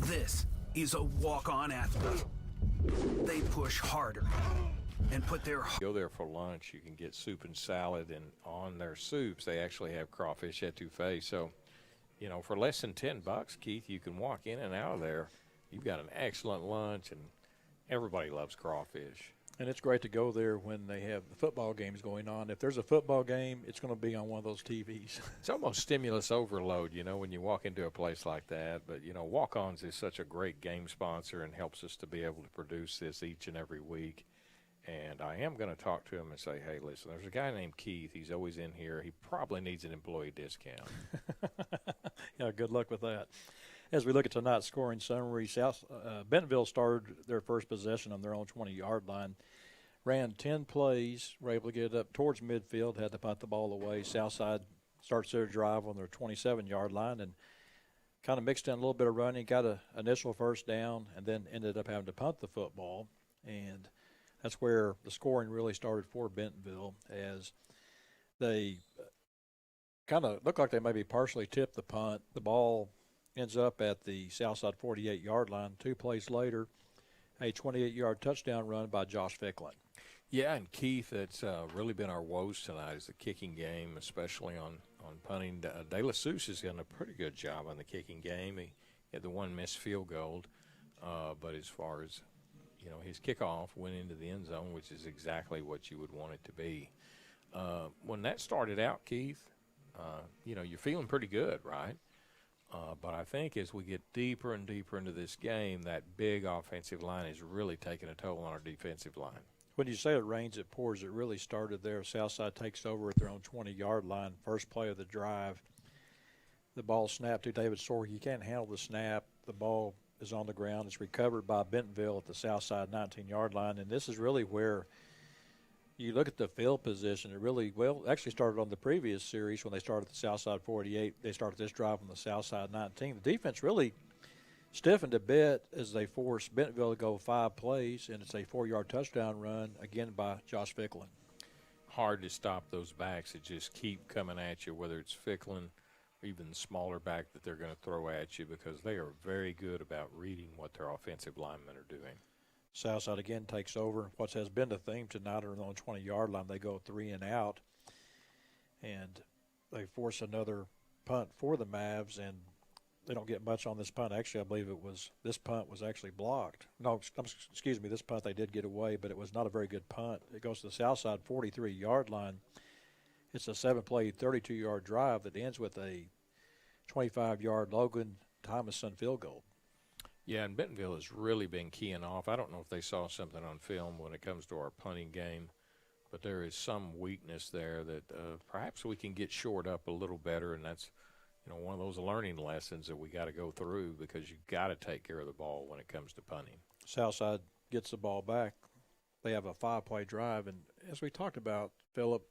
This is a walk-on athlete. They push harder and put their... Go there for lunch, you can get soup and salad, and on their soups, they actually have crawfish etouffee. So you know, for less than $10, Keith, you can walk in and out of there. You've got an excellent lunch, and everybody loves crawfish. And it's great to go there when they have the football games going on. If there's a football game, it's going to be on one of those TVs. It's almost stimulus overload, you know, when you walk into a place like that. But, you know, Walk-Ons is such a great game sponsor and helps us to be able to produce this each and every week. And I am going to talk to him and say, hey, listen, there's a guy named Keith. He's always in here. He probably needs an employee discount. Yeah, good luck with that. As we look at tonight's scoring summary, Bentonville started their first possession on their own 20-yard line, ran 10 plays, were able to get up towards midfield, had to punt the ball away. Southside starts their drive on their 27-yard line and kind of mixed in a little bit of running, got an initial first down, and then ended up having to punt the football. And that's where the scoring really started for Bentonville, as they kind of looked like they maybe partially tipped the punt. The ball ends up at the Southside 48-yard line. 2 plays later, a 28-yard touchdown run by Josh Ficklin. Yeah, and Keith, it's really been our woes tonight is the kicking game, especially on punting. De La Souce has done a pretty good job on the kicking game. He had the one missed field goal, but as far as, you know, his kickoff went into the end zone, which is exactly what you would want it to be. When that started out, Keith, you know, you're feeling pretty good, right? But I think as we get deeper and deeper into this game, that big offensive line is really taking a toll on our defensive line. When you say it rains, it pours, it really started there. Southside takes over at their own 20-yard line. First play of the drive, the ball snapped to David Sorg. You can't handle the snap. The ball is on the ground. It's recovered by Bentonville at the Southside 19-yard line. And this is really where you look at the field position. It really, well, actually started on the previous series when they started at the Southside 48. They started this drive on the Southside 19. The defense really stiffened a bit as they forced Bentonville to go 5 plays, and it's a 4-yard touchdown run, again by Josh Ficklin. Hard to stop those backs that just keep coming at you, whether it's Ficklin or even the smaller back that they're going to throw at you, because they are very good about reading what their offensive linemen are doing. Southside again takes over. What has been the theme tonight on the 20-yard line, they go 3 and out, and they force another punt for the Mavs, and they don't get much on this punt. Actually, I believe this punt was actually blocked. No, excuse me, this punt they did get away, but it was not a very good punt. It goes to the Southside 43-yard line. It's a 7-play, 32-yard drive that ends with a 25-yard Logan Thomason field goal. Yeah, and Bentonville has really been keying off. I don't know if they saw something on film when it comes to our punting game, but there is some weakness there that perhaps we can get shored up a little better, and that's, you know, one of those learning lessons that we got to go through, because you got to take care of the ball when it comes to punting. Southside gets the ball back. They have a 5-play drive, and as we talked about, Philip,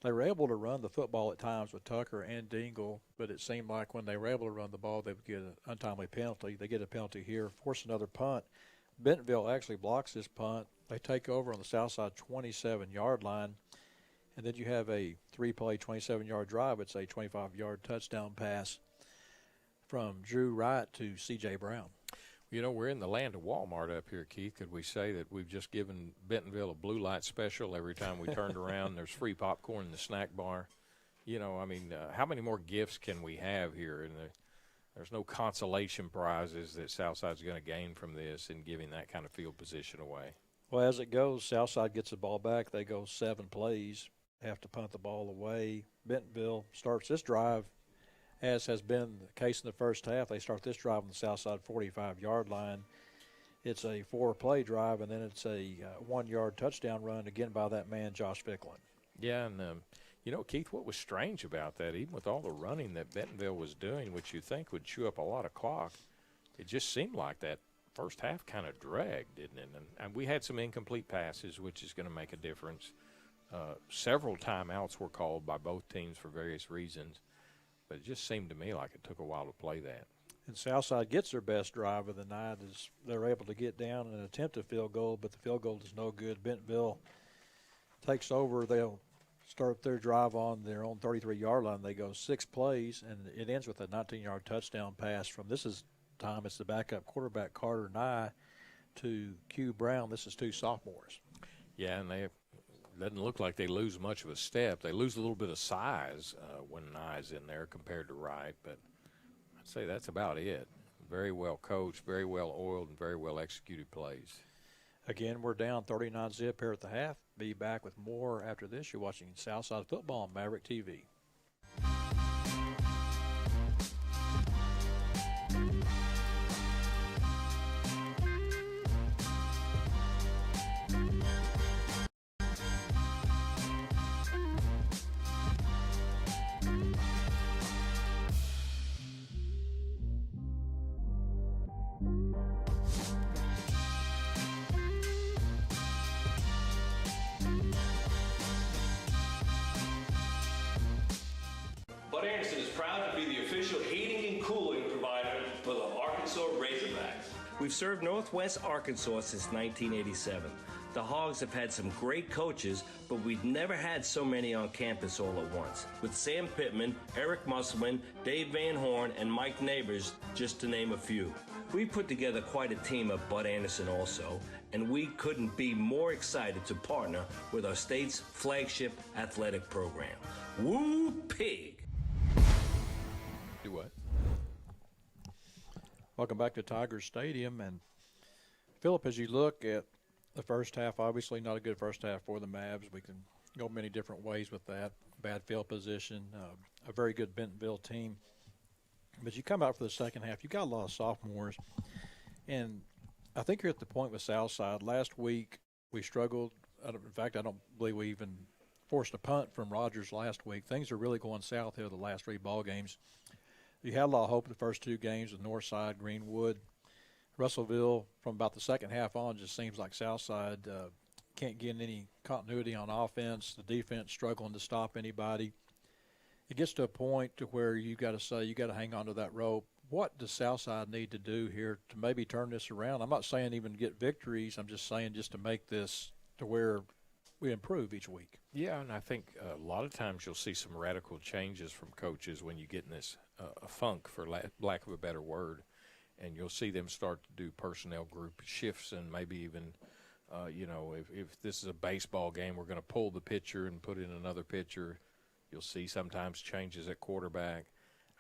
they were able to run the football at times with Tucker and Dingle, but it seemed like when they were able to run the ball, they would get an untimely penalty. They get a penalty here, force another punt. Bentonville actually blocks this punt. They take over on the Southside 27-yard line, and then you have a 3-play, 27-yard drive. It's a 25-yard touchdown pass from Drew Wright to C.J. Brown. You know, we're in the land of Walmart up here, Keith. Could we say that we've just given Bentonville a blue light special every time we turned around? There's free popcorn in the snack bar. You know, I mean, how many more gifts can we have here? And there's no consolation prizes that Southside's going to gain from this in giving that kind of field position away. Well, as it goes, Southside gets the ball back. They go 7 plays, have to punt the ball away. Bentonville starts this drive, as has been the case in the first half. They start this drive on the Southside 45-yard line. It's a 4-play drive, and then it's a 1-yard touchdown run, again by that man, Josh Ficklin. Yeah, and, you know, Keith, what was strange about that, even with all the running that Bentonville was doing, which you think would chew up a lot of clock, it just seemed like that first half kind of dragged, didn't it? And we had some incomplete passes, which is going to make a difference. Several timeouts were called by both teams for various reasons, but it just seemed to me like it took a while to play that. And Southside gets their best drive of the night as they're able to get down and attempt a field goal, but the field goal is no good. Bentonville takes over. They'll start their drive on their own 33-yard line. They go 6 plays, and it ends with a 19-yard touchdown pass from it's the backup quarterback Carter Nye to Q Brown. This is 2 sophomores. Yeah, and they doesn't look like they lose much of a step. They lose a little bit of size when Nye's in there compared to Wright, but I'd say that's about it. Very well coached, very well oiled, and very well executed plays. Again, we're down 39-zip here at the half. Be back with more after this. You're watching Southside Football on Maverick TV. Bud Anderson is proud to be the official heating and cooling provider for the Arkansas Razorbacks. We've served Northwest Arkansas since 1987. The Hogs have had some great coaches, but we've never had so many on campus all at once. With Sam Pittman, Eric Musselman, Dave Van Horn, and Mike Neighbors, just to name a few. We put together quite a team at Bud Anderson also, and we couldn't be more excited to partner with our state's flagship athletic program. Woo Pig! Do what? Welcome back to Tigers Stadium. And, Philip, as you look at the first half, obviously not a good first half for the Mavs. We can go many different ways with that. Bad field position, a very good Bentonville team. But you come out for the second half, you got a lot of sophomores. And I think you're at the point with Southside. Last week we struggled. In fact, I don't believe we even forced a punt from Rogers last week. Things are really going south here the last three ball games. You had a lot of hope the first two games with Northside, Greenwood. Russellville, from about the second half on, just seems like Southside can't get any continuity on offense. The defense struggling to stop anybody. It gets to a point to where you got to say you got to hang on to that rope. What does Southside need to do here to maybe turn this around? I'm not saying even get victories. I'm just saying just to make this to where we improve each week. Yeah, and I think a lot of times you'll see some radical changes from coaches when you get in this a funk, for lack of a better word. And you'll see them start to do personnel group shifts and maybe even, if this is a baseball game, we're going to pull the pitcher and put in another pitcher. You'll see sometimes changes at quarterback.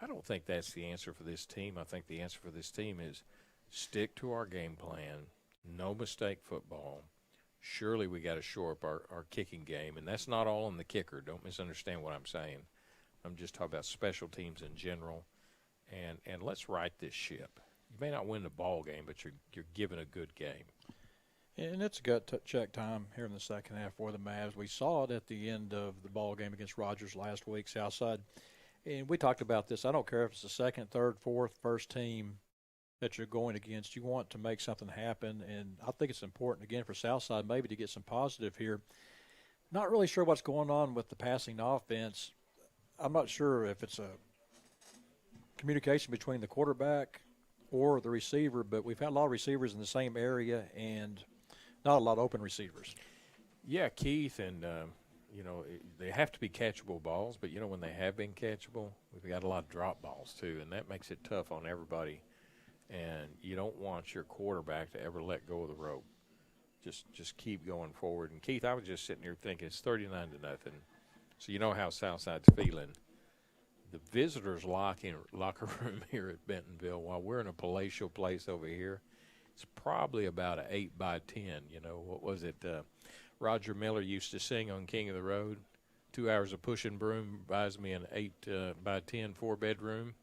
I don't think that's the answer for this team. I think the answer for this team is stick to our game plan, no mistake football. Surely we got to shore up our kicking game, and that's not all on the kicker. Don't misunderstand what I'm saying. I'm just talking about special teams in general, and let's right this ship. You may not win the ball game, but you're given a good game. And it's a gut check time here in the second half for the Mavs. We saw it at the end of the ball game against Rogers last week, Southside. And we talked about this. I don't care if it's the second, third, fourth, first team that you're going against. You want to make something happen. And I think it's important, again, for Southside maybe to get some positive here. Not really sure what's going on with the passing offense. I'm not sure if it's a communication between the quarterback or the receiver, but we've had a lot of receivers in the same area and not a lot of open receivers. Yeah, Keith, and, they have to be catchable balls, but, when they have been catchable, we've got a lot of drop balls too, and that makes it tough on everybody. And you don't want your quarterback to ever let go of the rope. Just keep going forward. And, Keith, I was just sitting here thinking it's 39-0. So you know how Southside's feeling. The visitors' locker room here at Bentonville, while we're in a palatial place over here, it's probably about an 8 by 10. What was it? Roger Miller used to sing on King of the Road. 2 hours of pushing broom buys me an 8 by 10 4-bedroom.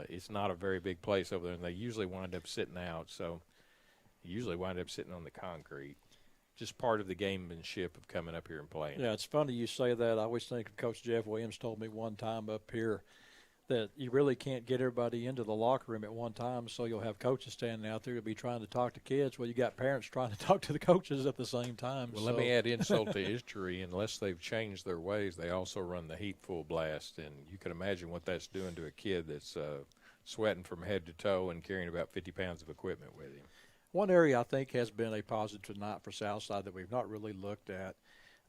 It's not a very big place over there, and they usually wind up sitting out. So you usually wind up sitting on the concrete. Just part of the gamemanship of coming up here and playing. Yeah, it's funny you say that. I always think of Coach Jeff Williams told me one time up here that you really can't get everybody into the locker room at one time, so you'll have coaches standing out there to be trying to talk to kids. Well, you got parents trying to talk to the coaches at the same time. Well, let me add insult to injury. Unless they've changed their ways, they also run the heat full blast, and you can imagine what that's doing to a kid that's sweating from head to toe and carrying about 50 pounds of equipment with him. One area I think has been a positive tonight for Southside that we've not really looked at.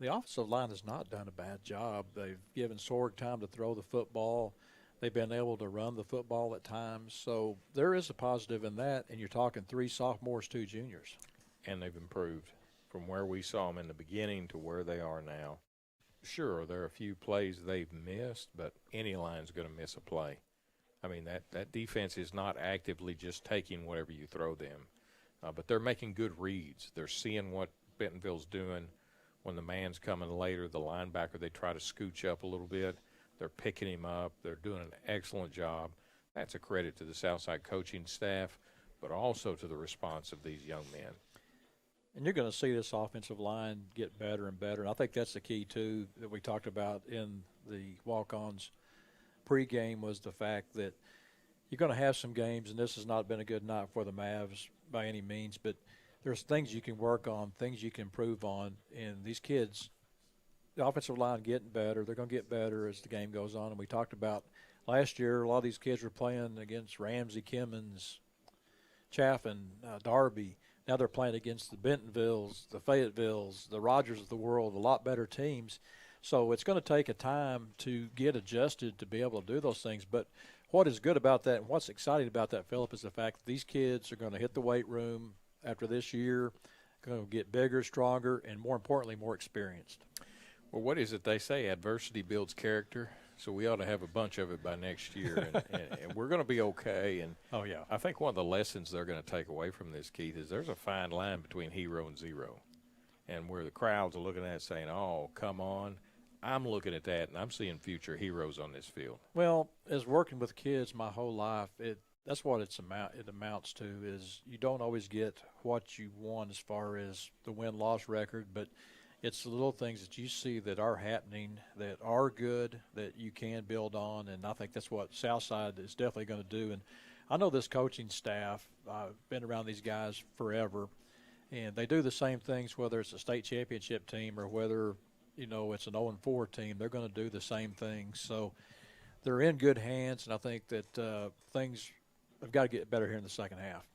The offensive line has not done a bad job. They've given Sorg time to throw the football. They've been able to run the football at times. So there is a positive in that, and you're talking 3 sophomores, 2 juniors. And they've improved from where we saw them in the beginning to where they are now. Sure, there are a few plays they've missed, but any line's going to miss a play. I mean, that defense is not actively just taking whatever you throw them, but they're making good reads. They're seeing what Bentonville's doing. When the man's coming later, the linebacker, they try to scooch up a little bit. They're picking him up. They're doing an excellent job. That's a credit to the Southside coaching staff, but also to the response of these young men. And you're going to see this offensive line get better and better. And I think that's the key, too, that we talked about in the walk-ons pregame was the fact that you're going to have some games, and this has not been a good night for the Mavs by any means, but there's things you can work on, things you can improve on. And these kids, the offensive line getting better. They're going to get better as the game goes on. And we talked about last year, a lot of these kids were playing against Ramsey, Kimmons, Chaffin, Darby. Now they're playing against the Bentonvilles, the Fayettevilles, the Rogers of the world, a lot better teams. So it's going to take a time to get adjusted to be able to do those things. But what is good about that and what's exciting about that, Phillip, is the fact that these kids are going to hit the weight room after this year, going to get bigger, stronger, and more importantly, more experienced. Well, what is it they say? Adversity builds character. So we ought to have a bunch of it by next year, and we're going to be okay. And oh yeah, I think one of the lessons they're going to take away from this, Keith, is there's a fine line between hero and zero, and where the crowds are looking at it saying, "Oh, come on," I'm looking at that and I'm seeing future heroes on this field. Well, as working with kids my whole life, that's what it amounts to. Is you don't always get what you want as far as the win-loss record, but it's the little things that you see that are happening, that are good, that you can build on, and I think that's what Southside is definitely going to do. And I know this coaching staff, I've been around these guys forever, and they do the same things, whether it's a state championship team or whether, it's an 0-4 team. They're going to do the same things. So they're in good hands, and I think that things have got to get better here in the second half.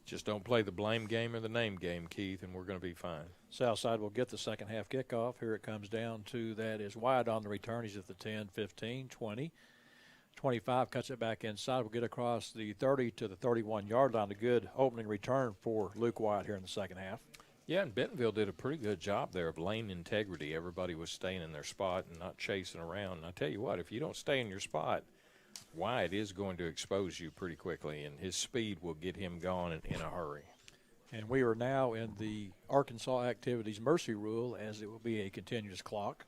Just don't play the blame game or the name game, Keith, and we're going to be fine. Southside will get the second half kickoff. Here it comes down to that is wide on the return. He's at the 10, 15, 20. 25 cuts it back inside. We'll get across the 30 to the 31-yard line. A good opening return for Luke White here in the second half. Yeah, and Bentonville did a pretty good job there of lane integrity. Everybody was staying in their spot and not chasing around. And I tell you what, if you don't stay in your spot, Wyatt is going to expose you pretty quickly, and his speed will get him gone in a hurry. And we are now in the Arkansas Activities Mercy Rule, as it will be a continuous clock.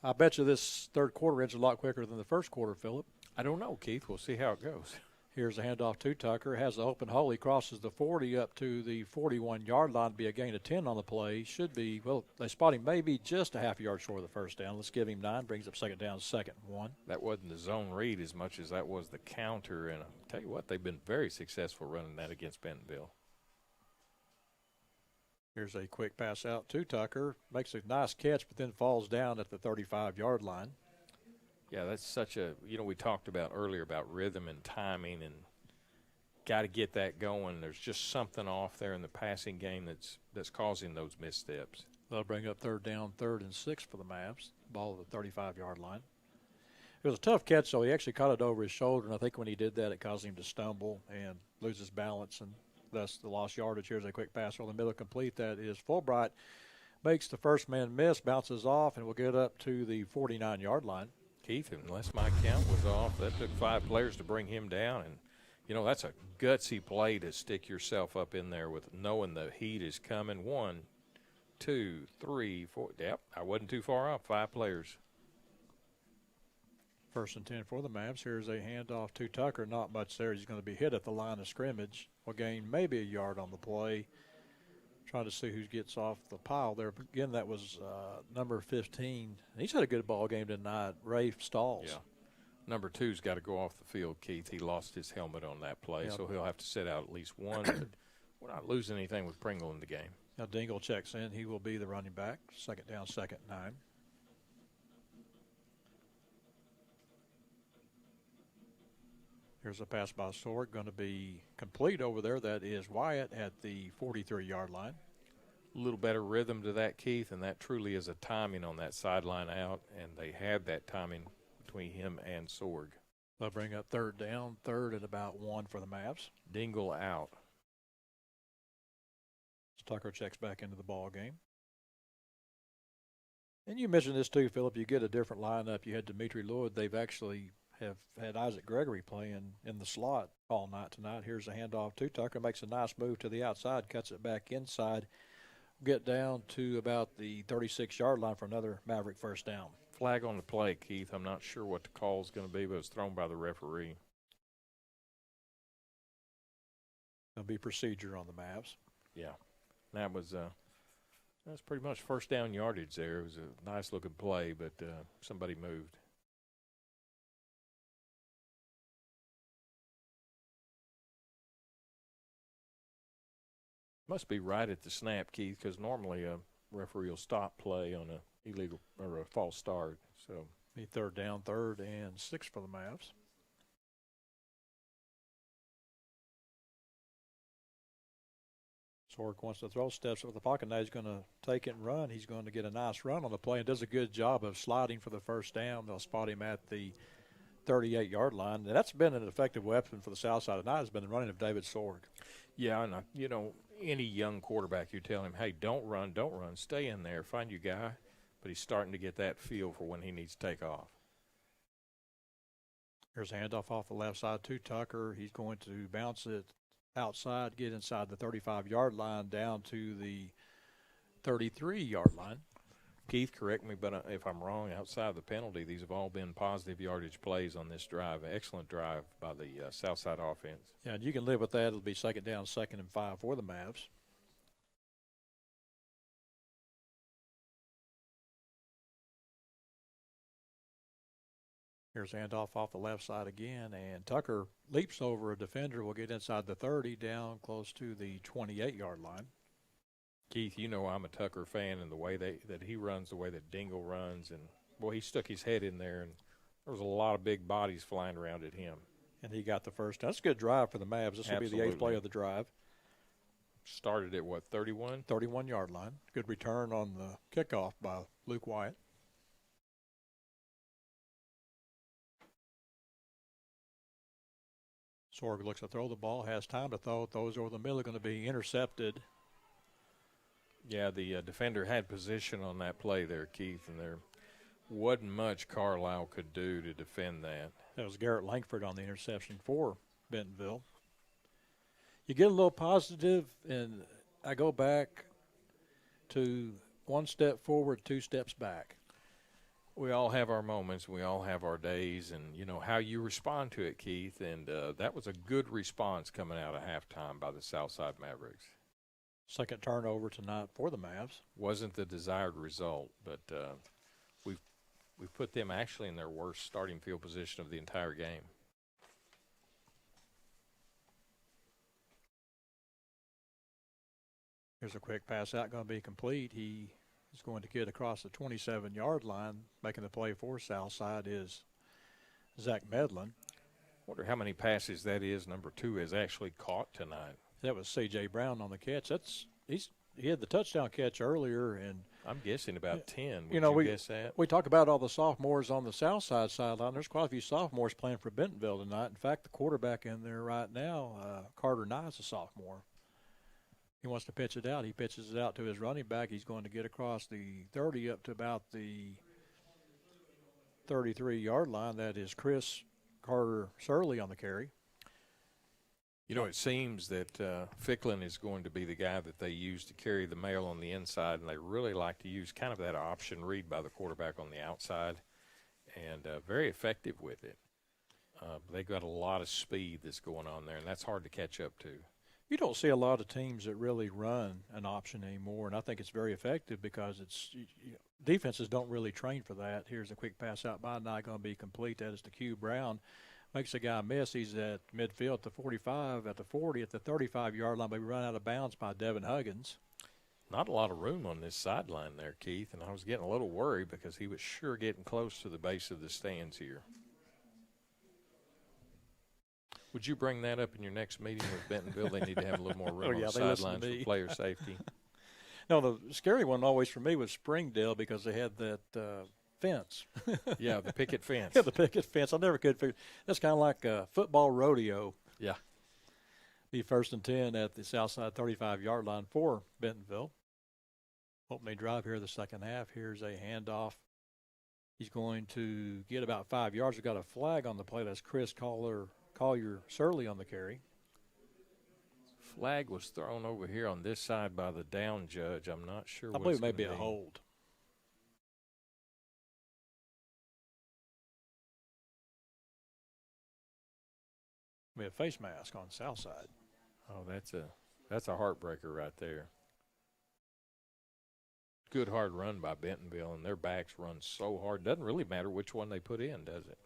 I bet you this third quarter ends a lot quicker than the first quarter, Phillip. I don't know, Keith. We'll see how it goes. Here's a handoff to Tucker. Has the open hole. He crosses the 40 up to the 41-yard line. Be a gain of 10 on the play. Should be, well, they spot him maybe just a half yard short of the first down. Let's give him 9. Brings up second down, 2nd and 1. That wasn't the zone read as much as that was the counter. And I'll tell you what, they've been very successful running that against Bentonville. Here's a quick pass out to Tucker. Makes a nice catch, but then falls down at the 35-yard line. Yeah, that's such a, we talked about earlier about rhythm and timing, and got to get that going. There's just something off there in the passing game that's causing those missteps. They'll bring up third down, 3rd and 6 for the Mavs. Ball at the 35-yard line. It was a tough catch, so he actually caught it over his shoulder, and I think when he did that, it caused him to stumble and lose his balance, and thus the lost yardage. Here's a quick pass over the middle complete. That is Fulbright. Makes the first man miss, bounces off, and will get up to the 49-yard line. Keith, unless my count was off, that took 5 players to bring him down. And, that's a gutsy play to stick yourself up in there with knowing the heat is coming. 1, 2, 3, 4. Yep, I wasn't too far off. 5 players. 1st and 10 for the Mavs. Here's a handoff to Tucker. Not much there. He's going to be hit at the line of scrimmage. Will gain maybe a yard on the play. Trying to see who gets off the pile there. Again, that was number 15. He's had a good ball game tonight, Rafe Stalls. Yeah. Number 2's got to go off the field, Keith. He lost his helmet on that play, so he'll have to sit out at least one. But we're not losing anything with Pringle in the game. Now Dingle checks in. He will be the running back. 2nd down, 2nd and 9. Here's a pass by Sorg, going to be complete over there. That is Wyatt at the 43-yard line. A little better rhythm to that, Keith, and that truly is a timing on that sideline out, and they had that timing between him and Sorg. They'll bring up 3rd down, 3rd and about 1 for the Mavs. Dingle out. Tucker checks back into the ball game. And you mentioned this too, Phillip. You get a different lineup. You had Dimitri Lloyd. They've actually have had Isaac Gregory playing in the slot all night tonight. Here's a handoff to Tucker. Makes a nice move to the outside, cuts it back inside. Get down to about the 36-yard line for another Maverick first down. Flag on the play, Keith. I'm not sure what the call is going to be, but it's thrown by the referee. There'll be procedure on the Mavs. Yeah, that's pretty much first down yardage there. It was a nice-looking play, but somebody moved. Must be right at the snap, Keith, because normally a referee will stop play on a illegal or a false start. So be third down, 3rd and 6 for the Mavs. Sorg wants to throw, steps up the pocket. Now he's going to take it and run. He's going to get a nice run on the play and does a good job of sliding for the first down. They'll spot him at the 38-yard line. And that's been an effective weapon for the south side tonight, has been the running of David Sorg. Yeah, and any young quarterback, you tell him, hey, don't run, stay in there, find your guy. But he's starting to get that feel for when he needs to take off. Here's a handoff off the left side to Tucker. He's going to bounce it outside, get inside the 35-yard line down to the 33-yard line. Keith, correct me, but if I'm wrong, outside of the penalty, these have all been positive yardage plays on this drive. Excellent drive by the Southside offense. Yeah, and you can live with that. It'll be 2nd down, 2nd and 5 for the Mavs. Here's a handoff off the left side again, and Tucker leaps over a defender, will get inside the 30, down close to the 28-yard line. Keith, I'm a Tucker fan, and the way that he runs, the way that Dingle runs, and, boy, he stuck his head in there, and there was a lot of big bodies flying around at him. And he got the first. That's a good drive for the Mavs. This will be the 8th play of the drive. Started at, 31? 31-yard line. Good return on the kickoff by Luke Wyatt. Sorg looks to throw the ball, has time to throw. Throws over the middle, going to be intercepted. Yeah, the defender had position on that play there, Keith, and there wasn't much Carlisle could do to defend that. That was Garrett Langford on the interception for Bentonville. You get a little positive, and I go back to 1 step forward, 2 steps back. We all have our moments. We all have our days, and, how you respond to it, Keith. And that was a good response coming out of halftime by the Southside Mavericks. 2nd turnover tonight for the Mavs. Wasn't the desired result, but we've put them actually in their worst starting field position of the entire game. Here's a quick pass out, going to be complete. He is going to get across the 27-yard line. Making the play for Southside is Zach Medlin. Wonder how many passes that is number 2 has actually caught tonight. That was C.J. Brown on the catch. He had the touchdown catch earlier, and I'm guessing about 10. Would you guess that? We talk about all the sophomores on the south side sideline. There's quite a few sophomores playing for Bentonville tonight. In fact, the quarterback in there right now, Carter Nye, is a sophomore. He wants to pitch it out. He pitches it out to his running back. He's going to get across the 30 up to about the 33-yard line. That is Chris Carter Surley on the carry. It seems that Ficklin is going to be the guy that they use to carry the mail on the inside, and they really like to use kind of that option read by the quarterback on the outside, and very effective with it. They've got a lot of speed that's going on there, and that's hard to catch up to. You don't see a lot of teams that really run an option anymore, and I think it's very effective because defenses don't really train for that. Here's a quick pass out by Nye, going to be complete. That is to Q Brown. Makes a guy miss. He's at midfield at the 45, at the 40, at the 35-yard line, but we run out of bounds by Devin Huggins. Not a lot of room on this sideline there, Keith, and I was getting a little worried because he was sure getting close to the base of the stands here. Would you bring that up in your next meeting with Bentonville? They need to have a little more room on the sidelines for player safety. No, the scary one always for me was Springdale because they had that fence. Yeah, the picket fence. Yeah, the picket fence. I never could figure. That's kind of like a football rodeo. Yeah. Be 1st and 10 at the Southside 35-yard line for Bentonville. Opening drive here the second half. Here's a handoff He's going to get about 5 yards. We've got a flag on the play. That's Chris Collier-Surley on the carry. Flag was thrown over here on this side by the down judge. I'm not sure. I believe it may be a hold. We have face mask on south side. Oh, that's a heartbreaker right there. Good hard run by Bentonville, and their backs run so hard. Doesn't really matter which one they put in, does it?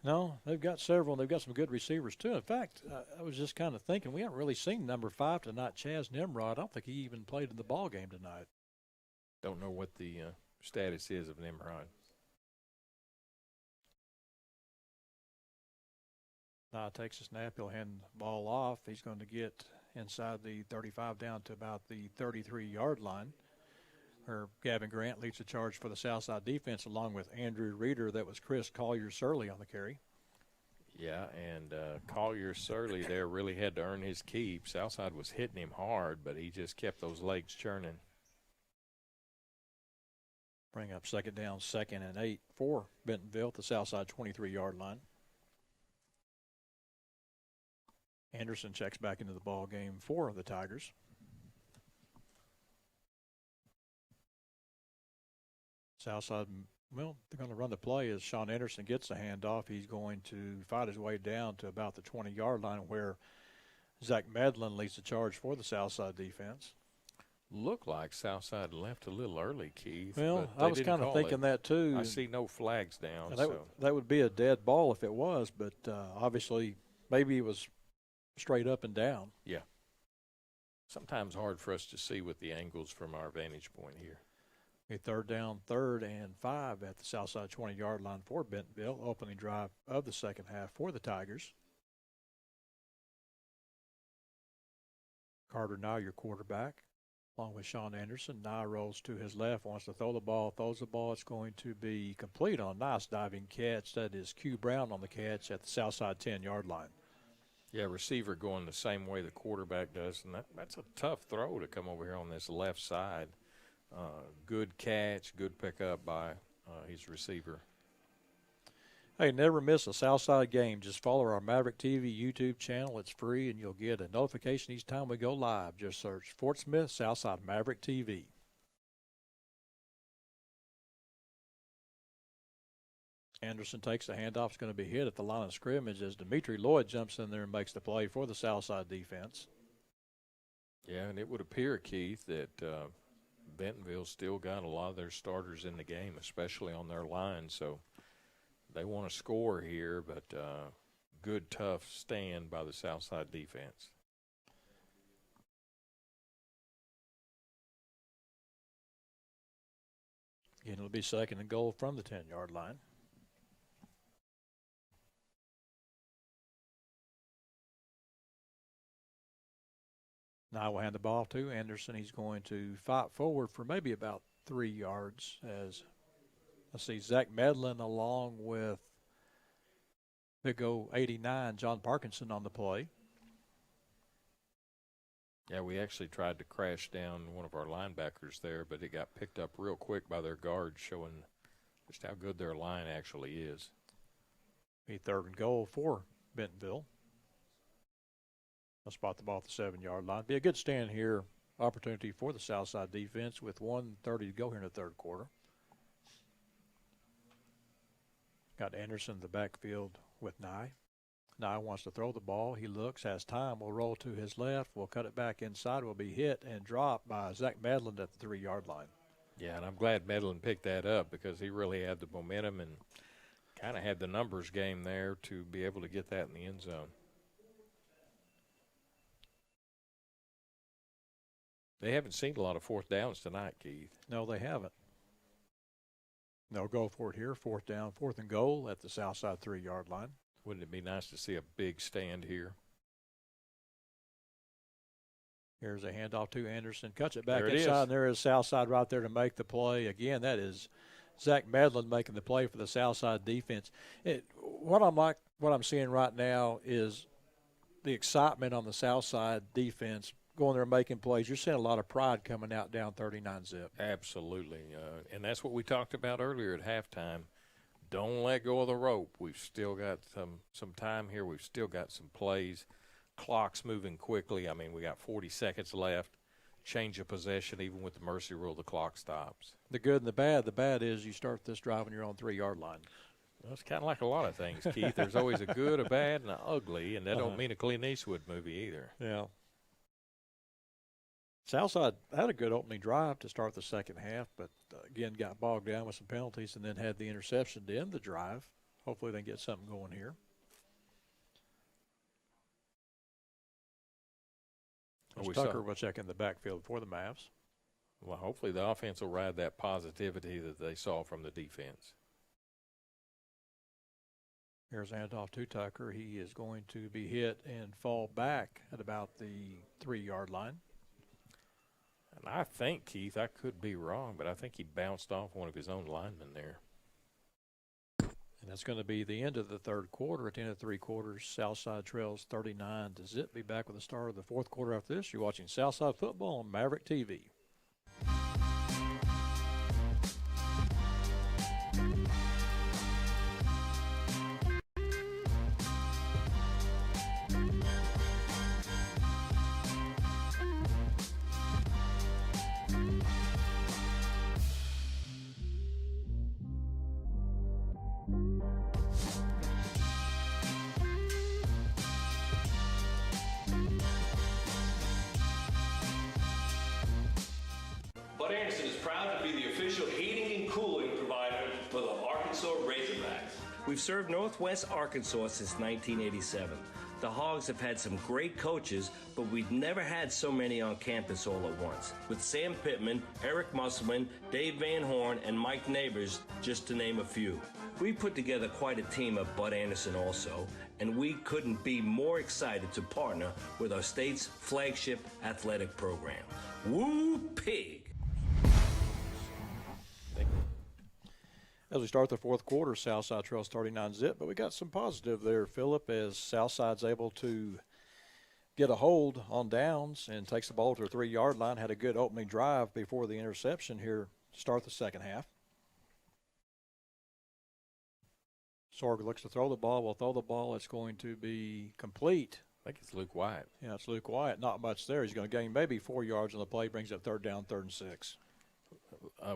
No, they've got several, and they've got some good receivers, too. In fact, I was just kind of thinking, we haven't really seen number 5 tonight, Chaz Nimrod. I don't think he even played in the ball game tonight. Don't know what the status is of Nimrod. Now takes a snap. He'll hand the ball off. He's going to get inside the 35 down to about the 33-yard line. Gavin Grant leads the charge for the Southside defense along with Andrew Reeder. That was Chris Collier-Surley on the carry. Yeah, and Collier-Surley there really had to earn his keep. Southside was hitting him hard, but he just kept those legs churning. Bring up second down, 2nd and 8 for Bentonville at the Southside 23-yard line. Anderson checks back into the ball game for the Tigers. Southside, well, they're going to run the play as Sean Anderson gets the handoff. He's going to fight his way down to about the 20-yard line where Zach Medlin leads the charge for the Southside defense. Looked like Southside left a little early, Keith. Well, but I was kind of thinking that too. I see no flags down. That would be a dead ball if it was, but obviously maybe it was straight up and down. Yeah. Sometimes hard for us to see with the angles from our vantage point here. A third down, 3rd and 5 at the Southside 20-yard line for Bentonville. Opening drive of the second half for the Tigers. Carter Nye, your quarterback, along with Sean Anderson. Nye rolls to his left, wants to throw the ball, throws the ball. It's going to be complete on a nice diving catch. That is Q Brown on the catch at the Southside 10-yard line. Yeah, receiver going the same way the quarterback does, and that's a tough throw to come over here on this left side. Good catch, good pickup by his receiver. Hey, never miss a Southside game. Just follow our Maverick TV YouTube channel. It's free, and you'll get a notification each time we go live. Just search Fort Smith Southside Maverick TV. Anderson takes the handoff. It's going to be hit at the line of scrimmage as Dimitri Lloyd jumps in there and makes the play for the Southside defense. Yeah, and it would appear, Keith, that Bentonville still got a lot of their starters in the game, especially on their line. So they want to score here, but good, tough stand by the Southside defense. Again, it'll be 2nd and goal from the 10-yard line. Now we'll hand the ball to Anderson. He's going to fight forward for maybe about 3 yards as I see Zach Medlin along with Big O 89, John Parkinson on the play. Yeah, we actually tried to crash down one of our linebackers there, but it got picked up real quick by their guards, showing just how good their line actually is. Be 3rd and goal for Bentonville. They'll spot the ball at the 7-yard line. Be a good stand here. Opportunity for the Southside defense with 1:30 to go here in the 3rd quarter. Got Anderson in the backfield with Nye. Nye wants to throw the ball. He looks, has time. Will roll to his left. Will cut it back inside. Will be hit and dropped by Zach Medlin at the 3-yard line. Yeah, and I'm glad Medlin picked that up because he really had the momentum and kind of had the numbers game there to be able to get that in the end zone. They haven't seen a lot of 4th downs tonight, Keith. No, they haven't. They'll go for it here. 4th down, 4th and goal at the Southside 3-yard line. Wouldn't it be nice to see a big stand here? Here's a handoff to Anderson. Cuts it back inside, and there is Southside right there to make the play. Again, that is Zach Medlin making the play for the Southside defense. What I'm seeing right now is the excitement on the Southside defense going there and making plays. You're seeing a lot of pride coming out down 39-zip. Absolutely. And that's what we talked about earlier at halftime. Don't let go of the rope. We've still got some time here. We've still got some plays. Clock's moving quickly. I mean, we got 40 seconds left. Change of possession, even with the mercy rule, the clock stops. The good and the bad. The bad is you start this drive when you're on 3-yard line. Well, it's kind of like a lot of things, Keith. There's always a good, a bad, and an ugly, and that don't mean a Clint Eastwood movie either. Yeah. Southside had a good opening drive to start the second half, but again got bogged down with some penalties and then had the interception to end the drive. Hopefully they can get something going here. Tucker will check in the backfield for the Mavs. Well, hopefully the offense will ride that positivity that they saw from the defense. Here's handoff to Tucker. He is going to be hit and fall back at about the 3-yard line. And I think, Keith, I could be wrong, but I think he bounced off one of his own linemen there. And that's going to be the end of the third quarter. At the end of 3 quarters, Southside trails 39-zip. Be back with the start of the fourth quarter after this. You're watching Southside football on Maverick TV. Bud Anderson is proud to be the official heating and cooling provider for the Arkansas Razorbacks. We've served Northwest Arkansas since 1987. The Hogs have had some great coaches, but we've never had so many on campus all at once. With Sam Pittman, Eric Musselman, Dave Van Horn, and Mike Neighbors, just to name a few. We put together quite a team at Bud Anderson also, and we couldn't be more excited to partner with our state's flagship athletic program. Woo Pig! As we start the fourth quarter, Southside trails 39-zip, but we got some positive there, Phillip, as Southside's able to get a hold on downs and takes the ball to the 3-yard line. Had a good opening drive before the interception here to start the second half. Sorg looks to throw the ball. Will throw the ball. It's going to be complete. I think it's Luke Wyatt. Yeah, it's Luke Wyatt. Not much there. He's going to gain maybe 4 yards on the play, brings up third down, 3rd and 6.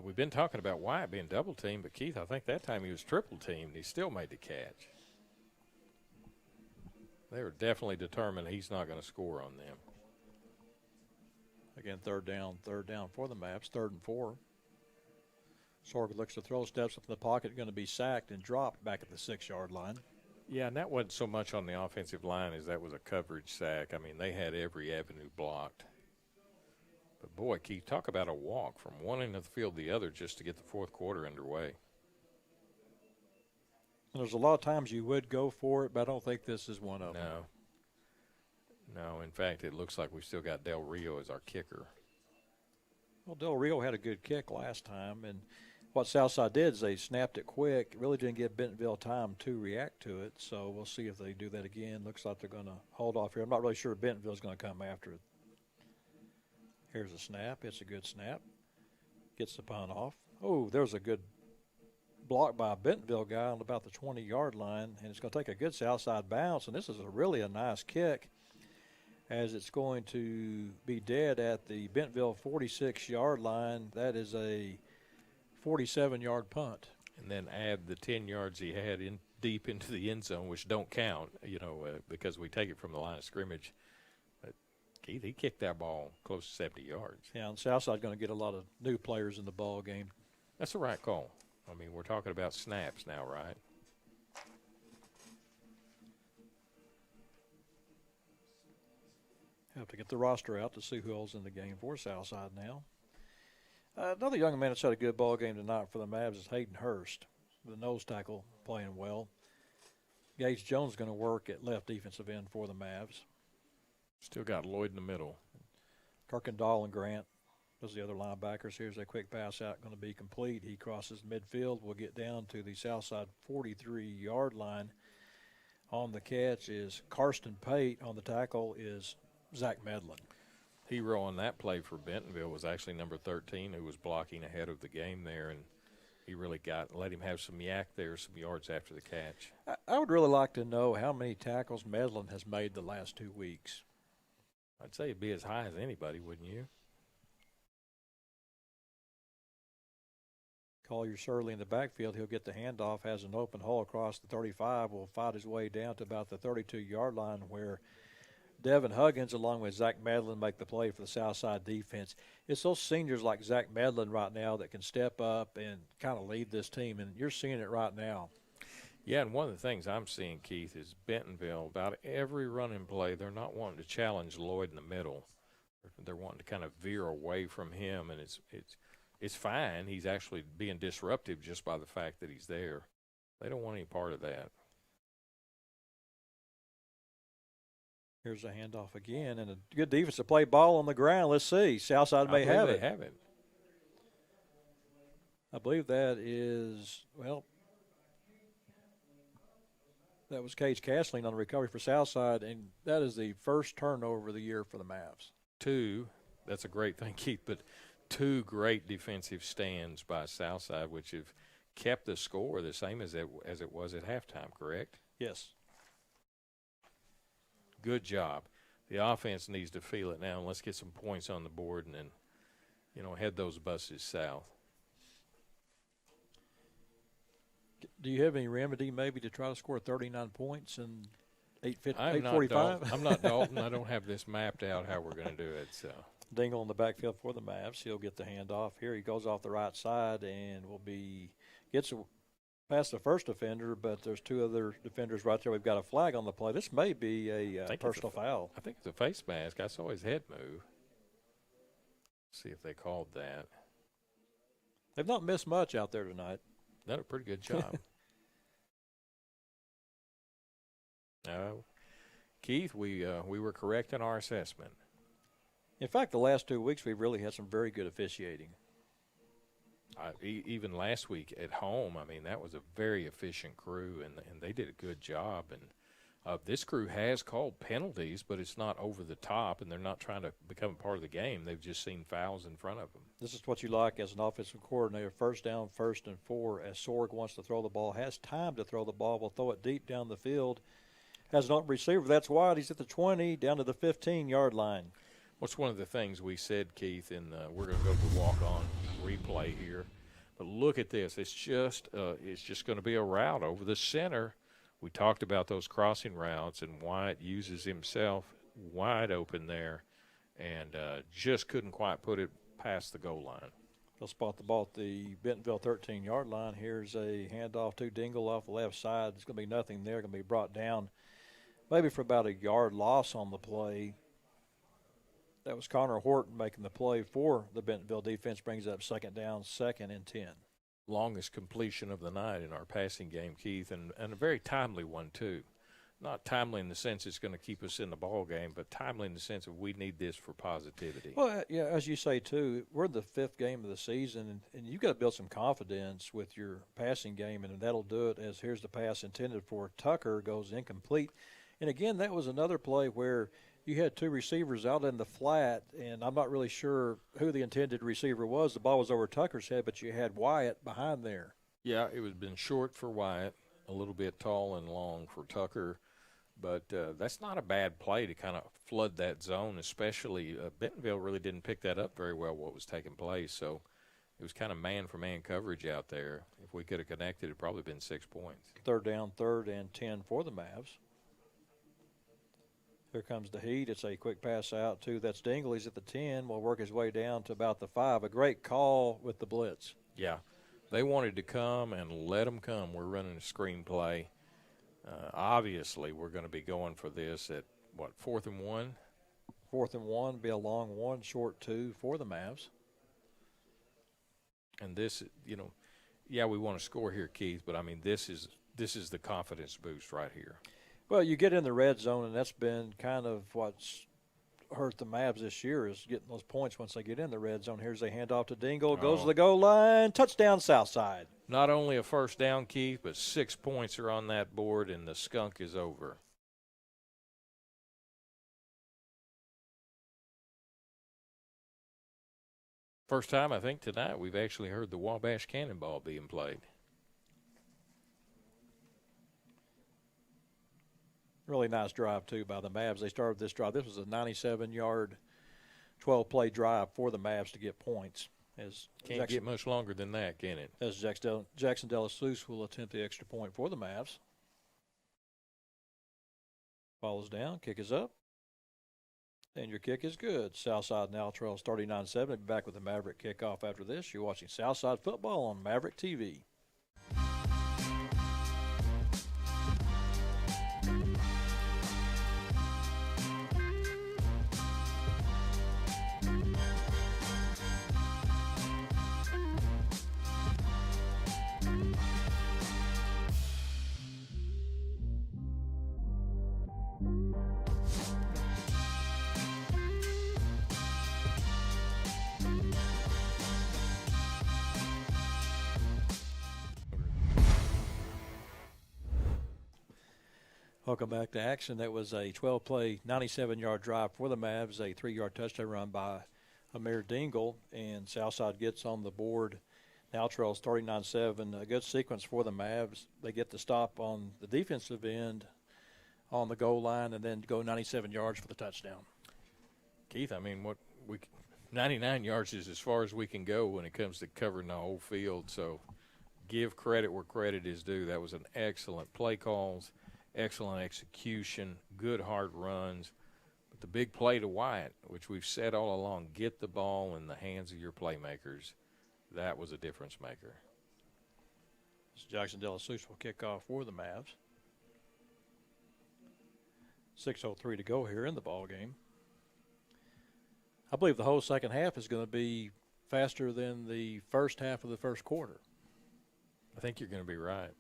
We've been talking about Wyatt being double teamed, but Keith, I think that time he was triple teamed. He still made the catch. They were definitely determined he's not going to score on them. Again, third down for the Mavs, 3rd and 4. Sorg looks to throw, steps up in the pocket, going to be sacked and dropped back at the 6-yard line. Yeah, and that wasn't so much on the offensive line as that was a coverage sack. I mean, they had every avenue blocked. But, boy, Keith, talk about a walk from one end of the field to the other just to get the fourth quarter underway. And there's a lot of times you would go for it, but I don't think this is one of them. No, in fact, it looks like we've still got Del Rio as our kicker. Well, Del Rio had a good kick last time, and what Southside did is they snapped it quick. It really didn't give Bentonville time to react to it, so we'll see if they do that again. Looks like they're going to hold off here. I'm not really sure Bentonville's going to come after it. Here's a snap. It's a good snap. Gets the punt off. Oh, there's a good block by a Bentonville guy on about the 20-yard line, and it's going to take a good Southside bounce, and this is really a nice kick as it's going to be dead at the Bentonville 46-yard line. That is a 47-yard punt. And then add the 10 yards he had in deep into the end zone, which don't count, because we take it from the line of scrimmage. Keith, he kicked that ball close to 70 yards. Yeah, and Southside's going to get a lot of new players in the ball game. That's the right call. I mean, we're talking about snaps now, right? Have to get the roster out to see who else in the game for Southside now. Another young man that's had a good ball game tonight for the Mavs is Hayden Hurst, the nose tackle, playing well. Gage Jones is going to work at left defensive end for the Mavs. Still got Lloyd in the middle. Kirkendall and Grant, those are the other linebackers. Here's a quick pass out, going to be complete. He crosses midfield. Will get down to the Southside 43-yard line. On the catch is Karsten Pate. On the tackle is Zach Medlin. Hero on that play for Bentonville was actually number 13, who was blocking ahead of the game there, and he really let him have some yak there, some yards after the catch. I would really like to know how many tackles Medlin has made the last 2 weeks. I'd say it'd be as high as anybody, wouldn't you? Collier Shirley in the backfield. He'll get the handoff, has an open hole across the 35, will fight his way down to about the 32-yard line where Devin Huggins, along with Zach Medlin, make the play for the Southside defense. It's those seniors like Zach Medlin right now that can step up and kind of lead this team, and you're seeing it right now. Yeah, and one of the things I'm seeing, Keith, is Bentonville, about every running play, they're not wanting to challenge Lloyd in the middle. They're wanting to kind of veer away from him, and it's fine. He's actually being disruptive just by the fact that he's there. They don't want any part of that. Here's a handoff again, and a good defense to play ball on the ground. Let's see. Southside may have it. They have it. I believe that is, well, that was Cage Castling on the recovery for Southside, and that is the first turnover of the year for the Mavs. 2, that's a great thing, Keith, but 2 great defensive stands by Southside, which have kept the score the same as it was at halftime, correct? Yes. Good job. The offense needs to feel it now, and let's get some points on the board and then, head those buses south. Do you have any remedy maybe to try to score 39 points in 8:45? I'm not Dalton. I don't have this mapped out how we're going to do it. So Dingle in the backfield for the Mavs. He'll get the handoff here. He goes off the right side and gets past the first defender, but there's 2 other defenders right there. We've got a flag on the play. This may be a personal foul. I think it's a face mask. I saw his head move. See if they called that. They've not missed much out there tonight. Done a pretty good job. Keith, we were correct in our assessment. In fact, the last 2 weeks we've really had some very good officiating. Even last week at home, I mean, that was a very efficient crew, and they did a good job. And this crew has called penalties, but it's not over the top, and they're not trying to become a part of the game. They've just seen fouls in front of them. This is what you like as an offensive coordinator. First down, 1st and 4, as Sorg wants to throw the ball, has time to throw the ball, will throw it deep down the field. Has an open receiver. That's wide. He's at the 20, down to the 15-yard line. What's one of the things we said, Keith, and we're going to go to walk-on replay here. But look at this. It's just going to be a route over the center. We talked about those crossing routes and Wyatt uses himself wide open there and just couldn't quite put it past the goal line. They'll spot the ball at the Bentonville 13-yard line. Here's a handoff to Dingle off the left side. There's going to be nothing there. Going to be brought down maybe for about a yard loss on the play. That was Connor Horton making the play for the Bentonville defense. Brings up 2nd down, 2nd and 10. Longest completion of the night in our passing game, Keith, and a very timely one, too. Not timely in the sense it's going to keep us in the ball game, but timely in the sense of we need this for positivity. Well, yeah, as you say, too, we're the 5th game of the season, and you've got to build some confidence with your passing game, and that'll do it as here's the pass intended for Tucker, goes incomplete. And, again, that was another play where you had 2 receivers out in the flat, and I'm not really sure who the intended receiver was. The ball was over Tucker's head, but you had Wyatt behind there. Yeah, it was been short for Wyatt, a little bit tall and long for Tucker. But that's not a bad play to kind of flood that zone, especially Bentonville really didn't pick that up very well, what was taking place. So it was kind of man-for-man coverage out there. If we could have connected, it would probably been 6 points. 3rd down, 3rd and 10 for the Mavs. Here comes the heat. It's a quick pass out to that's Dingle. He's at the 10. Will work his way down to about the 5. A great call with the blitz. Yeah. They wanted to come and let them come. We're running a screen play. Obviously, we're going to be going for this at, 4th and 1? 4th and 1, be a long 1, short 2 for the Mavs. And this, yeah, we want to score here, Keith, but, I mean, this is the confidence boost right here. Well, you get in the red zone, and that's been kind of what's hurt the Mavs this year is getting those points once they get in the red zone. Here's a handoff to Dingle. Goes to the goal line. Touchdown, Southside. Not only a first down, Keith, but 6 points are on that board, and the skunk is over. First time, I think, tonight we've actually heard the Wabash Cannonball being played. Really nice drive, too, by the Mavs. They started this drive. This was a 97-yard, 12-play drive for the Mavs to get points. Can't get much longer than that, can it? As Jackson Delasuse will attempt the extra point for the Mavs. Ball is down, kick is up, and your kick is good. Southside now trails 39-7. We'll be back with the Maverick kickoff after this. You're watching Southside football on Maverick TV. Welcome back to action. That was a 12-play, 97-yard drive for the Mavs, a 3-yard touchdown run by Amir Dingle, and Southside gets on the board. Now trails 39-7. A good sequence for the Mavs. They get the stop on the defensive end on the goal line and then go 97 yards for the touchdown. Keith, I mean, 99 yards is as far as we can go when it comes to covering the whole field. So give credit where credit is due. That was an excellent play calls, excellent execution, good hard runs. But the big play to Wyatt, which we've said all along, get the ball in the hands of your playmakers. That was a difference maker. Jackson Delasuse will kick off for the Mavs. 6:03 to go here in the ball game. I believe the whole second half is going to be faster than the first half of the first quarter. I think you're going to be right.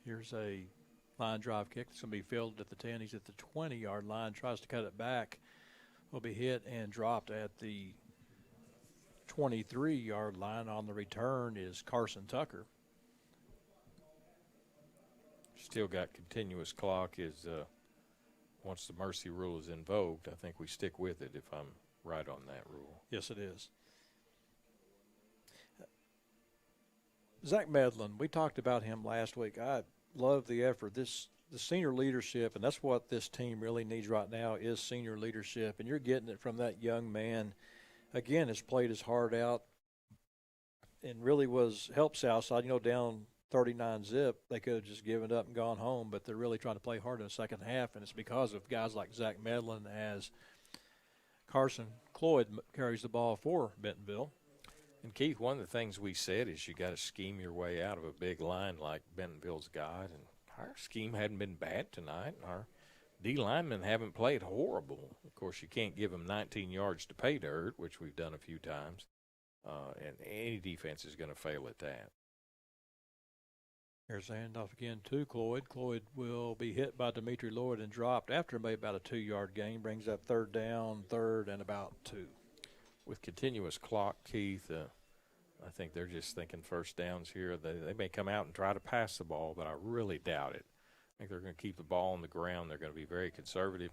Here's a line drive kick. It's going to be fielded at the 10. He's at the 20-yard line, tries to cut it back. Will be hit and dropped at the 23-yard line. On the return is Carson Tucker. Still got continuous clock. Once the mercy rule is invoked, I think we stick with it if I'm right on that rule. Yes, it is. Zach Medlin, we talked about him last week. I love the effort. The senior leadership, and that's what this team really needs right now is senior leadership, and you're getting it from that young man. Again, has played his heart out and really helped Southside, down 39 zip. They could have just given up and gone home, but they're really trying to play hard in the second half, and it's because of guys like Zach Medlin as Carson Cloyd carries the ball for Bentonville. And, Keith, one of the things we said is you got to scheme your way out of a big line like Bentonville's got, and our scheme hadn't been bad tonight. Our D linemen haven't played horrible. Of course, you can't give them 19 yards to pay dirt, which we've done a few times, and any defense is going to fail at that. Here's the handoff again to Cloyd. Cloyd will be hit by Dimitri Lloyd and dropped after maybe about a 2-yard gain. Brings up third down, third and about 2. With continuous clock, Keith, I think they're just thinking first downs here. They may come out and try to pass the ball, but I really doubt it. I think they're going to keep the ball on the ground. They're going to be very conservative.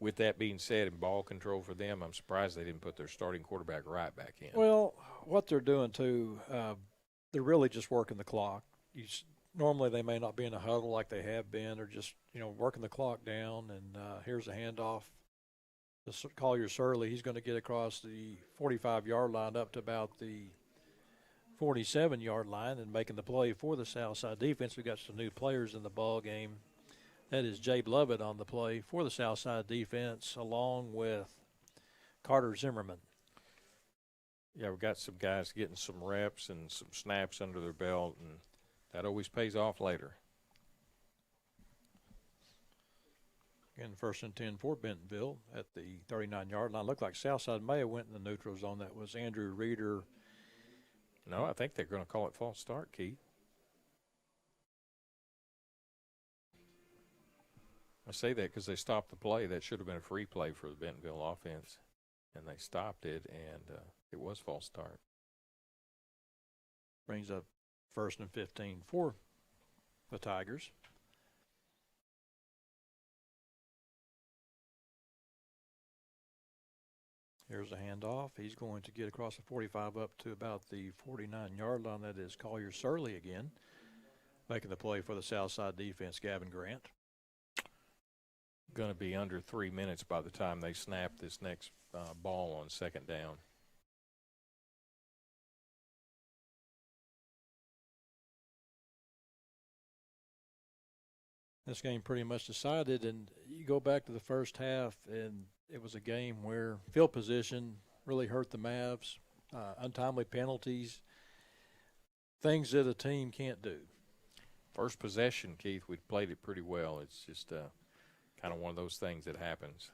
With that being said, in ball control for them, I'm surprised they didn't put their starting quarterback right back in. Well, what they're doing, too, they're really just working the clock. Normally they may not be in a huddle like they have been or just, working the clock down. And here's a handoff to Collier Surley. He's going to get across the 45-yard line up to about the 47-yard line and making the play for the Southside defense. We've got some new players in the ball game. That is Jabe Lovett on the play for the Southside defense along with Carter Zimmerman. Yeah, we've got some guys getting some reps and some snaps under their belt, and that always pays off later. Again, 1st and 10 for Bentonville at the 39-yard line. Looked like Southside may have went in the neutral zone. That was Andrew Reeder. No, I think they're going to call it false start, Keith. I say that because they stopped the play. That should have been a free play for the Bentonville offense, and they stopped it, and it was false start. Brings up 1st and 15 for the Tigers. Here's a handoff. He's going to get across the 45 up to about the 49-yard line. That is Collier Surley again, making the play for the Southside defense, Gavin Grant. Going to be under 3 minutes by the time they snap this next ball on second down. This game pretty much decided, and you go back to the first half, and it was a game where field position really hurt the Mavs, untimely penalties, things that a team can't do. First possession, Keith, we played it pretty well. It's just kind of one of those things that happens.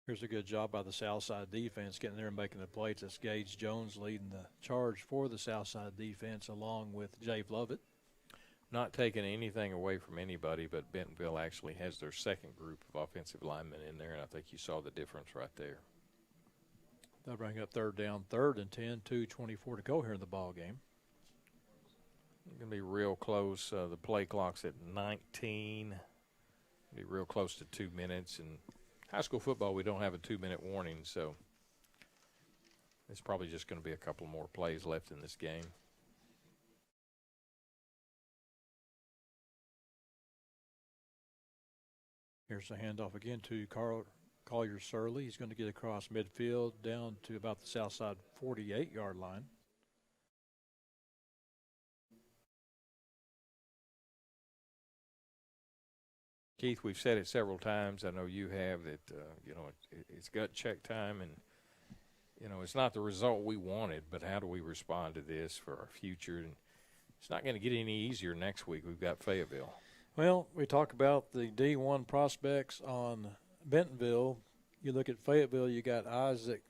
Here's a good job by the Southside defense getting there and making the plays. That's Gage Jones leading the charge for the Southside defense along with Jay Lovett. Not taking anything away from anybody, but Bentonville actually has their second group of offensive linemen in there, and I think you saw the difference right there. They'll bring up third down, 3rd and 10, 2:24 to go here in the ball game. It's going to be real close. The play clock's at 19. Be real close to 2 minutes. And high school football, we don't have a 2-minute warning, so it's probably just going to be a couple more plays left in this game. Here's the handoff again to Collier Surley. He's going to get across midfield down to about the Southside 48-yard line. Keith, we've said it several times. I know you have that, it's gut check time. And, it's not the result we wanted, but how do we respond to this for our future? And it's not going to get any easier next week. We've got Fayetteville. Well, we talk about the D1 prospects on Bentonville. You look at Fayetteville, you got Isaac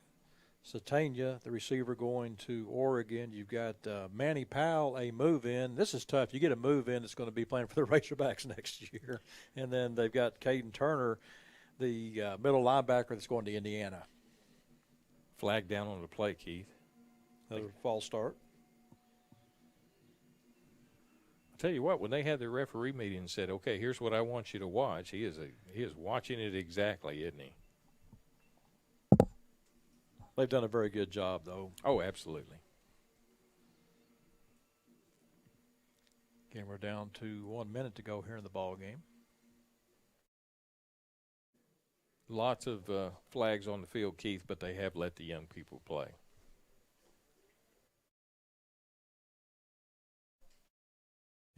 Satania, the receiver, going to Oregon. You've got Manny Powell, a move-in. This is tough. You get a move-in that's going to be playing for the Razorbacks next year. And then they've got Caden Turner, the middle linebacker that's going to Indiana. Flag down on the play, Keith. Another false start. Tell you what, when they had their referee meeting and said, okay, here's what I want you to watch, he is watching it exactly, isn't he? They've done a very good job, though. Oh, absolutely. Again, we're down to 1 minute to go here in the ball game. Lots of flags on the field, Keith, but they have let the young people play.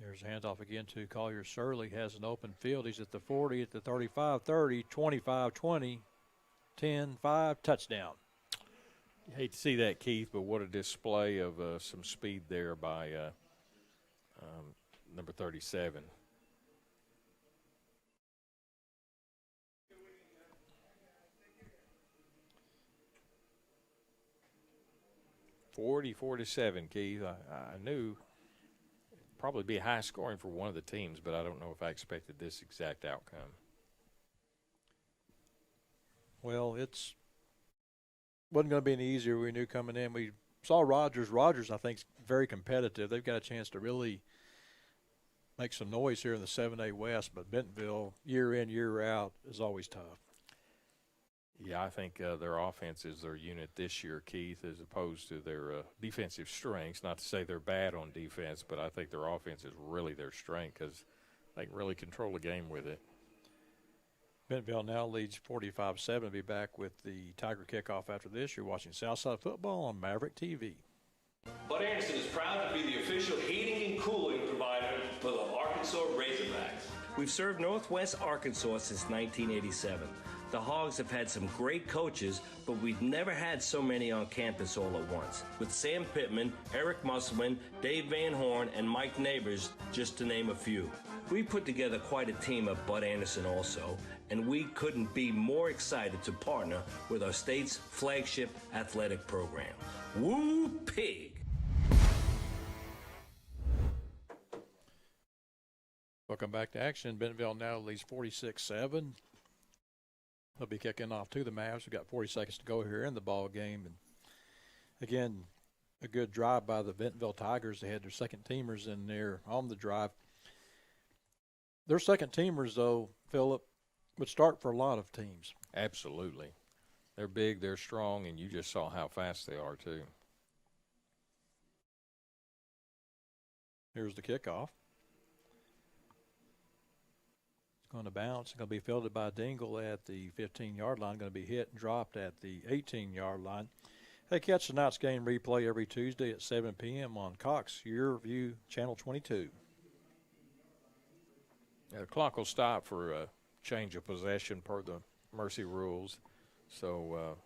There's a handoff again to Collier Surley. Has an open field. He's at the 40, at the 35, 30, 25, 20, 10, 5, touchdown. You hate to see that, Keith, but what a display of some speed there by number 37. (40-47), Keith. I knew probably be high scoring for one of the teams, but I don't know if I expected this exact outcome. Well, it's wasn't going to be any easier. We knew coming in. We saw Rogers. Rogers, I think, is very competitive. They've got a chance to really make some noise here in the 7A West, but Bentonville, year in, year out, is always tough. Yeah, I think their offense is their unit this year, Keith, as opposed to their defensive strengths. Not to say they're bad on defense, but I think their offense is really their strength because they can really control the game with it. Bentonville now leads 45-7. Be back with the Tiger kickoff after this. You're watching Southside Football on Maverick TV. Bud Anderson is proud to be the official heating and cooling provider for the Arkansas Razorbacks. We've served Northwest Arkansas since 1987. The Hogs have had some great coaches, but we've never had so many on campus all at once. With Sam Pittman, Eric Musselman, Dave Van Horn, and Mike Neighbors, just to name a few. We put together quite a team at Bud Anderson also, and we couldn't be more excited to partner with our state's flagship athletic program. Woo Pig! Welcome back to action. Bentonville now leads 46-7. They'll be kicking off to the Mavs. We've got 40 seconds to go here in the ball game. And again, a good drive by the Bentonville Tigers. They had their second teamers in there on the drive. Their second teamers, though, Philip, would start for a lot of teams. Absolutely. They're big, they're strong, and you just saw how fast they are, too. Here's the kickoff. It's going to bounce. It's going to be fielded by Dingle at the 15-yard line. Going to be hit and dropped at the 18-yard line. Hey, catch tonight's game replay every Tuesday at 7 p.m. on Cox Your View, Channel 22. Yeah, the clock will stop for a change of possession per the mercy rules. So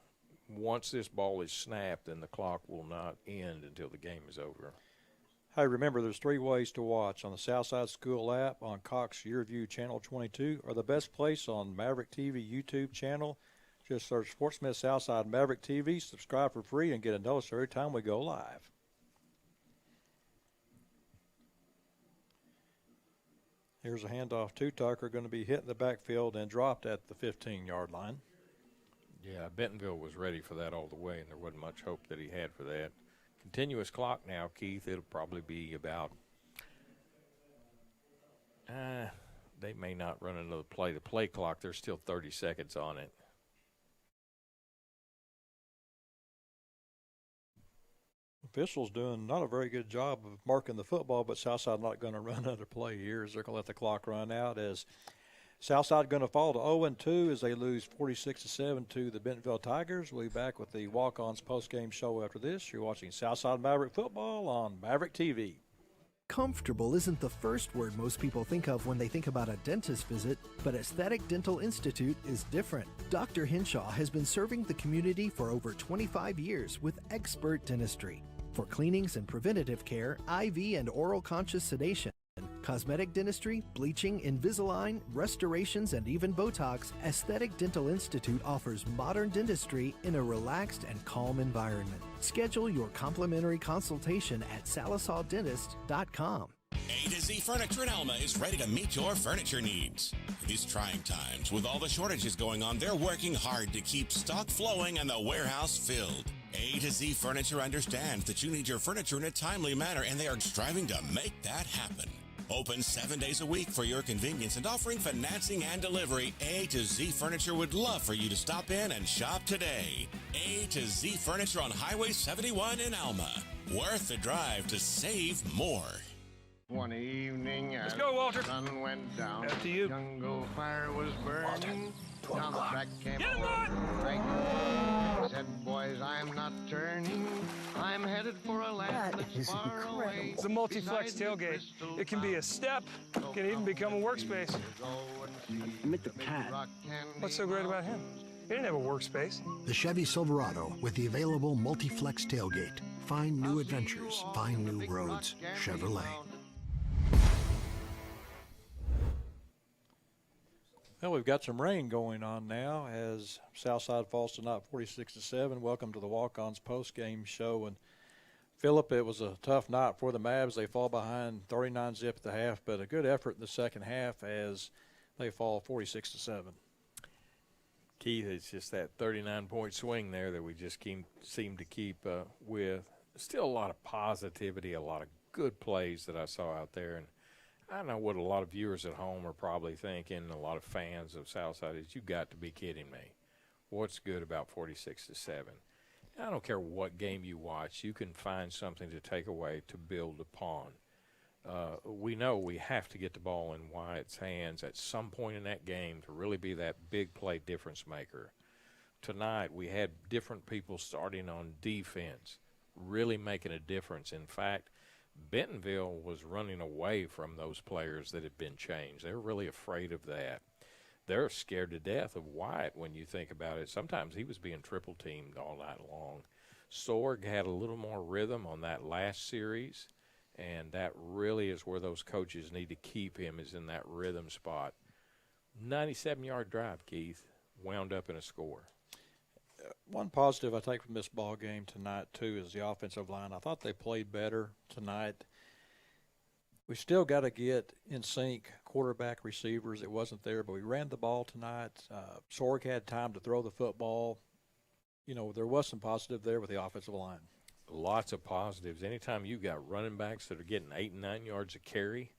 once this ball is snapped, then the clock will not end until the game is over. Hey, remember, there's 3 ways to watch on the Southside School app, on Cox Your View Channel 22, or the best place on Maverick TV YouTube channel. Just search Fort Smith Southside Maverick TV, subscribe for free, and get a notice every time we go live. Here's a handoff to Tucker, going to be hit in the backfield and dropped at the 15-yard line. Yeah, Bentonville was ready for that all the way, and there wasn't much hope that he had for that. Continuous clock now, Keith. It'll probably be about they may not run another play. The play clock, there's still 30 seconds on it. Officials doing not a very good job of marking the football, but Southside not going to run another play here as they're going to let the clock run out, as Southside going to fall to 0-2 as they lose 46-7 to the Bentonville Tigers. We'll be back with the Walk-Ons post-game show after this. You're watching Southside Maverick football on Maverick TV. Comfortable isn't the first word most people think of when they think about a dentist visit, but Aesthetic Dental Institute is different. Dr. Henshaw has been serving the community for over 25 years with expert dentistry. For cleanings and preventative care, IV and oral conscious sedation, cosmetic dentistry, bleaching, Invisalign, restorations, and even Botox, Aesthetic Dental Institute offers modern dentistry in a relaxed and calm environment. Schedule your complimentary consultation at salisawdentist.com. A to Z Furniture in Alma is ready to meet your furniture needs. In these trying times, with all the shortages going on, they're working hard to keep stock flowing and the warehouse filled. A to Z Furniture understands that you need your furniture in a timely manner, and they are striving to make that happen. Open 7 days a week for your convenience and offering financing and delivery. A to Z Furniture would love for you to stop in and shop today. A to Z Furniture on Highway 71 in Alma. Worth the drive to save more. One evening, let's go, Walter. The sun went down. After you. Jungle fire was burning. Walter, down the track came get him, boy! Said, boys, I'm not turning. I'm headed for a land that's far away. It's a multi-flex tailgate. It can be a step. It can even become a workspace. I meant the cat. What's so great about him? He didn't have a workspace. The Chevy Silverado with the available multi-flex tailgate. Find new adventures. Find new roads. Chevrolet. Well, we've got some rain going on now as Southside falls tonight 46-7. Welcome to the Walk-Ons post-game show. And, Phillip, it was a tough night for the Mavs. They fall behind 39-0 at the half, but a good effort in the second half as they fall 46-7. Keith, it's just that 39-point swing there that we just seem to keep with. Still a lot of positivity, a lot of good plays that I saw out there. And I know what a lot of viewers at home are probably thinking, a lot of fans of Southside, is you got to be kidding me. What's good about 46-7? I don't care what game you watch, you can find something to take away to build upon. We know we have to get the ball in Wyatt's hands at some point in that game to really be that big play difference maker. Tonight we had different people starting on defense, really making a difference. In fact, Bentonville was running away from those players that had been changed. They're really afraid of that. They're scared to death of Wyatt when you think about it. Sometimes he was being triple-teamed all night long. Sorg had a little more rhythm on that last series, and that really is where those coaches need to keep him, is in that rhythm spot. 97-yard drive, Keith, wound up in a score. One positive I take from this ball game tonight, too, is the offensive line. I thought they played better tonight. We still got to get in sync quarterback receivers. It wasn't there, but we ran the ball tonight. Sorg had time to throw the football. You know, there was some positive there with the offensive line. Lots of positives. Anytime you got running backs that are getting 8 and 9 yards a carry,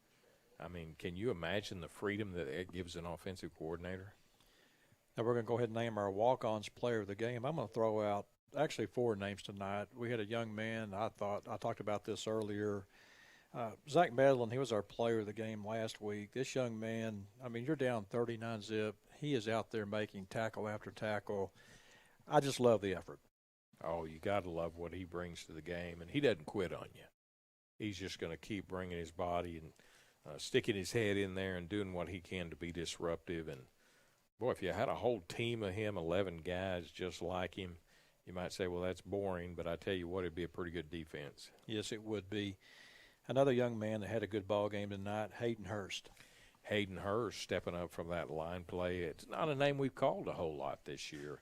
I mean, can you imagine the freedom that it gives an offensive coordinator? Now we're going to go ahead and name our walk-ons player of the game. I'm going to throw out actually 4 names tonight. We had a young man, I talked about this earlier, Zach Medlin. He was our player of the game last week. This young man, I mean, you're down 39 zip. He is out there making tackle after tackle. I just love the effort. Oh, you got to love what he brings to the game, and he doesn't quit on you. He's just going to keep bringing his body and sticking his head in there and doing what he can to be disruptive. And, boy, if you had a whole team of him, 11 guys just like him, you might say, well, that's boring, but I tell you what, it'd be a pretty good defense. Yes, it would be. Another young man that had a good ball game tonight, Hayden Hurst. Hayden Hurst stepping up from that line play. It's not a name we've called a whole lot this year,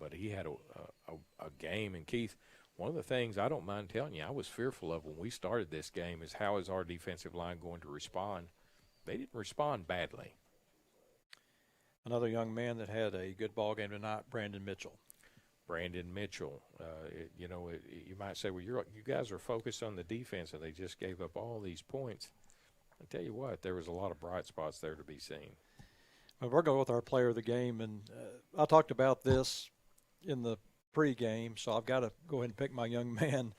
but he had a game. And, Keith, one of the things I don't mind telling you I was fearful of when we started this game is how is our defensive line going to respond? They didn't respond badly. Another young man that had a good ball game tonight, Brandon Mitchell. Brandon Mitchell, you might say, well, you guys are focused on the defense and they just gave up all these points. I tell you what, there was a lot of bright spots there to be seen. Well, we're going with our player of the game, and I talked about this in the pregame, so I've got to go ahead and pick my young man,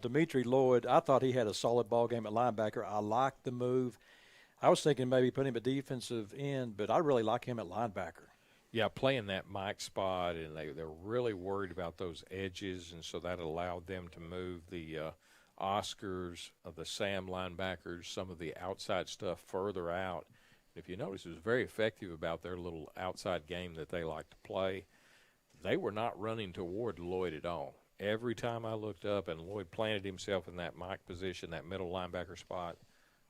Dimitri Lloyd. I thought he had a solid ball game at linebacker. I liked the move. I was thinking maybe put him at defensive end, but I really like him at linebacker. Yeah, playing that Mike spot, and they're really worried about those edges, and so that allowed them to move the Oscars, the Sam linebackers, some of the outside stuff further out. If you notice, it was very effective about their little outside game that they like to play. They were not running toward Lloyd at all. Every time I looked up and Lloyd planted himself in that Mike position, that middle linebacker spot,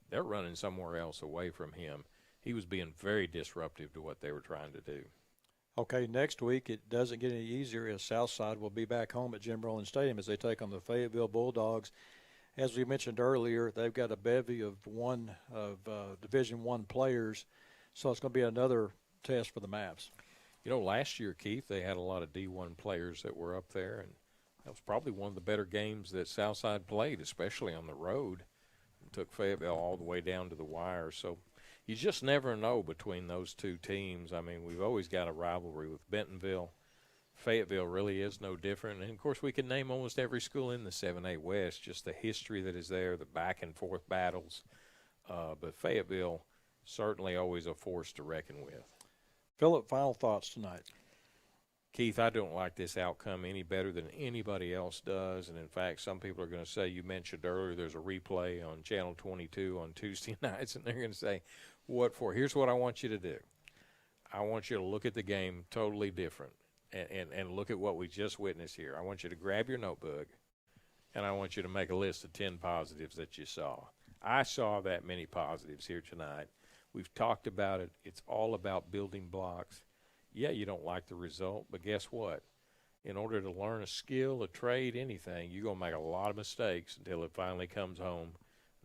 they're running somewhere else away from him. He was being very disruptive to what they were trying to do. Okay, next week it doesn't get any easier as Southside will be back home at Jim Rollins Stadium as they take on the Fayetteville Bulldogs. As we mentioned earlier, they've got a bevy of Division I players, so it's going to be another test for the Mavs. You know, last year, Keith, they had a lot of D1 players that were up there, and that was probably one of the better games that Southside played, especially on the road. It took Fayetteville all the way down to the wire, so you just never know between those two teams. I mean, we've always got a rivalry with Bentonville. Fayetteville really is no different. And, of course, we can name almost every school in the 7A West, just the history that is there, the back-and-forth battles. But Fayetteville certainly always a force to reckon with. Philip, final thoughts tonight. Keith, I don't like this outcome any better than anybody else does. And, in fact, some people are going to say, you mentioned earlier there's a replay on Channel 22 on Tuesday nights, and they're going to say, what for? Here's what I want you to do. I want you to look at the game totally different and look at what we just witnessed here. I want you to grab your notebook, and I want you to make a list of 10 positives that you saw. I saw that many positives here tonight. We've talked about it. It's all about building blocks. Yeah, you don't like the result, but guess what? In order to learn a skill, a trade, anything, you're going to make a lot of mistakes until it finally comes home.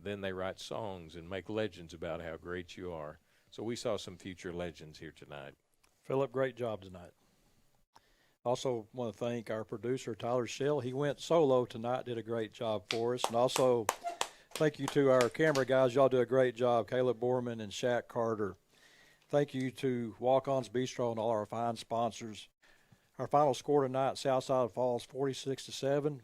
Then they write songs and make legends about how great you are. So we saw some future legends here tonight. Philip, great job tonight. Also want to thank our producer, Tyler Shell. He went solo tonight, did a great job for us. And also thank you to our camera guys. Y'all do a great job, Caleb Borman and Shaq Carter. Thank you to Walk-On's Bistro and all our fine sponsors. Our final score tonight, Southside falls 46-7.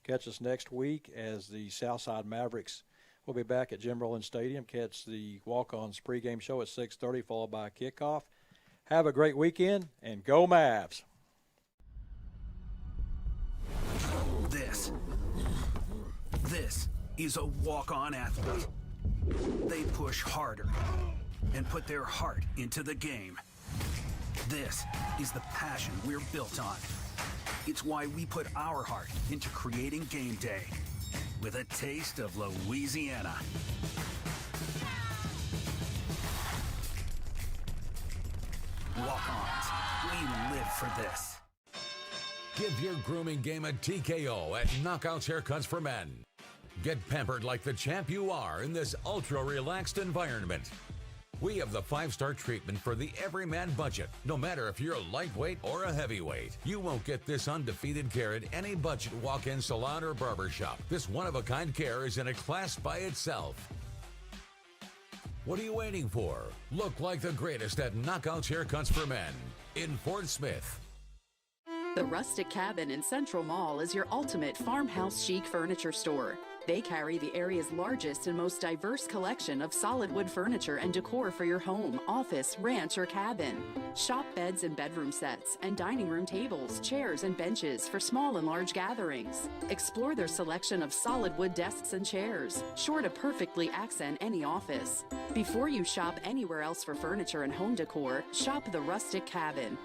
Catch us next week as the Southside Mavericks will be back at Jim Rollins Stadium. Catch the Walk-On's pregame show at 6:30, followed by a kickoff. Have a great weekend, and go Mavs. This is a walk-on athlete. They push harder and put their heart into the game. This is the passion we're built on. It's why we put our heart into creating game day with a taste of Louisiana. Walk-ons, we live for this. Give your grooming game a TKO at Knockouts Haircuts for Men. Get pampered like the champ you are in this ultra-relaxed environment. We have the 5-star treatment for the everyman budget. No matter if you're a lightweight or a heavyweight, you won't get this undefeated care at any budget walk-in salon or barbershop. This one-of-a-kind care is in a class by itself. What are you waiting for? Look like the greatest at Knockouts Haircuts for Men. in Fort Smith. The Rustic Cabin in Central Mall is your ultimate farmhouse chic furniture store. They carry the area's largest and most diverse collection of solid wood furniture and decor for your home, office, ranch, or cabin. Shop beds and bedroom sets and dining room tables, chairs, and benches for small and large gatherings. Explore their selection of solid wood desks and chairs, sure to perfectly accent any office. Before you shop anywhere else for furniture and home decor, shop the Rustic Cabin.